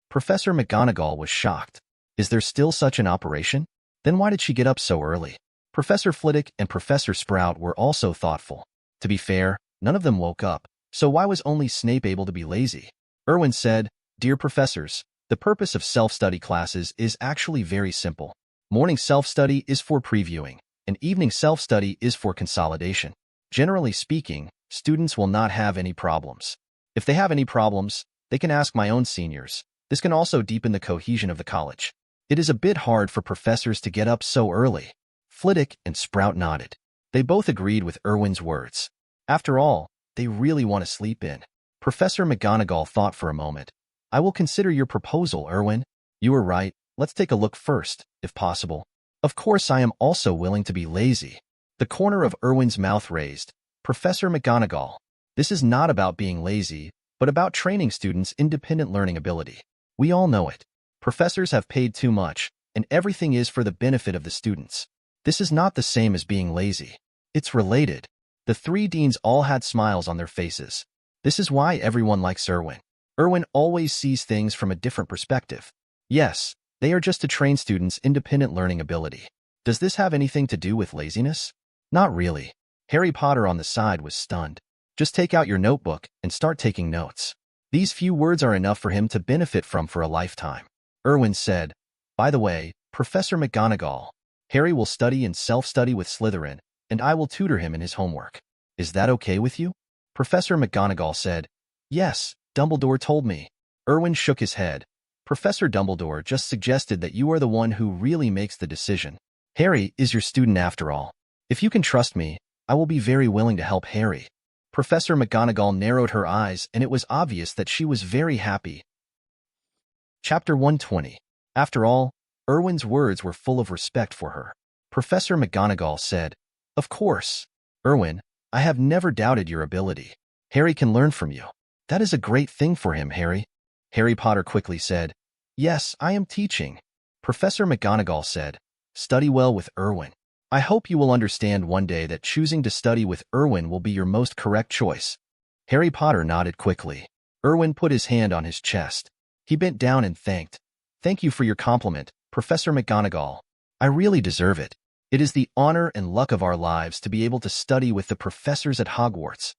Professor McGonagall was shocked. Is there still such an operation? Then why did she get up so early? Professor Flitwick and Professor Sprout were also thoughtful. To be fair, none of them woke up, so why was only Snape able to be lazy? Erwin said, "Dear professors, the purpose of self-study classes is actually very simple. Morning self-study is for previewing, and evening self-study is for consolidation. Generally speaking, students will not have any problems. If they have any problems, they can ask my own seniors. This can also deepen the cohesion of the college. It is a bit hard for professors to get up so early." Flitwick and Sprout nodded. They both agreed with Erwin's words. After all, they really want to sleep in. Professor McGonagall thought for a moment. "I will consider your proposal, Erwin. You are right. Let's take a look first, if possible. Of course, I am also willing to be lazy." The corner of Erwin's mouth raised. "Professor McGonagall, this is not about being lazy, but about training students' independent learning ability. We all know it. Professors have paid too much, and everything is for the benefit of the students. This is not the same as being lazy. It's related." The three deans all had smiles on their faces. This is why everyone likes Erwin. Erwin always sees things from a different perspective. Yes, they are just to train students' independent learning ability. Does this have anything to do with laziness? Not really. Harry Potter on the side was stunned. Just take out your notebook and start taking notes. These few words are enough for him to benefit from for a lifetime. Erwin said, "By the way, Professor McGonagall, Harry will study and self-study with Slytherin, and I will tutor him in his homework. Is that okay with you?" Professor McGonagall said, "Yes, Dumbledore told me." Erwin shook his head. "Professor Dumbledore just suggested that you are the one who really makes the decision. Harry is your student after all. If you can trust me, I will be very willing to help Harry." Professor McGonagall narrowed her eyes, and it was obvious that she was very happy. Chapter 120. After all, Erwin's words were full of respect for her. Professor McGonagall said, "Of course, Erwin, I have never doubted your ability. Harry can learn from you. That is a great thing for him, Harry." Harry Potter quickly said, "Yes, I am teaching." Professor McGonagall said, "Study well with Erwin. I hope you will understand one day that choosing to study with Erwin will be your most correct choice." Harry Potter nodded quickly. Erwin put his hand on his chest. He bent down and thanked. "Thank you for your compliment, Professor McGonagall. I really deserve it. It is the honor and luck of our lives to be able to study with the professors at Hogwarts."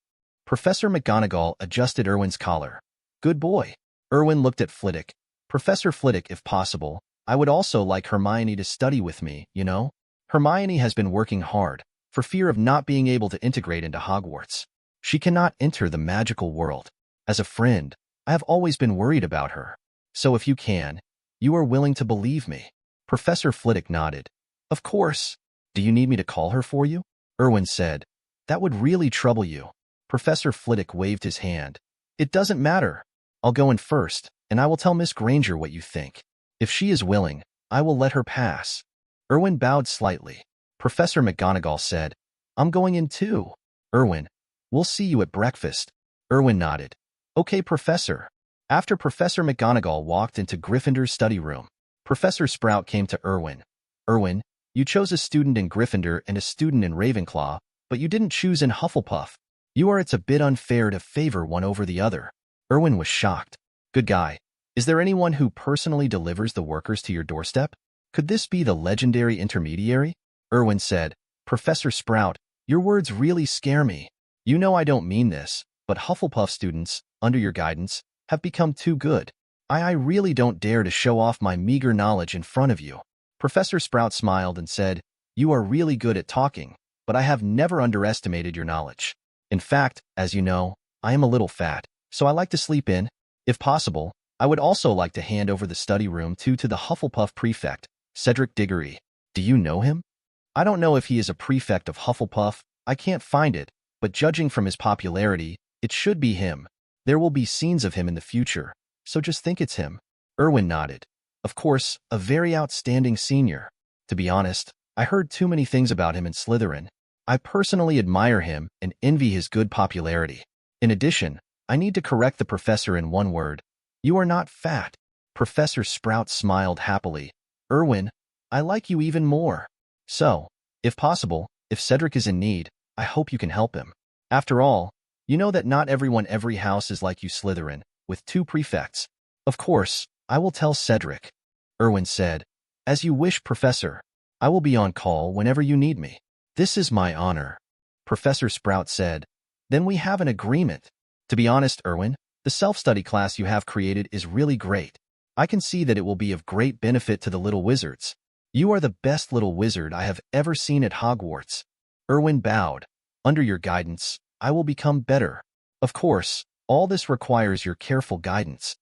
Professor McGonagall adjusted Erwin's collar. "Good boy." Erwin looked at Flitwick. "Professor Flitwick, if possible, I would also like Hermione to study with me, you know? Hermione has been working hard, for fear of not being able to integrate into Hogwarts. She cannot enter the magical world. As a friend, I have always been worried about her. So if you can, you are willing to believe me." Professor Flitwick nodded. "Of course. Do you need me to call her for you?" Erwin said. "That would really trouble you." Professor Flitwick waved his hand. "It doesn't matter. I'll go in first, and I will tell Miss Granger what you think. If she is willing, I will let her pass." Erwin bowed slightly. Professor McGonagall said, "I'm going in too. Erwin, we'll see you at breakfast." Erwin nodded. "Okay, Professor." After Professor McGonagall walked into Gryffindor's study room, Professor Sprout came to Erwin. "Erwin, you chose a student in Gryffindor and a student in Ravenclaw, but you didn't choose in Hufflepuff. It's a bit unfair to favor one over the other." Erwin was shocked. "Good guy. Is there anyone who personally delivers the workers to your doorstep? Could this be the legendary intermediary?" Erwin said, "Professor Sprout, your words really scare me. You know I don't mean this, but Hufflepuff students, under your guidance, have become too good. I really don't dare to show off my meager knowledge in front of you." Professor Sprout smiled and said, "You are really good at talking, but I have never underestimated your knowledge. In fact, as you know, I am a little fat, so I like to sleep in. If possible, I would also like to hand over the study room to the Hufflepuff prefect, Cedric Diggory. Do you know him?" "I don't know if he is a prefect of Hufflepuff, I can't find it, but judging from his popularity, it should be him. There will be scenes of him in the future, so just think it's him. Erwin nodded. Of course, a very outstanding senior. To be honest, I heard too many things about him in Slytherin. I personally admire him and envy his good popularity. In addition, I need to correct the professor in one word. You are not fat. Professor Sprout smiled happily. Erwin, I like you even more. So, if possible, if Cedric is in need, I hope you can help him. After all, you know that not every house is like you Slytherin, with 2 prefects. Of course, I will tell Cedric. Erwin said, As you wish, Professor. I will be on call whenever you need me. This is my honor. Professor Sprout said, Then we have an agreement. To be honest, Erwin, the self-study class you have created is really great. I can see that it will be of great benefit to the little wizards. You are the best little wizard I have ever seen at Hogwarts. Erwin bowed. Under your guidance, I will become better. Of course, all this requires your careful guidance.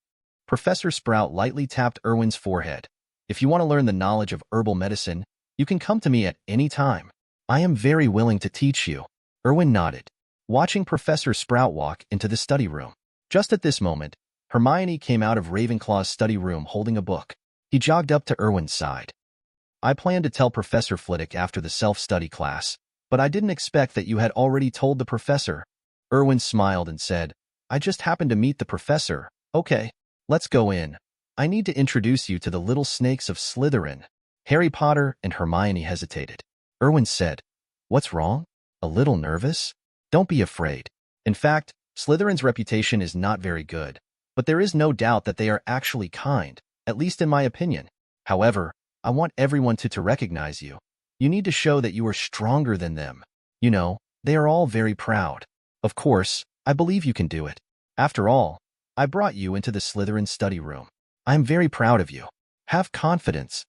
Professor Sprout lightly tapped Erwin's forehead. If you want to learn the knowledge of herbal medicine, you can come to me at any time. I am very willing to teach you. Erwin nodded, watching Professor Sprout walk into the study room. Just at this moment, Hermione came out of Ravenclaw's study room holding a book. He jogged up to Erwin's side. I planned to tell Professor Flitwick after the self-study class, but I didn't expect that you had already told the professor. Erwin smiled and said, I just happened to meet the professor. Okay, let's go in. I need to introduce you to the little snakes of Slytherin. Harry Potter and Hermione hesitated. Erwin said, What's wrong? A little nervous? Don't be afraid. In fact, Slytherin's reputation is not very good, but there is no doubt that they are actually kind, at least in my opinion. However, I want everyone to recognize you. You need to show that you are stronger than them. You know, they are all very proud. Of course, I believe you can do it. After all, I brought you into the Slytherin study room. I am very proud of you. Have confidence.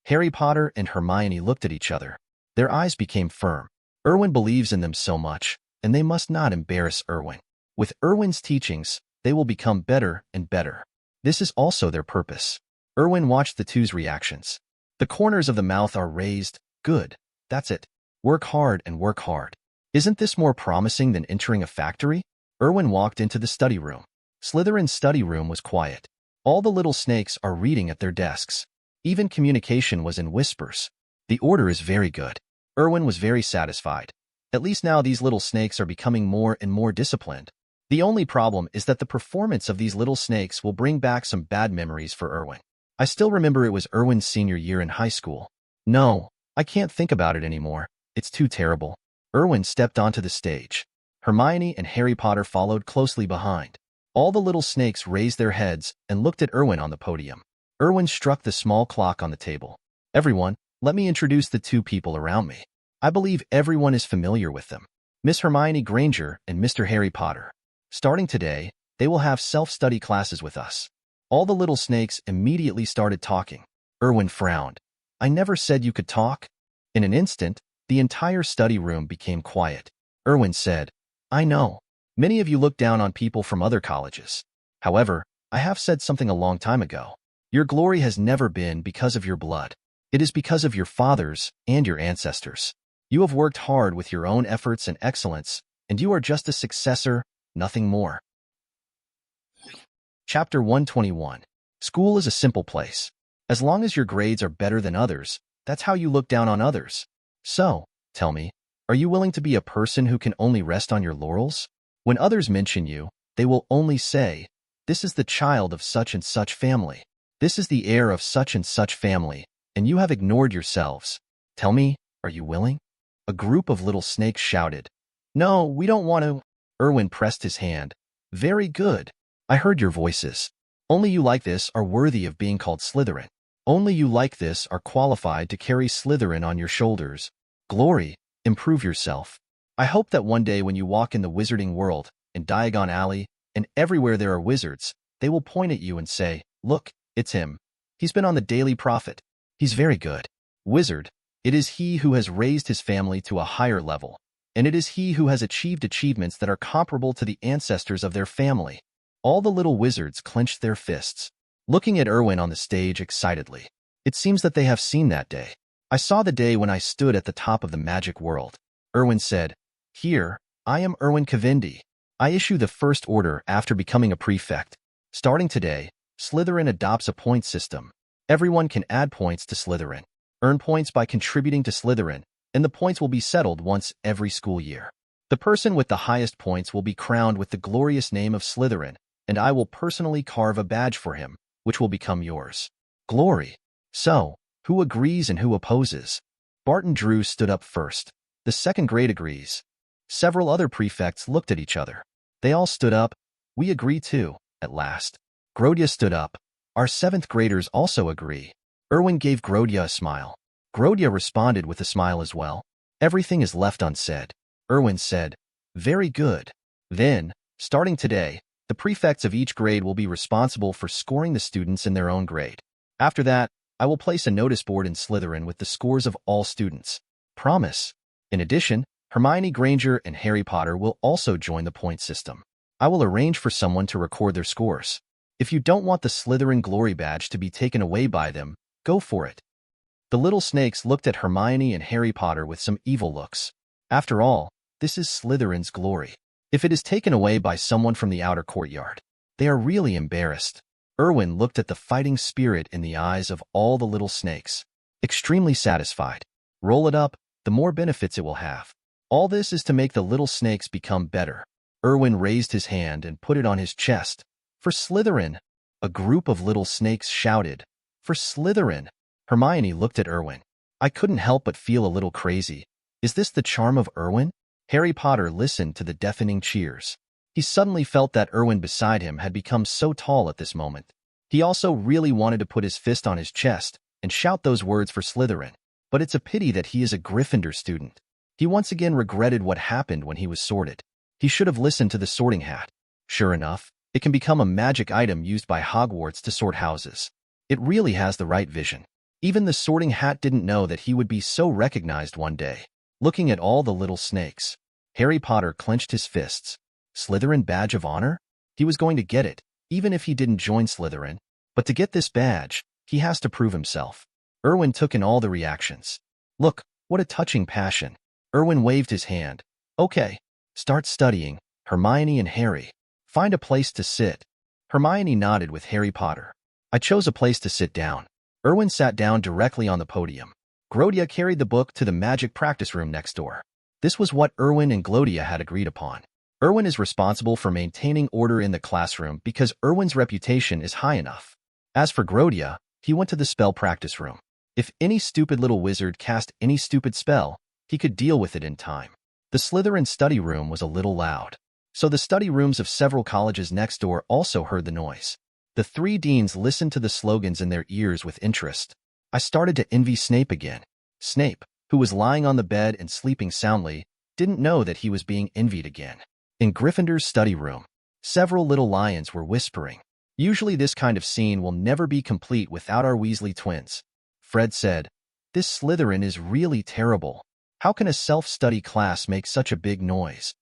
Harry Potter and Hermione looked at each other. Their eyes became firm. Erwin believes in them so much, and they must not embarrass Erwin. With Erwin's teachings, they will become better and better. This is also their purpose. Erwin watched the two's reactions. The corners of the mouth are raised. Good. That's it. Work hard and work hard. Isn't this more promising than entering a factory? Erwin walked into the study room. Slytherin's study room was quiet. All the little snakes are reading at their desks. Even communication was in whispers. The order is very good. Erwin was very satisfied. At least now these little snakes are becoming more and more disciplined. The only problem is that the performance of these little snakes will bring back some bad memories for Erwin. I still remember it was Erwin's senior year in high school. No, I can't think about it anymore. It's too terrible. Erwin stepped onto the stage. Hermione and Harry Potter followed closely behind. All the little snakes raised their heads and looked at Erwin on the podium. Erwin struck the small clock on the table. Everyone, let me introduce the 2 people around me. I believe everyone is familiar with them. Miss Hermione Granger and Mr. Harry Potter. Starting today, they will have self-study classes with us. All the little snakes immediately started talking. Erwin frowned. I never said you could talk. In an instant, the entire study room became quiet. Erwin said, I know. Many of you look down on people from other colleges. However, I have said something a long time ago. Your glory has never been because of your blood. It is because of your fathers and your ancestors. You have worked hard with your own efforts and excellence, and you are just a successor, nothing more. Chapter 121. School is a simple place. As long as your grades are better than others, that's how you look down on others. So, tell me, are you willing to be a person who can only rest on your laurels? When others mention you, they will only say, This is the child of such and such family. This is the heir of such and such family, and you have ignored yourselves. Tell me, are you willing? A group of little snakes shouted. No, we don't want to. Erwin pressed his hand. Very good. I heard your voices. Only you like this are worthy of being called Slytherin. Only you like this are qualified to carry Slytherin on your shoulders. Glory, improve yourself. I hope that one day when you walk in the wizarding world, in Diagon Alley, and everywhere there are wizards, they will point at you and say, Look, it's him. He's been on the Daily Prophet. He's very good. Wizard, it is he who has raised his family to a higher level, and it is he who has achieved achievements that are comparable to the ancestors of their family. All the little wizards clenched their fists, looking at Erwin on the stage excitedly. It seems that they have seen that day. I saw the day when I stood at the top of the magic world. Erwin said, Here, I am Erwin Cavendi. I issue the first order after becoming a prefect. Starting today, Slytherin adopts a point system. Everyone can add points to Slytherin, earn points by contributing to Slytherin, and the points will be settled once every school year. The person with the highest points will be crowned with the glorious name of Slytherin, and I will personally carve a badge for him, which will become yours. Glory. So, who agrees and who opposes? Barton Drew stood up first. The second grade agrees. Several other prefects looked at each other. They all stood up. We agree too, at last. Grodia stood up. Our 7th graders also agree. Erwin gave Grodia a smile. Grodia responded with a smile as well. Everything is left unsaid. Erwin said, "Very good." Then, starting today, the prefects of each grade will be responsible for scoring the students in their own grade. After that, I will place a notice board in Slytherin with the scores of all students. Promise. In addition, Hermione Granger and Harry Potter will also join the point system. I will arrange for someone to record their scores. If you don't want the Slytherin Glory Badge to be taken away by them, go for it. The little snakes looked at Hermione and Harry Potter with some evil looks. After all, this is Slytherin's glory. If it is taken away by someone from the outer courtyard, they are really embarrassed. Erwin looked at the fighting spirit in the eyes of all the little snakes. Extremely satisfied. Roll it up, the more benefits it will have. All this is to make the little snakes become better. Erwin raised his hand and put it on his chest. For Slytherin! A group of little snakes shouted. For Slytherin! Hermione looked at Erwin. I couldn't help but feel a little crazy. Is this the charm of Erwin? Harry Potter listened to the deafening cheers. He suddenly felt that Erwin beside him had become so tall at this moment. He also really wanted to put his fist on his chest and shout those words for Slytherin. But it's a pity that he is a Gryffindor student. He once again regretted what happened when he was sorted. He should have listened to the sorting hat. Sure enough, it can become a magic item used by Hogwarts to sort houses. It really has the right vision. Even the sorting hat didn't know that he would be so recognized one day. Looking at all the little snakes, Harry Potter clenched his fists. Slytherin Badge of Honor? He was going to get it, even if he didn't join Slytherin. But to get this badge, he has to prove himself. Erwin took in all the reactions. Look, what a touching passion. Erwin waved his hand. Okay, start studying, Hermione and Harry. Find a place to sit. Hermione nodded with Harry Potter. I chose a place to sit down. Erwin sat down directly on the podium. Grodia carried the book to the magic practice room next door. This was what Erwin and Glodia had agreed upon. Erwin is responsible for maintaining order in the classroom because Erwin's reputation is high enough. As for Grodia, he went to the spell practice room. If any stupid little wizard cast any stupid spell, he could deal with it in time. The Slytherin study room was a little loud, so the study rooms of several colleges next door also heard the noise. The 3 deans listened to the slogans in their ears with interest. I started to envy Snape again. Snape, who was lying on the bed and sleeping soundly, didn't know that he was being envied again. In Gryffindor's study room, several little lions were whispering. Usually this kind of scene will never be complete without our Weasley twins. Fred said, "This Slytherin is really terrible. How can a self-study class make such a big noise?"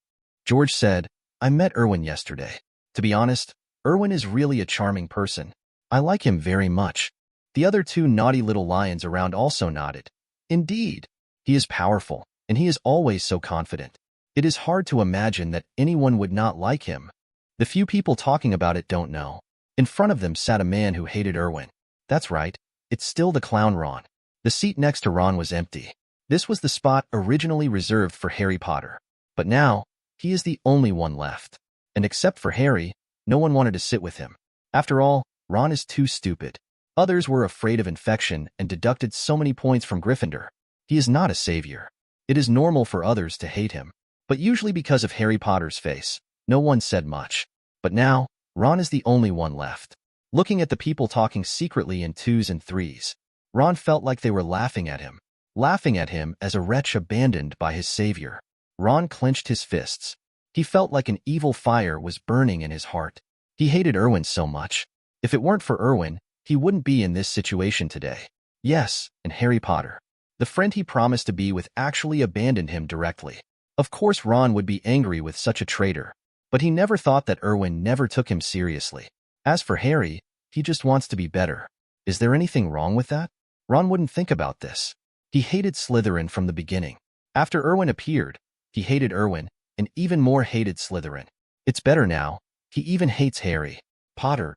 George said, "I met Erwin yesterday. To be honest, Erwin is really a charming person. I like him very much." The other 2 naughty little lions around also nodded. Indeed, he is powerful, and he is always so confident. It is hard to imagine that anyone would not like him. The few people talking about it don't know. In front of them sat a man who hated Erwin. That's right, it's still the clown Ron. The seat next to Ron was empty. This was the spot originally reserved for Harry Potter. But now, he is the only one left. And except for Harry, no one wanted to sit with him. After all, Ron is too stupid. Others were afraid of infection and deducted so many points from Gryffindor. He is not a savior. It is normal for others to hate him. But usually because of Harry Potter's face, no one said much. But now, Ron is the only one left. Looking at the people talking secretly in 2s and 3s, Ron felt like they were laughing at him as a wretch abandoned by his savior. Ron clenched his fists. He felt like an evil fire was burning in his heart. He hated Erwin so much. If it weren't for Erwin, he wouldn't be in this situation today. Yes, and Harry Potter. The friend he promised to be with actually abandoned him directly. Of course Ron would be angry with such a traitor, but he never thought that Erwin never took him seriously. As for Harry, he just wants to be better. Is there anything wrong with that? Ron wouldn't think about this. He hated Slytherin from the beginning. After Erwin appeared, He hated Erwin, and even more hated Slytherin. It's better now. He even hates Harry Potter.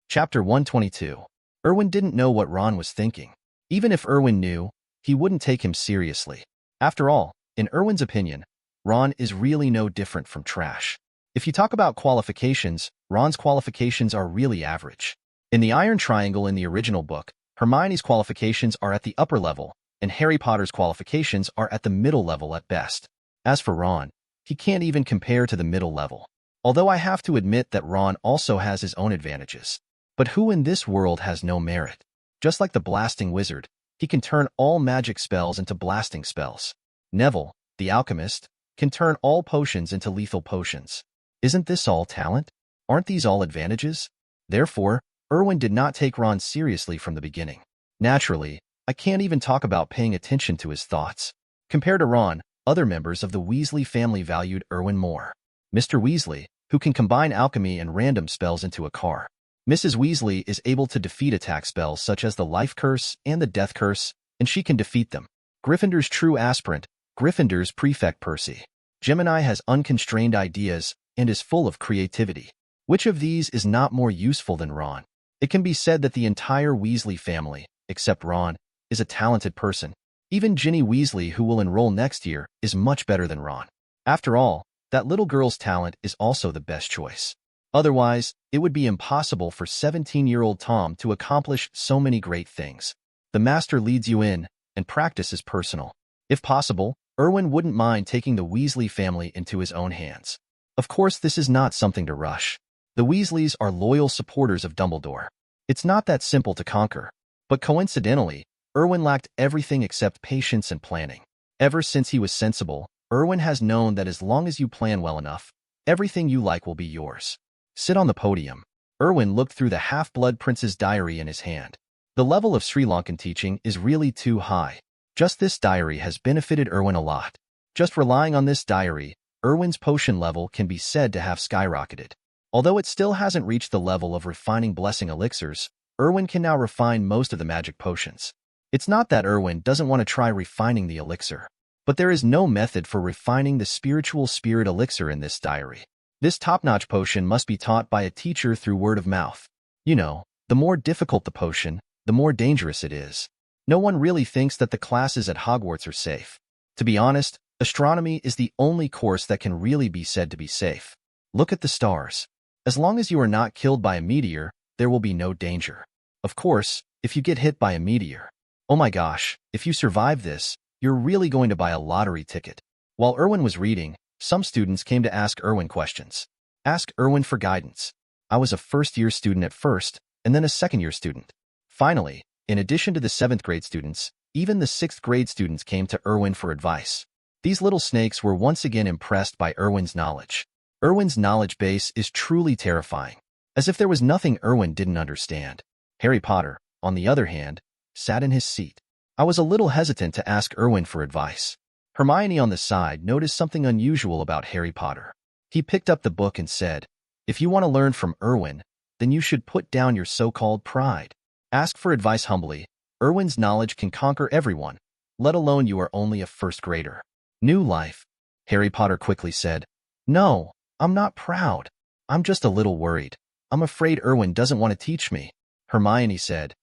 Chapter 122. Erwin didn't know what Ron was thinking. Even if Erwin knew, he wouldn't take him seriously. After all, in Erwin's opinion, Ron is really no different from trash. If you talk about qualifications, Ron's qualifications are really average. In the Iron Triangle in the original book, Hermione's qualifications are at the upper level, and Harry Potter's qualifications are at the middle level at best. As for Ron, he can't even compare to the middle level. Although I have to admit that Ron also has his own advantages. But who in this world has no merit? Just like the blasting wizard, he can turn all magic spells into blasting spells. Neville, the alchemist, can turn all potions into lethal potions. Isn't this all talent? Aren't these all advantages? Therefore, Erwin did not take Ron seriously from the beginning. Naturally, I can't even talk about paying attention to his thoughts. Compared to Ron, other members of the Weasley family valued Erwin more. Mr. Weasley, who can combine alchemy and random spells into a car. Mrs. Weasley is able to defeat attack spells such as the life curse and the death curse, and she can defeat them. Gryffindor's true aspirant, Gryffindor's prefect Percy. Gemini has unconstrained ideas and is full of creativity. Which of these is not more useful than Ron? It can be said that the entire Weasley family, except Ron, is a talented person. Even Ginny Weasley, who will enroll next year, is much better than Ron. After all, that little girl's talent is also the best choice. Otherwise, it would be impossible for 17-year-old Tom to accomplish so many great things. The master leads you in, and practice is personal. If possible, Erwin wouldn't mind taking the Weasley family into his own hands. Of course, this is not something to rush. The Weasleys are loyal supporters of Dumbledore. It's not that simple to conquer. But coincidentally, Erwin lacked everything except patience and planning. Ever since he was sensible, Erwin has known that as long as you plan well enough, everything you like will be yours. Sit on the podium. Erwin looked through the Half-Blood Prince's diary in his hand. The level of Sri Lankan teaching is really too high. Just this diary has benefited Erwin a lot. Just relying on this diary, Erwin's potion level can be said to have skyrocketed. Although it still hasn't reached the level of refining blessing elixirs, Erwin can now refine most of the magic potions. It's not that Erwin doesn't want to try refining the elixir, but there is no method for refining the spiritual spirit elixir in this diary. This top-notch potion must be taught by a teacher through word of mouth. You know, the more difficult the potion, the more dangerous it is. No one really thinks that the classes at Hogwarts are safe. To be honest, astronomy is the only course that can really be said to be safe. Look at the stars. As long as you are not killed by a meteor, there will be no danger. Of course, if you get hit by a meteor. Oh my gosh, if you survive this, you're really going to buy a lottery ticket. While Erwin was reading, some students came to ask Erwin questions. Ask Erwin for guidance. I was a first-year student at first, and then a second-year student. Finally, in addition to the 7th grade students, even the 6th grade students came to Erwin for advice. These little snakes were once again impressed by Erwin's knowledge. Erwin's knowledge base is truly terrifying, as if there was nothing Erwin didn't understand. Harry Potter, on the other hand, sat in his seat. I was a little hesitant to ask Erwin for advice. Hermione on the side noticed something unusual about Harry Potter. He picked up the book and said, "If you want to learn from Erwin, then you should put down your so-called pride. Ask for advice humbly. Erwin's knowledge can conquer everyone, let alone you are only a first grader." New life. Harry Potter quickly said, "No, I'm not proud. I'm just a little worried. I'm afraid Erwin doesn't want to teach me." Hermione said,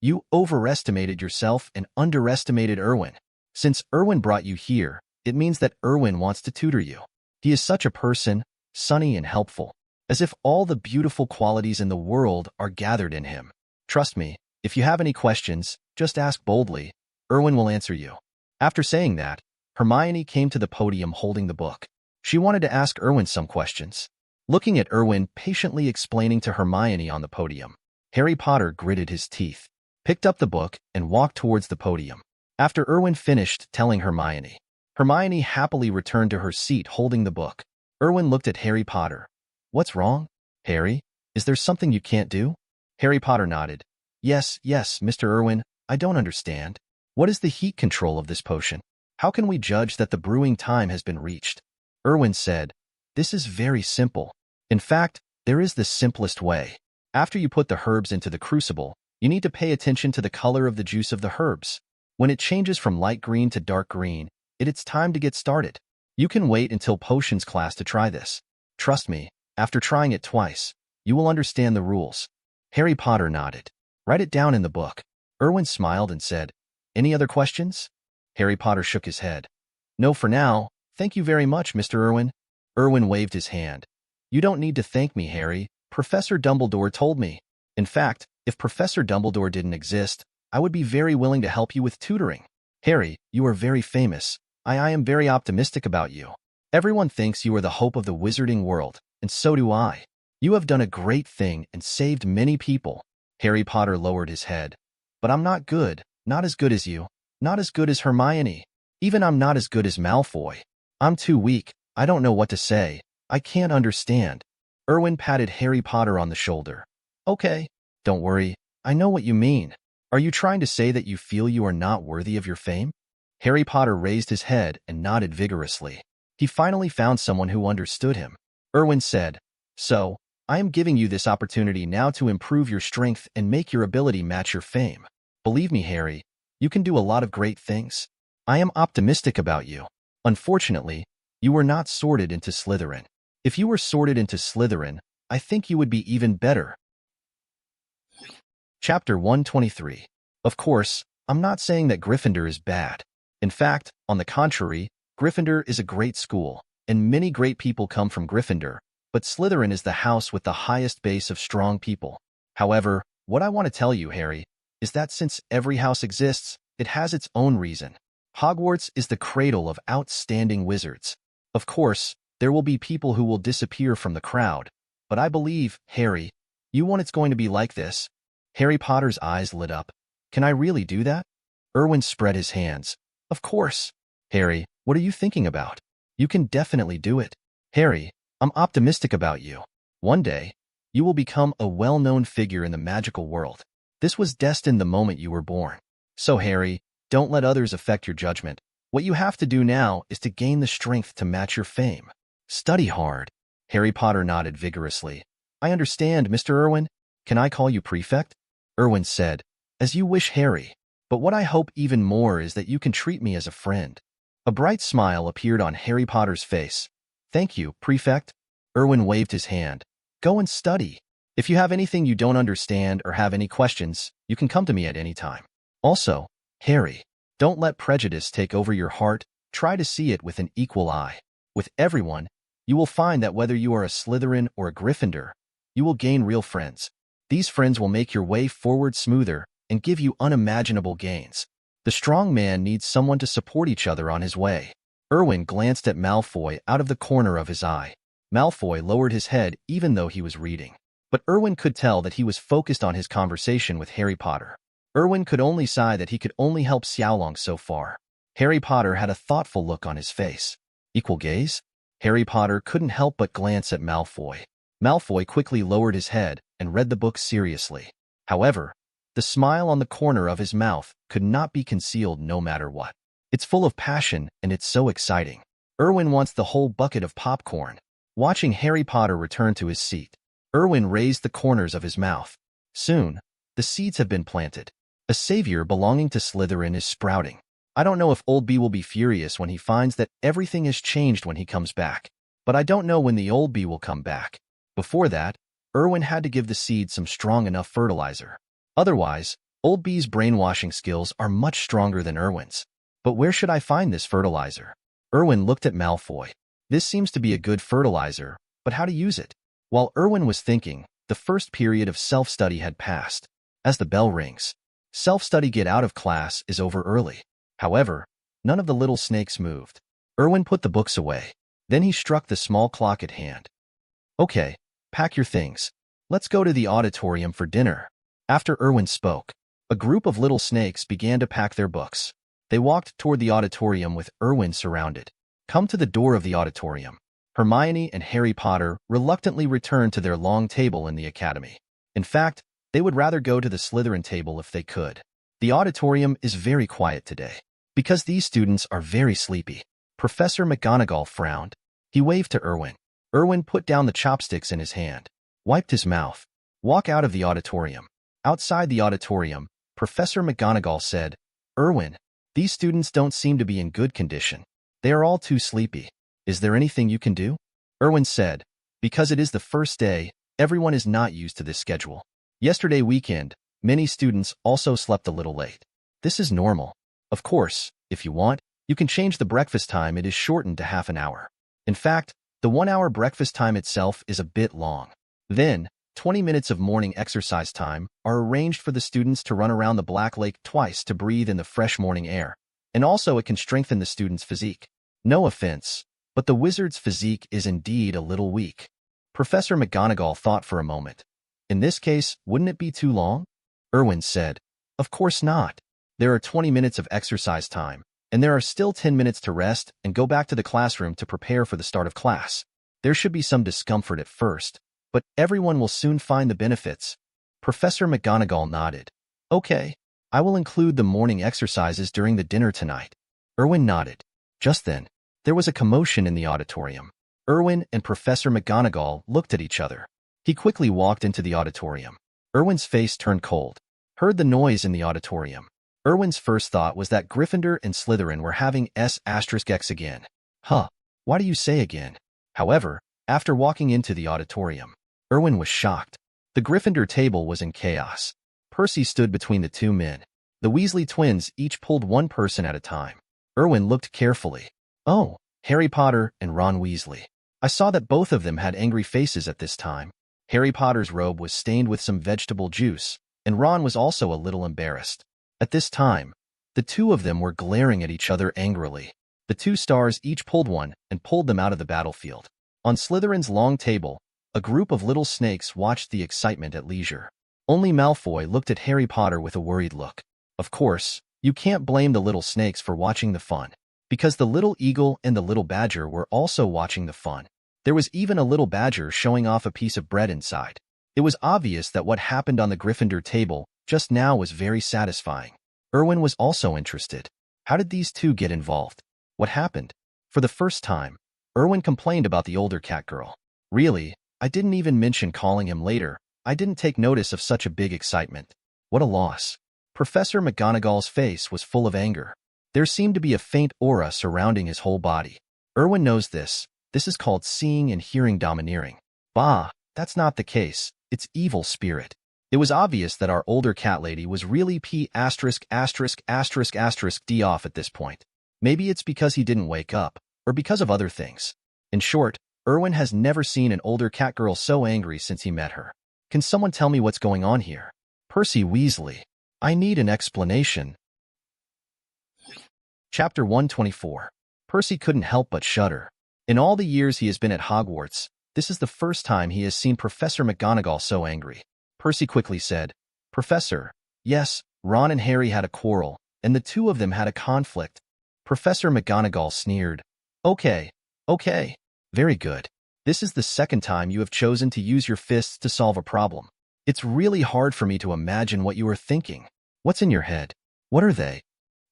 "You overestimated yourself and underestimated Erwin. Since Erwin brought you here, it means that Erwin wants to tutor you. He is such a person, sunny and helpful, as if all the beautiful qualities in the world are gathered in him. Trust me, if you have any questions, just ask boldly. Erwin will answer you." After saying that, Hermione came to the podium holding the book. She wanted to ask Erwin some questions. Looking at Erwin patiently explaining to Hermione on the podium, Harry Potter gritted his teeth, picked up the book, and walked towards the podium. After Erwin finished telling Hermione, Hermione happily returned to her seat holding the book. Erwin looked at Harry Potter. "What's wrong, Harry? Is there something you can't do?" Harry Potter nodded. Yes, Mr. Erwin, I don't understand. What is the heat control of this potion? How can we judge that the brewing time has been reached?" Erwin said, "This is very simple. In fact, there is the simplest way. After you put the herbs into the crucible, you need to pay attention to the color of the juice of the herbs. When it changes from light green to dark green, it's time to get started. You can wait until potions class to try this. Trust me, after trying it twice, you will understand the rules. Harry Potter nodded. Write it down in the book. Erwin smiled and said, Any other questions? Harry Potter shook his head. No for now. Thank you very much, Mr. Erwin. Erwin waved his hand. You don't need to thank me, Harry. Professor Dumbledore told me. In fact, if Professor Dumbledore didn't exist, I would be very willing to help you with tutoring. Harry, you are very famous. I am very optimistic about you. Everyone thinks you are the hope of the wizarding world, and so do I. You have done a great thing and saved many people. Harry Potter lowered his head. But I'm not good, not as good as you, not as good as Hermione. Even I'm not as good as Malfoy. I'm too weak, I don't know what to say. I can't understand. Erwin patted Harry Potter on the shoulder. Okay, don't worry, I know what you mean. Are you trying to say that you feel you are not worthy of your fame? Harry Potter raised his head and nodded vigorously. He finally found someone who understood him. Erwin said, So, I am giving you this opportunity now to improve your strength and make your ability match your fame. Believe me, Harry, you can do a lot of great things. I am optimistic about you. Unfortunately, you were not sorted into Slytherin. If you were sorted into Slytherin, I think you would be even better. Chapter 123. Of course, I'm not saying that Gryffindor is bad. In fact, on the contrary, Gryffindor is a great school, and many great people come from Gryffindor, but Slytherin is the house with the highest base of strong people. However, what I want to tell you, Harry, is that since every house exists, it has its own reason. Hogwarts is the cradle of outstanding wizards. Of course, there will be people who will disappear from the crowd, but I believe, Harry, you want it's going to be like this. Harry Potter's eyes lit up. Can I really do that? Erwin spread his hands. Of course. Harry, what are you thinking about? You can definitely do it. Harry, I'm optimistic about you. One day, you will become a well-known figure in the magical world. This was destined the moment you were born. So, Harry, don't let others affect your judgment. What you have to do now is to gain the strength to match your fame. Study hard. Harry Potter nodded vigorously. I understand, Mr. Erwin. Can I call you Prefect? Erwin said, As you wish, Harry. But what I hope even more is that you can treat me as a friend. A bright smile appeared on Harry Potter's face. Thank you, Prefect. Erwin waved his hand. Go and study. If you have anything you don't understand or have any questions, you can come to me at any time. Also, Harry, don't let prejudice take over your heart. Try to see it with an equal eye. With everyone, you will find that whether you are a Slytherin or a Gryffindor, you will gain real friends. These friends will make your way forward smoother and give you unimaginable gains. The strong man needs someone to support each other on his way. Erwin glanced at Malfoy out of the corner of his eye. Malfoy lowered his head even though he was reading. But Erwin could tell that he was focused on his conversation with Harry Potter. Erwin could only sigh that he could only help Xiaolong so far. Harry Potter had a thoughtful look on his face. Equal gaze? Harry Potter couldn't help but glance at Malfoy. Malfoy quickly lowered his head and read the book seriously. However, the smile on the corner of his mouth could not be concealed no matter what. It's full of passion and it's so exciting. Erwin wants the whole bucket of popcorn. Watching Harry Potter return to his seat, Erwin raised the corners of his mouth. Soon, the seeds have bee planted. A savior belonging to Slytherin is sprouting. I don't know if Old Bee will be furious when he finds that everything has changed when he comes back. But I don't know when the Old Bee will come back. Before that, Erwin had to give the seed some strong enough fertilizer. Otherwise, Old Bee's brainwashing skills are much stronger than Erwin's. But where should I find this fertilizer? Erwin looked at Malfoy. This seems to be a good fertilizer, but how to use it? While Erwin was thinking, the first period of self-study had passed. As the bell rings, self-study get out of class is over early. However, none of the little snakes moved. Erwin put the books away. Then he struck the small clock at hand. Okay, pack your things. Let's go to the auditorium for dinner. After Erwin spoke, a group of little snakes began to pack their books. They walked toward the auditorium with Erwin surrounded. Come to the door of the auditorium. Hermione and Harry Potter reluctantly returned to their long table in the academy. In fact, they would rather go to the Slytherin table if they could. The auditorium is very quiet today, because these students are very sleepy. Professor McGonagall frowned. He waved to Erwin. Erwin put down the chopsticks in his hand, wiped his mouth. Walk out of the auditorium. Outside the auditorium, Professor McGonagall said, Erwin, these students don't seem to be in good condition. They are all too sleepy. Is there anything you can do? Erwin said. Because it is the first day, everyone is not used to this schedule. Yesterday weekend, many students also slept a little late. This is normal. Of course, if you want, you can change the breakfast time. It is shortened to half an hour. In fact, the 1-hour breakfast time itself is a bit long. Then, 20 minutes of morning exercise time are arranged for the students to run around the Black Lake twice to breathe in the fresh morning air. And also it can strengthen the student's physique. No offense, but the wizard's physique is indeed a little weak. Professor McGonagall thought for a moment. In this case, wouldn't it be too long? Erwin said. Of course not. There are 20 minutes of exercise time, and there are still 10 minutes to rest and go back to the classroom to prepare for the start of class. There should be some discomfort at first, but everyone will soon find the benefits. Professor McGonagall nodded. Okay, I will include the morning exercises during the dinner tonight. Erwin nodded. Just then, there was a commotion in the auditorium. Erwin and Professor McGonagall looked at each other. He quickly walked into the auditorium. Erwin's face turned cold. Heard the noise in the auditorium. Erwin's first thought was that Gryffindor and Slytherin were having S*X again. Huh, why do you say again? However, after walking into the auditorium, Erwin was shocked. The Gryffindor table was in chaos. Percy stood between the two men. The Weasley twins each pulled one person at a time. Erwin looked carefully. Oh, Harry Potter and Ron Weasley. I saw that both of them had angry faces at this time. Harry Potter's robe was stained with some vegetable juice, and Ron was also a little embarrassed. At this time, the two of them were glaring at each other angrily. The two stars each pulled one and pulled them out of the battlefield. On Slytherin's long table, a group of little snakes watched the excitement at leisure. Only Malfoy looked at Harry Potter with a worried look. Of course, you can't blame the little snakes for watching the fun, because the little eagle and the little badger were also watching the fun. There was even a little badger showing off a piece of bread inside. It was obvious that what happened on the Gryffindor table just now was very satisfying. Erwin was also interested. How did these two get involved? What happened? For the first time, Erwin complained about the older cat girl. Really, I didn't even mention calling him later. I didn't take notice of such a big excitement. What a loss. Professor McGonagall's face was full of anger. There seemed to be a faint aura surrounding his whole body. Erwin knows this. This is called seeing and hearing domineering. Bah, that's not the case. It's evil spirit. It was obvious that our older cat lady was really P************ D off at this point. Maybe it's because he didn't wake up, or because of other things. In short, Erwin has never seen an older cat girl so angry since he met her. Can someone tell me what's going on here? Percy Weasley. I need an explanation. Chapter 124. Percy couldn't help but shudder. In all the years he has been at Hogwarts, this is the first time he has seen Professor McGonagall so angry. Percy quickly said, Professor, yes, Ron and Harry had a quarrel, and the two of them had a conflict. Professor McGonagall sneered. Okay. Very good. This is the second time you have chosen to use your fists to solve a problem. It's really hard for me to imagine what you are thinking. What's in your head? What are they?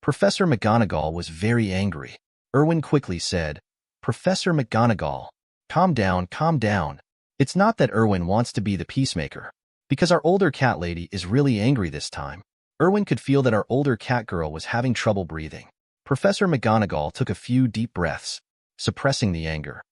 Professor McGonagall was very angry. Erwin quickly said, Professor McGonagall, calm down. It's not that Erwin wants to be the peacemaker. Because our older cat lady is really angry this time. Erwin could feel that our older cat girl was having trouble breathing. Professor McGonagall took a few deep breaths, suppressing the anger.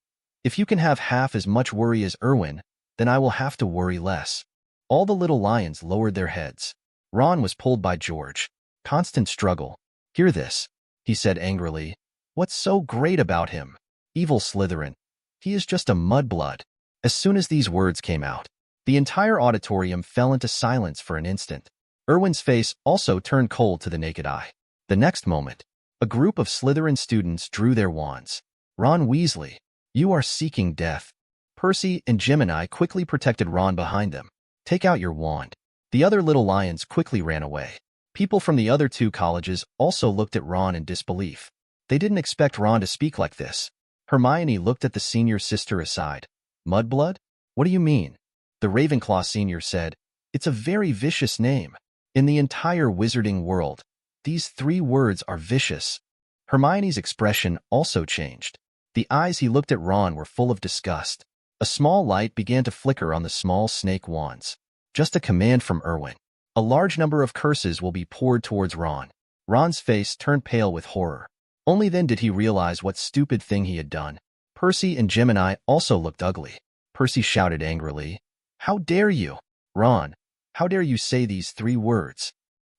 If you can have half as much worry as Erwin, then I will have to worry less. All the little lions lowered their heads. Ron was pulled by George. Constant struggle. Hear this, he said angrily. What's so great about him? Evil Slytherin. He is just a mudblood. As soon as these words came out, the entire auditorium fell into silence for an instant. Erwin's face also turned cold to the naked eye. The next moment, a group of Slytherin students drew their wands. Ron Weasley, you are seeking death. Percy and Gemini quickly protected Ron behind them. Take out your wand. The other little lions quickly ran away. People from the other two colleges also looked at Ron in disbelief. They didn't expect Ron to speak like this. Hermione looked at the senior sister aside. Mudblood? What do you mean? The Ravenclaw senior said, It's a very vicious name. In the entire wizarding world, these 3 words are vicious. Hermione's expression also changed. The eyes he looked at Ron were full of disgust. A small light began to flicker on the small snake wands. Just a command from Erwin. A large number of curses will be poured towards Ron. Ron's face turned pale with horror. Only then did he realize what stupid thing he had done. Percy and Gemini also looked ugly. Percy shouted angrily, "How dare you? Ron, how dare you say these 3 words?"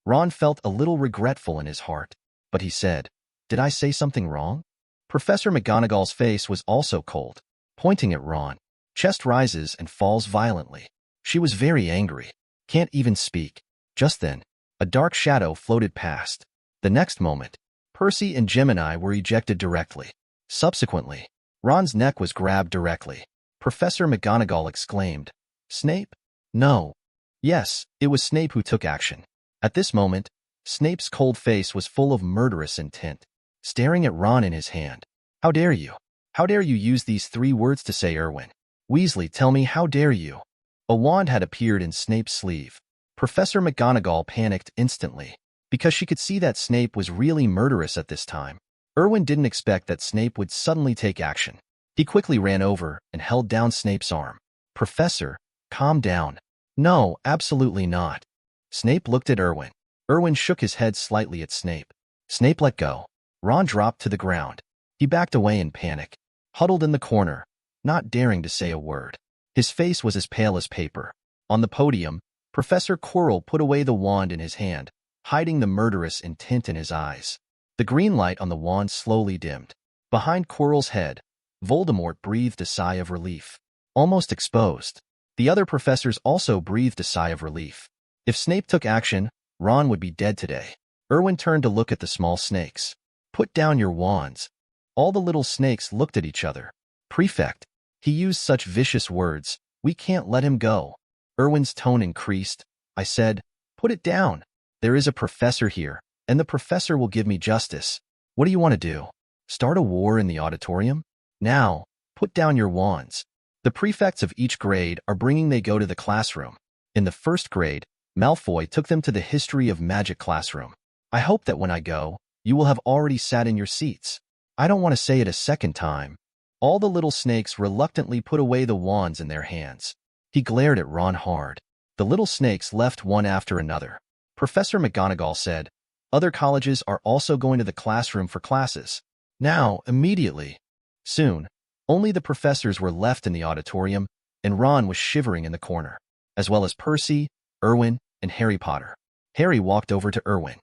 Ron felt a little regretful in his heart, but he said, "Did I say something wrong?" Professor McGonagall's face was also cold, pointing at Ron. Chest rises and falls violently. She was very angry. Can't even speak. Just then, a dark shadow floated past. The next moment, Percy and Gemini were ejected directly. Subsequently, Ron's neck was grabbed directly. Professor McGonagall exclaimed, "Snape? No." Yes, it was Snape who took action. At this moment, Snape's cold face was full of murderous intent, staring at Ron in his hand. "How dare you? How dare you use these 3 words to say Erwin? Weasley, tell me, how dare you?" A wand had appeared in Snape's sleeve. Professor McGonagall panicked instantly, because she could see that Snape was really murderous at this time. Erwin didn't expect that Snape would suddenly take action. He quickly ran over and held down Snape's arm. "Professor, calm down." "No, absolutely not." Snape looked at Erwin. Erwin shook his head slightly at Snape. Snape let go. Ron dropped to the ground. He backed away in panic, huddled in the corner, not daring to say a word. His face was as pale as paper. On the podium, Professor Quirrell put away the wand in his hand, hiding the murderous intent in his eyes. The green light on the wand slowly dimmed. Behind Quirrell's head, Voldemort breathed a sigh of relief. Almost exposed. The other professors also breathed a sigh of relief. If Snape took action, Ron would be dead today. Erwin turned to look at the small snakes. "Put down your wands." All the little snakes looked at each other. "Prefect, he used such vicious words. We can't let him go." Erwin's tone increased. "I said, put it down. There is a professor here, and the professor will give me justice. What do you want to do? Start a war in the auditorium? Now, put down your wands." The prefects of each grade are bringing they go to the classroom. In the first grade, Malfoy took them to the History of Magic classroom. "I hope that when I go, you will have already sat in your seats. I don't want to say it a second time." All the little snakes reluctantly put away the wands in their hands. He glared at Ron hard. The little snakes left one after another. Professor McGonagall said, "Other colleges are also going to the classroom for classes. Now, immediately." Soon, only the professors were left in the auditorium, and Ron was shivering in the corner, as well as Percy, Erwin, and Harry Potter. Harry walked over to Erwin.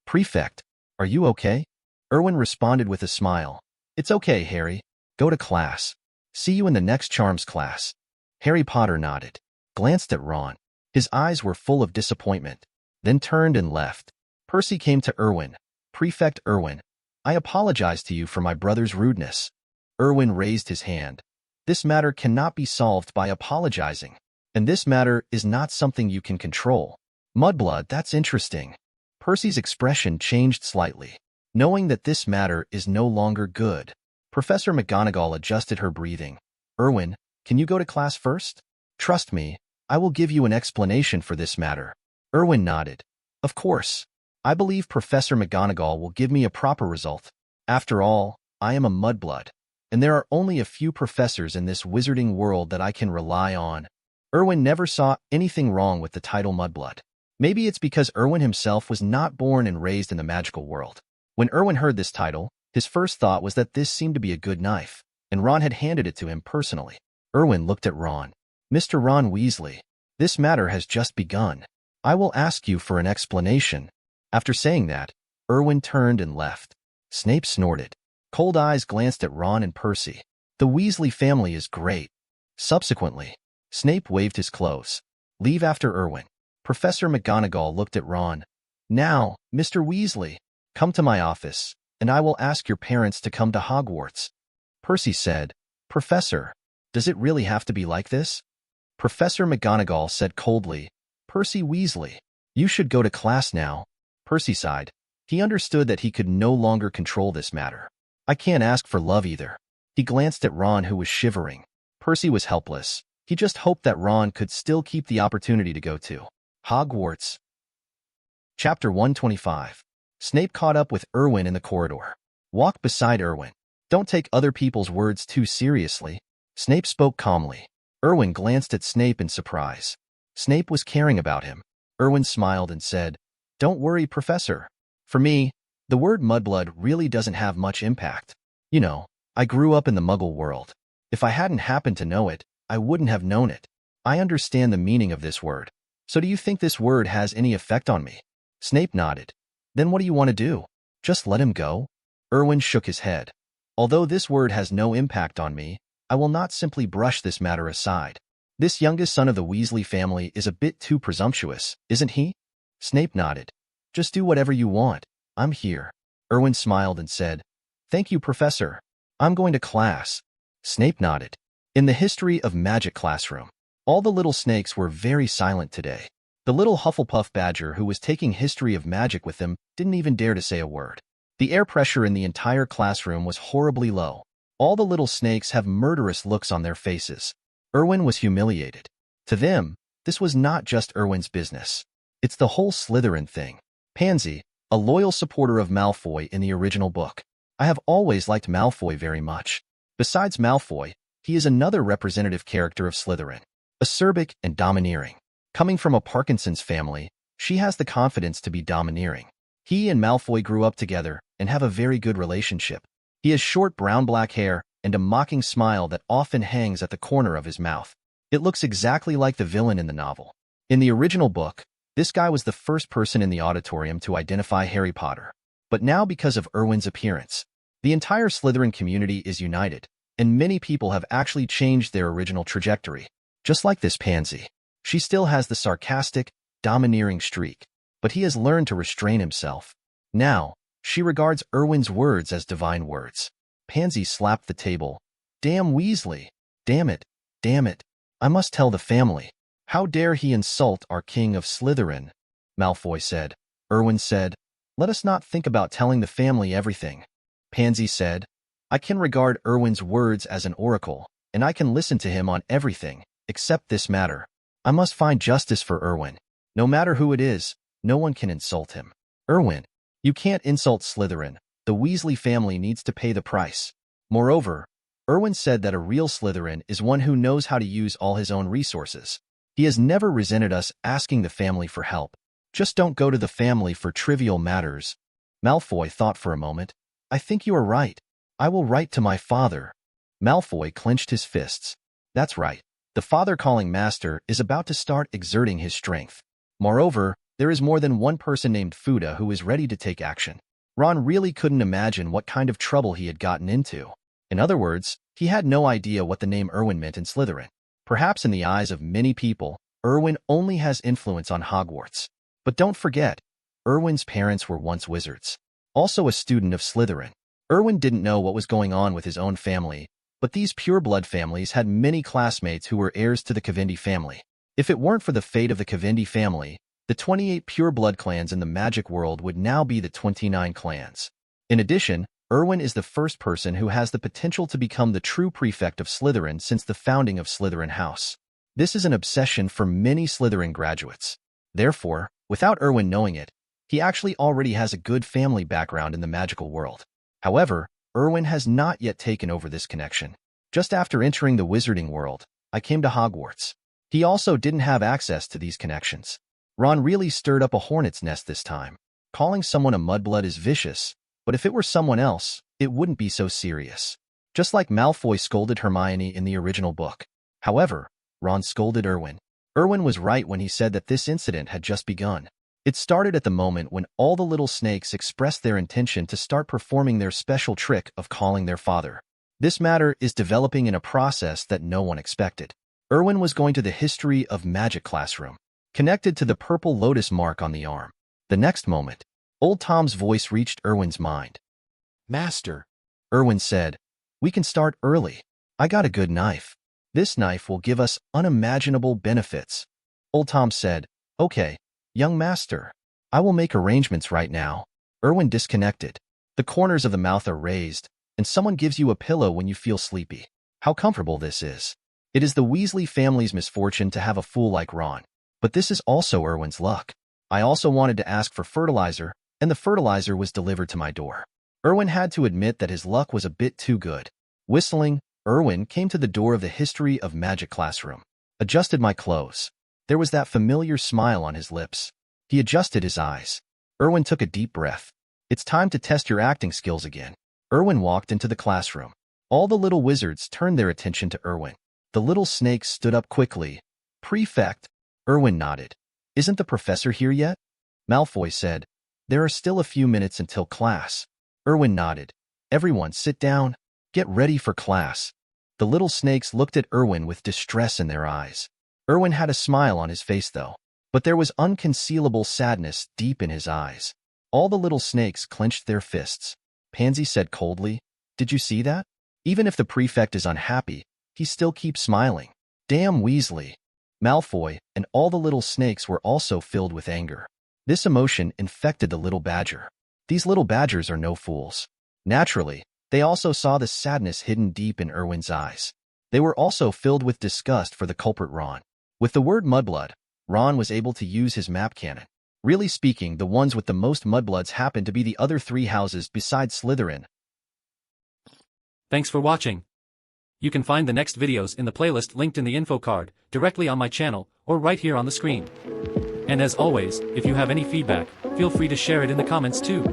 "Prefect, are you okay?" Erwin responded with a smile. "It's okay, Harry. Go to class. See you in the next charms class." Harry Potter nodded, glanced at Ron. His eyes were full of disappointment, then turned and left. Percy came to Erwin. "Prefect Erwin, I apologize to you for my brother's rudeness." Erwin raised his hand. "This matter cannot be solved by apologizing, and this matter is not something you can control." "Mudblood, that's interesting." Percy's expression changed slightly, knowing that this matter is no longer good. Professor McGonagall adjusted her breathing. "Erwin, can you go to class first? Trust me, I will give you an explanation for this matter." Erwin nodded. "Of course. I believe Professor McGonagall will give me a proper result. After all, I am a mudblood, and there are only a few professors in this wizarding world that I can rely on." Erwin never saw anything wrong with the title Mudblood. Maybe it's because Erwin himself was not born and raised in the magical world. When Erwin heard this title, his first thought was that this seemed to be a good knife, and Ron had handed it to him personally. Erwin looked at Ron. "Mr. Ron Weasley, this matter has just begun. I will ask you for an explanation." After saying that, Erwin turned and left. Snape snorted. Cold eyes glanced at Ron and Percy. "The Weasley family is great." Subsequently, Snape waved his clothes. "Leave after Erwin." Professor McGonagall looked at Ron. "Now, Mr. Weasley, come to my office, and I will ask your parents to come to Hogwarts." Percy said, "Professor, does it really have to be like this?" Professor McGonagall said coldly, "Percy Weasley, you should go to class now." Percy sighed. He understood that he could no longer control this matter. "I can't ask for love either." He glanced at Ron, who was shivering. Percy was helpless. He just hoped that Ron could still keep the opportunity to go to Hogwarts. Chapter 125. Snape caught up with Erwin in the corridor. "Walk beside Erwin. Don't take other people's words too seriously." Snape spoke calmly. Erwin glanced at Snape in surprise. Snape was caring about him. Erwin smiled and said, "Don't worry, Professor. For me, the word mudblood really doesn't have much impact. You know, I grew up in the Muggle world. If I hadn't happened to know it, I wouldn't have known it. I understand the meaning of this word. So do you think this word has any effect on me? Snape nodded. Then what do you want to do? Just let him go? Erwin shook his head. Although this word has no impact on me, I will not simply brush this matter aside. This youngest son of the Weasley family is a bit too presumptuous, isn't he? Snape nodded. Just do whatever you want. I'm here. Erwin smiled and said, Thank you, Professor. I'm going to class. Snape nodded. In the History of Magic classroom, all the little snakes were very silent today. The little Hufflepuff badger who was taking History of Magic with them didn't even dare to say a word. The air pressure in the entire classroom was horribly low. All the little snakes have murderous looks on their faces. Erwin was humiliated. To them, this was not just Erwin's business. It's the whole Slytherin thing. Pansy, a loyal supporter of Malfoy in the original book. I have always liked Malfoy very much. Besides Malfoy, he is another representative character of Slytherin. Acerbic and domineering. Coming from a Parkinson's family, she has the confidence to be domineering. He and Malfoy grew up together and have a very good relationship. He has short brown-black hair and a mocking smile that often hangs at the corner of his mouth. It looks exactly like the villain in the novel. In the original book, this guy was the first person in the auditorium to identify Harry Potter. But now because of Erwin's appearance, the entire Slytherin community is united, and many people have actually changed their original trajectory. Just like this pansy. She still has the sarcastic, domineering streak, but he has learned to restrain himself. Now, she regards Erwin's words as divine words. Pansy slapped the table. Damn Weasley. Damn it. Damn it. I must tell the family. How dare he insult our king of Slytherin? Malfoy said. Erwin said, Let us not think about telling the family everything. Pansy said, I can regard Erwin's words as an oracle, and I can listen to him on everything, except this matter. I must find justice for Erwin. No matter who it is, no one can insult him. Erwin, you can't insult Slytherin. The Weasley family needs to pay the price. Moreover, Erwin said that a real Slytherin is one who knows how to use all his own resources. He has never resented us asking the family for help. Just don't go to the family for trivial matters. Malfoy thought for a moment. I think you are right. I will write to my father. Malfoy clenched his fists. That's right. The father-calling master is about to start exerting his strength. Moreover, there is more than one person named Fuda who is ready to take action. Ron really couldn't imagine what kind of trouble he had gotten into. In other words, he had no idea what the name Erwin meant in Slytherin. Perhaps in the eyes of many people, Erwin only has influence on Hogwarts. But don't forget, Erwin's parents were once wizards. Also a student of Slytherin. Erwin didn't know what was going on with his own family, but these pure-blood families had many classmates who were heirs to the Cavendi family. If it weren't for the fate of the Cavendi family, the 28 pure-blood clans in the magic world would now be the 29 clans. In addition, Erwin is the first person who has the potential to become the true prefect of Slytherin since the founding of Slytherin House. This is an obsession for many Slytherin graduates. Therefore, without Erwin knowing it, he actually already has a good family background in the magical world. However, Erwin has not yet taken over this connection. Just after entering the wizarding world, I came to Hogwarts. He also didn't have access to these connections. Ron really stirred up a hornet's nest this time. Calling someone a mudblood is vicious, but if it were someone else, it wouldn't be so serious. Just like Malfoy scolded Hermione in the original book. However, Ron scolded Erwin. Erwin was right when he said that this incident had just begun. It started at the moment when all the little snakes expressed their intention to start performing their special trick of calling their father. This matter is developing in a process that no one expected. Erwin was going to the History of Magic classroom, connected to the purple lotus mark on the arm. The next moment, Old Tom's voice reached Erwin's mind. Master, Erwin said, we can start early. I got a good knife. This knife will give us unimaginable benefits. Old Tom said, Okay, young master. I will make arrangements right now. Erwin disconnected. The corners of the mouth are raised, and someone gives you a pillow when you feel sleepy. How comfortable this is. It is the Weasley family's misfortune to have a fool like Ron. But this is also Erwin's luck. I also wanted to ask for fertilizer, and the fertilizer was delivered to my door. Erwin had to admit that his luck was a bit too good. Whistling, Erwin came to the door of the History of Magic classroom. Adjusted my clothes. There was that familiar smile on his lips. He adjusted his eyes. Erwin took a deep breath. It's time to test your acting skills again. Erwin walked into the classroom. All the little wizards turned their attention to Erwin. The little snakes stood up quickly. Prefect, Erwin nodded. Isn't the professor here yet? Malfoy said. There are still a few minutes until class. Erwin nodded. Everyone sit down. Get ready for class. The little snakes looked at Erwin with distress in their eyes. Erwin had a smile on his face though, but there was unconcealable sadness deep in his eyes. All the little snakes clenched their fists. Pansy said coldly, Did you see that? Even if the prefect is unhappy, he still keeps smiling. Damn Weasley. Malfoy and all the little snakes were also filled with anger. This emotion infected the little badger. These little badgers are no fools. Naturally, they also saw the sadness hidden deep in Erwin's eyes. They were also filled with disgust for the culprit Ron. With the word mudblood, Ron was able to use his map cannon. Really speaking, the ones with the most mudbloods happened to be the other 3 houses besides Slytherin. Thanks for watching. You can find the next videos in the playlist linked in the info card, directly on my channel, or right here on the screen. And as always, if you have any feedback, feel free to share it in the comments too.